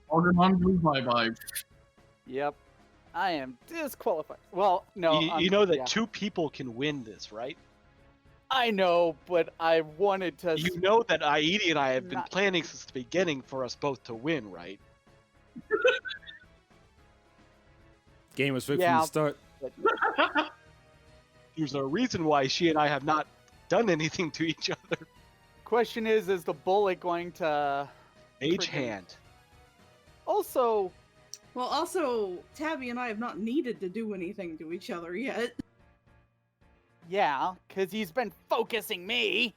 Argonon blue bye-bye. Yep. I am disqualified. Well, no. You know that yeah. 2 people can win this, right? I know, but I wanted to. You know that Aoede and I have been Not- planning since the beginning for us both to win, right? Game was rigged Yeah. from the start. There's no reason why she and I have not done anything to each other. Question is the bullet going to Mage Friggin- hand. also? Well, also, Tabby and I have not needed to do anything to each other yet. Yeah, because he's been focusing me.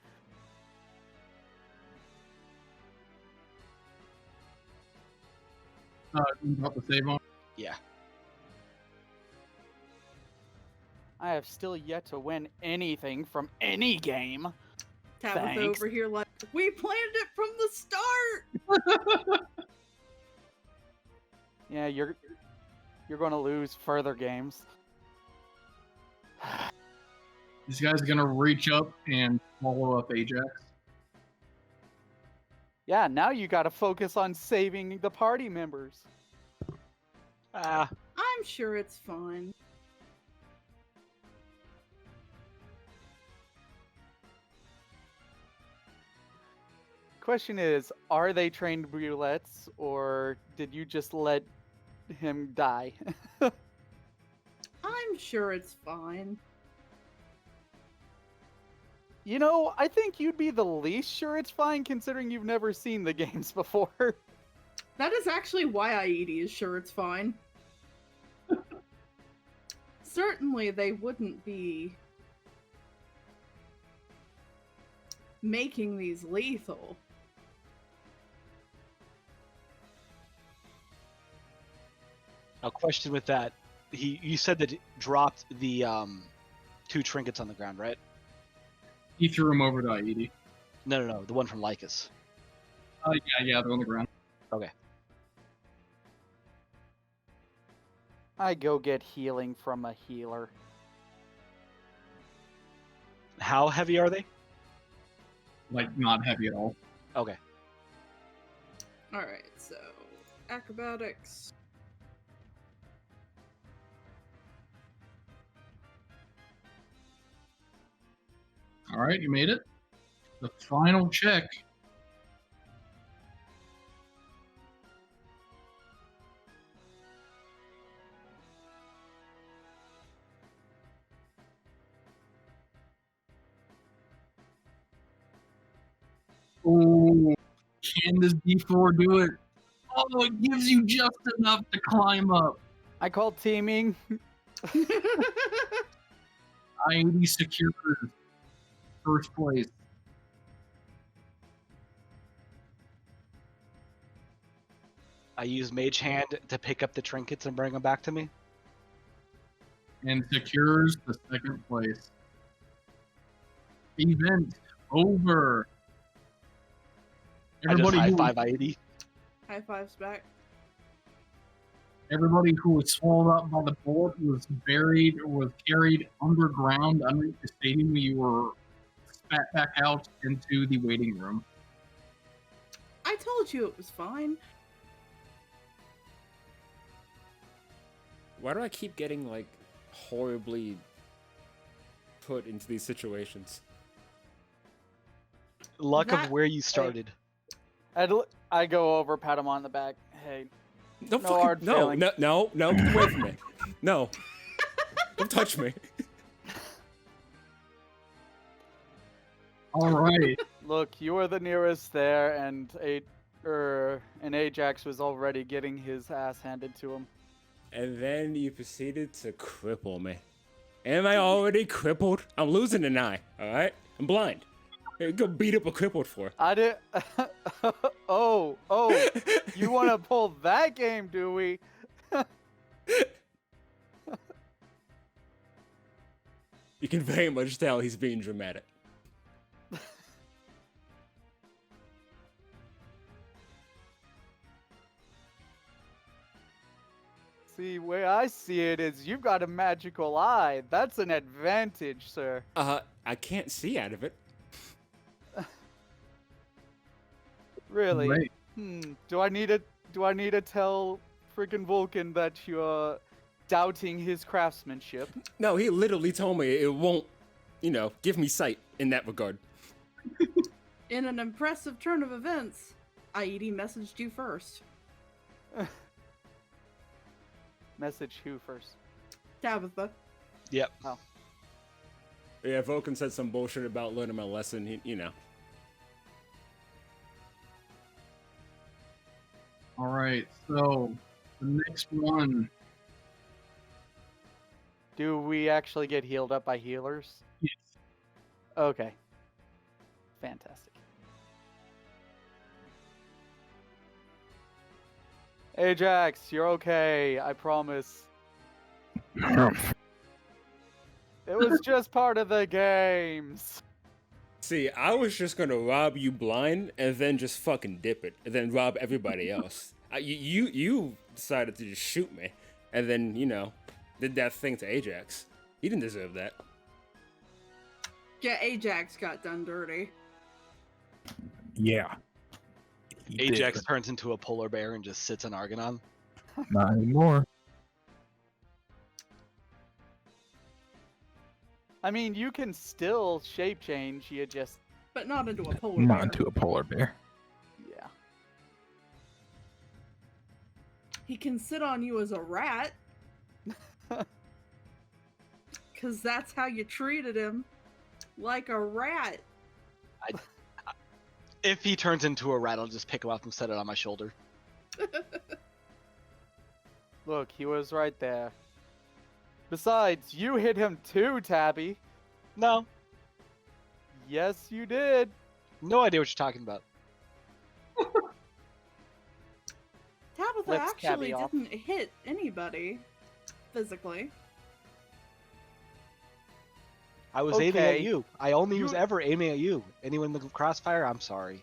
You got the save on. Yeah. I have still yet to win anything from any game. Tabitha Thanks. over here like, we planned it from the start! Yeah, you're going to lose further games. This guy's gonna reach up and follow up Ajax. Yeah, now you got to focus on saving the party members. Ah, I'm sure it's fine. Question is, are they trained brulettes, or did you just let him die? I'm sure it's fine. You know, I think you'd be the least sure it's fine, considering you've never seen the games before. That is actually why Aoede is sure it's fine. Certainly they wouldn't be making these lethal. a question with that. You said that it dropped the 2 trinkets on the ground, right? He threw him over to Aoede. No, the one from Lycus. Yeah, they're on the ground. I go get healing from a healer. How heavy are they? Like, not heavy at all. Okay. Alright, so acrobatics. Alright, you made it. The final check. Oh, can this D4 do it? Oh, it gives you just enough to climb up. I call teaming. Aoede secures first place. I use Mage Hand to pick up the trinkets and bring them back to me. And secures the second place. Event over. I just high who, five Aoede. High fives back. everybody who was swallowed up by the bullet was buried or was carried underground underneath the stadium. You were spat back out into the waiting room. I told you it was fine. Why do I keep getting, like, horribly put into these situations? Luck That- of where you started. I go over, pat him on the back. Hey, No, No hard no, feelings. no, get away from me. No. Don't touch me. All right. look, you were the nearest there, and Ajax was already getting his ass handed to him. And then you proceeded to cripple me. Am I already crippled? I'm losing an eye, alright? I'm blind. Go beat up a crippled for. I did. oh, you want to pull that game, do we? You can very much tell he's being dramatic. See, way I see it is you've got a magical eye. That's an advantage, sir. I can't see out of it. Really? Right. Do I need to tell freaking Vulcan that you're doubting his craftsmanship? No, he literally told me it won't, give me sight in that regard. In an impressive turn of events, Aoede messaged you first. Message who first? Tabitha. Yep. Yeah, Vulcan said some bullshit about learning my lesson, All right. So the next one. Do we actually get healed up by healers? Yes. Okay. Fantastic. Ajax, you're okay. I promise. It was just part of the games. See, I was just gonna rob you blind and then just fucking dip it, and then rob everybody else. You decided to just shoot me, and then did that thing to Ajax. He didn't deserve that. Yeah, Ajax got done dirty. Yeah. He did, Ajax turns into a polar bear and just sits on Argonon. but not anymore. I mean, you can still shape change. You just, But not into a polar Not bear. into a polar bear. yeah. He can sit on you as a rat. Because that's how you treated him. Like a rat. If he turns into a rat, I'll just pick him up and set it on my shoulder. Look, he was right there. Besides, you hit him too, Tabby. No, Yes, you did. no idea what you're talking about. Tabitha Let's actually Tabby off. didn't hit anybody physically. I was aiming Okay. at you. I only was You- ever aiming at you. Anyone in the crossfire, I'm sorry.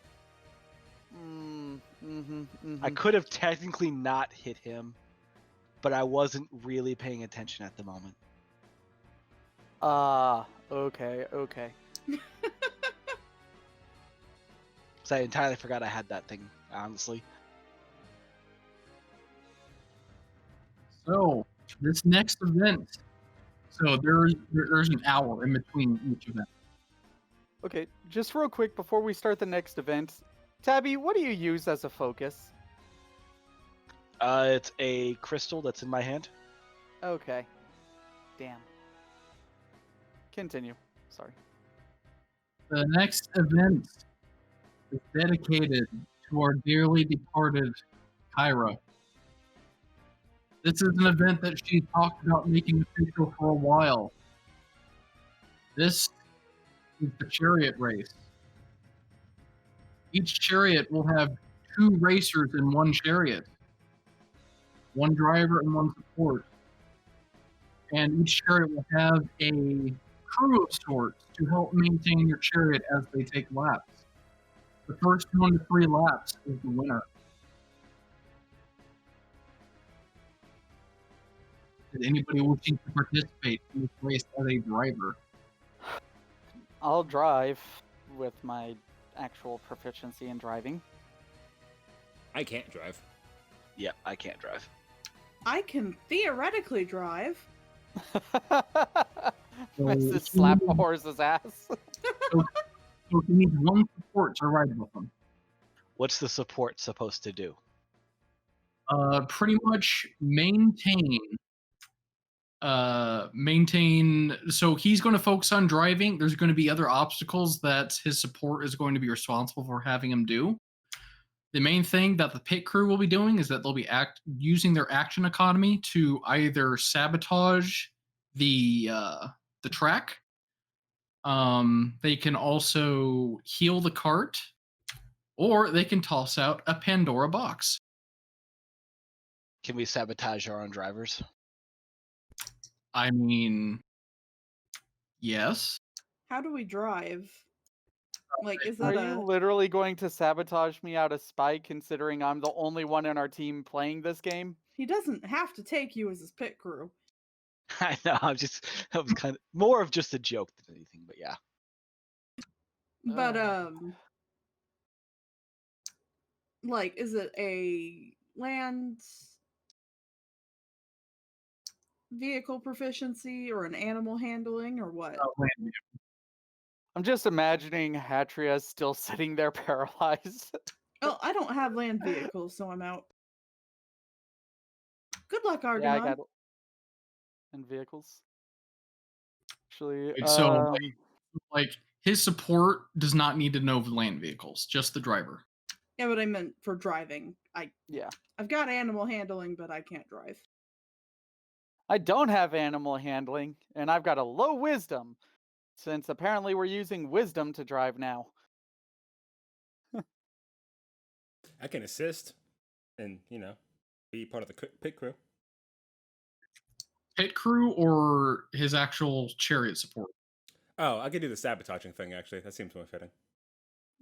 I could have technically not hit him, but I wasn't really paying attention at the moment. Okay. So I entirely forgot I had that thing, honestly. So this next event. So there's an hour in between each event. Okay, just real quick before we start the next event, Tabby, what do you use as a focus? It's a crystal that's in my hand. Okay. Damn. Continue. Sorry. The next event is dedicated to our dearly departed Kyra. This is an event that she talked about making official for a while. This is the chariot race. Each chariot will have 2 racers in one chariot, 1 driver and 1 support. And each chariot will have a crew of sorts to help maintain your chariot as they take laps. The first 1 to 3 laps is the winner. Is anybody wishing to participate in this race as a driver? I'll drive with my actual proficiency in driving. I can't drive. Yeah, I can't drive. I can theoretically drive. Just slap the horse's ass. So he needs 1 support to ride with him. What's the support supposed to do? Pretty much maintain. So he's going to focus on driving. There's going to be other obstacles that his support is going to be responsible for having him do. The main thing that the pit crew will be doing is that they'll be using their action economy to either sabotage the track. They can also heal the cart, or they can toss out a Pandora box. Can we sabotage our own drivers? I mean, yes. How do we drive? Like, is Are that you a... literally going to sabotage me out of spite, considering I'm the only one in our team playing this game? He doesn't have to take you as his pit crew. I know. That was kind of more of just a joke than anything, but yeah. But like, is it a land vehicle proficiency or an animal handling or what? I'm just imagining Hatria still sitting there paralyzed. Oh, I don't have land vehicles, so I'm out. Good luck, Yeah, I Argonon. got it. And vehicles. Actually, So, like his support does not need to know the land vehicles, just the driver. Yeah, but I meant for driving. yeah. I've got animal handling, but I can't drive. I don't have animal handling, and I've got a low wisdom, since apparently we're using wisdom to drive now. I can assist and, be part of the pit crew. Pit crew or his actual chariot support? Oh, I could do the sabotaging thing, actually. That seems more fitting.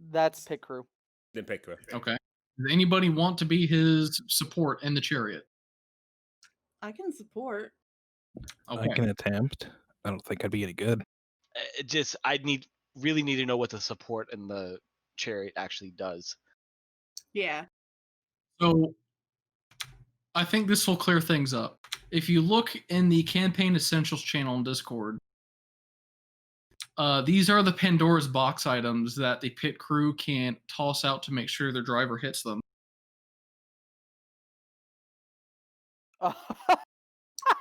That's pit crew. Then pit crew. Okay. Does anybody want to be his support in the chariot? I can support. Okay. I can attempt. I don't think I'd be any good. I really need to know what the support in the chariot actually does. Yeah. So I think this will clear things up. If you look in the Campaign Essentials channel on Discord, these are the Pandora's box items that the pit crew can toss out to make sure their driver hits them.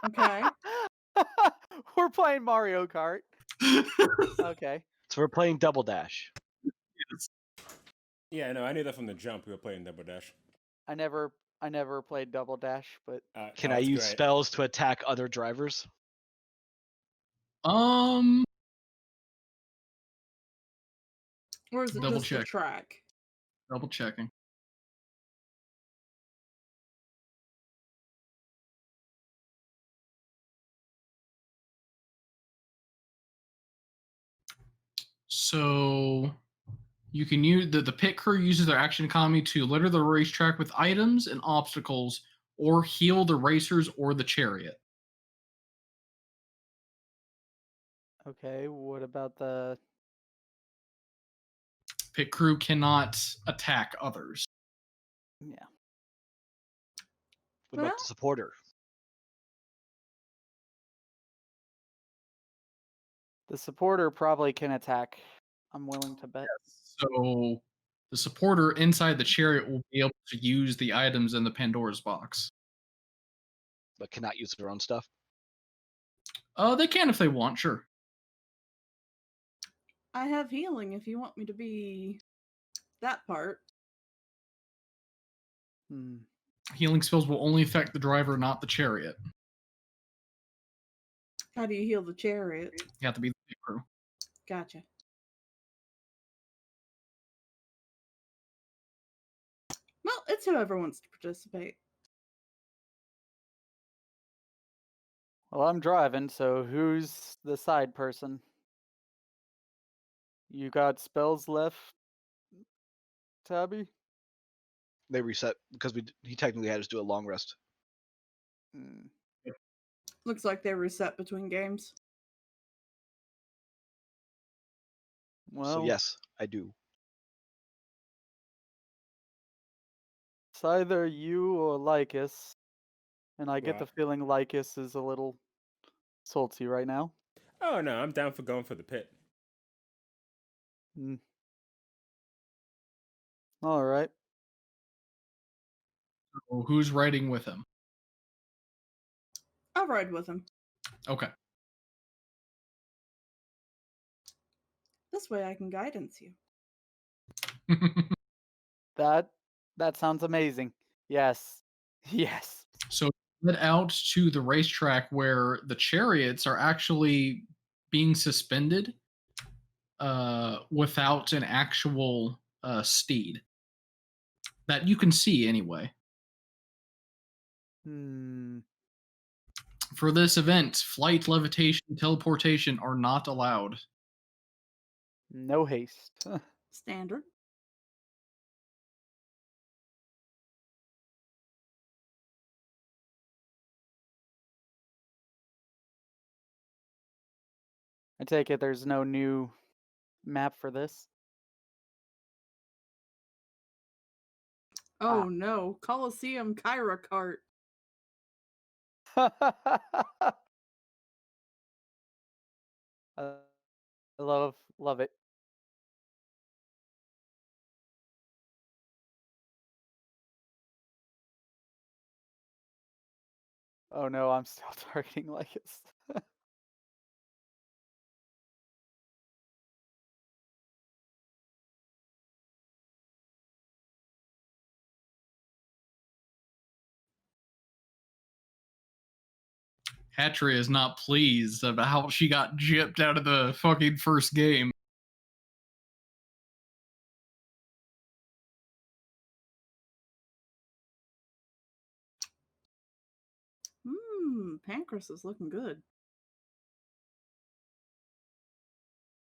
Okay. We're playing Mario Kart. Okay. So we're playing Double Dash. Yeah, no, I knew that from the jump. We were playing Double Dash. I never played Double Dash, but Can I use spells to attack other drivers? Or is it Double just a check. track? Double checking. So you can use the pit crew uses their action economy to litter the racetrack with items and obstacles, or heal the racers or the chariot. okay. What about the? Pit crew cannot attack others. Yeah. What about the supporter? The supporter probably can attack. I'm willing to bet. So the supporter inside the chariot will be able to use the items in the Pandora's box. But cannot use their own stuff? They can if they want, sure. I have healing if you want me to be that part. Healing spells will only affect the driver, not the chariot. How do you heal the chariot? You have to be the pit crew. Gotcha. Well, it's whoever wants to participate. Well, I'm driving, so who's the side person? You got spells left, Tabby? They reset because he technically had us do a long rest. Hmm. Looks like they reset between games. Well, So yes, I do. it's either you or Lycus, and I get Well, the feeling Lycus is a little salty right now. oh no, I'm down for going for the pit. Hmm. All right. So who's riding with him? I'll ride with him. Okay. This way I can guidance you. That sounds amazing. Yes. Yes. So head out to the racetrack where the chariots are actually being suspended without an actual steed that you can see anyway. Hmm. For this event, flight, levitation, teleportation are not allowed. No haste. Standard. I take it there's no new map for this. Oh no, Coliseum Kyra cart. I love it. Oh no, I'm still targeting Lycus. Hatria is not pleased about how she got gypped out of the fucking first game. Pancras is looking good.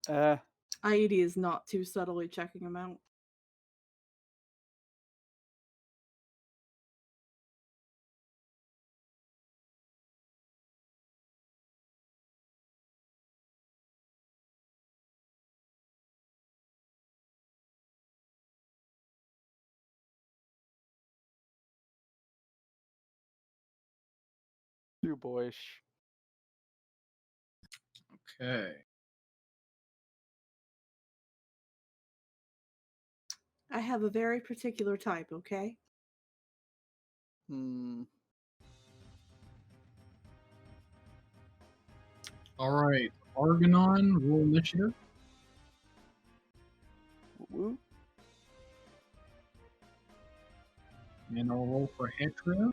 Aoede is not too subtly checking him out. Too boyish. Okay. I have a very particular type, okay? Hmm. All right. Argonon, roll initiative. Woo. And I'll roll for Hatria.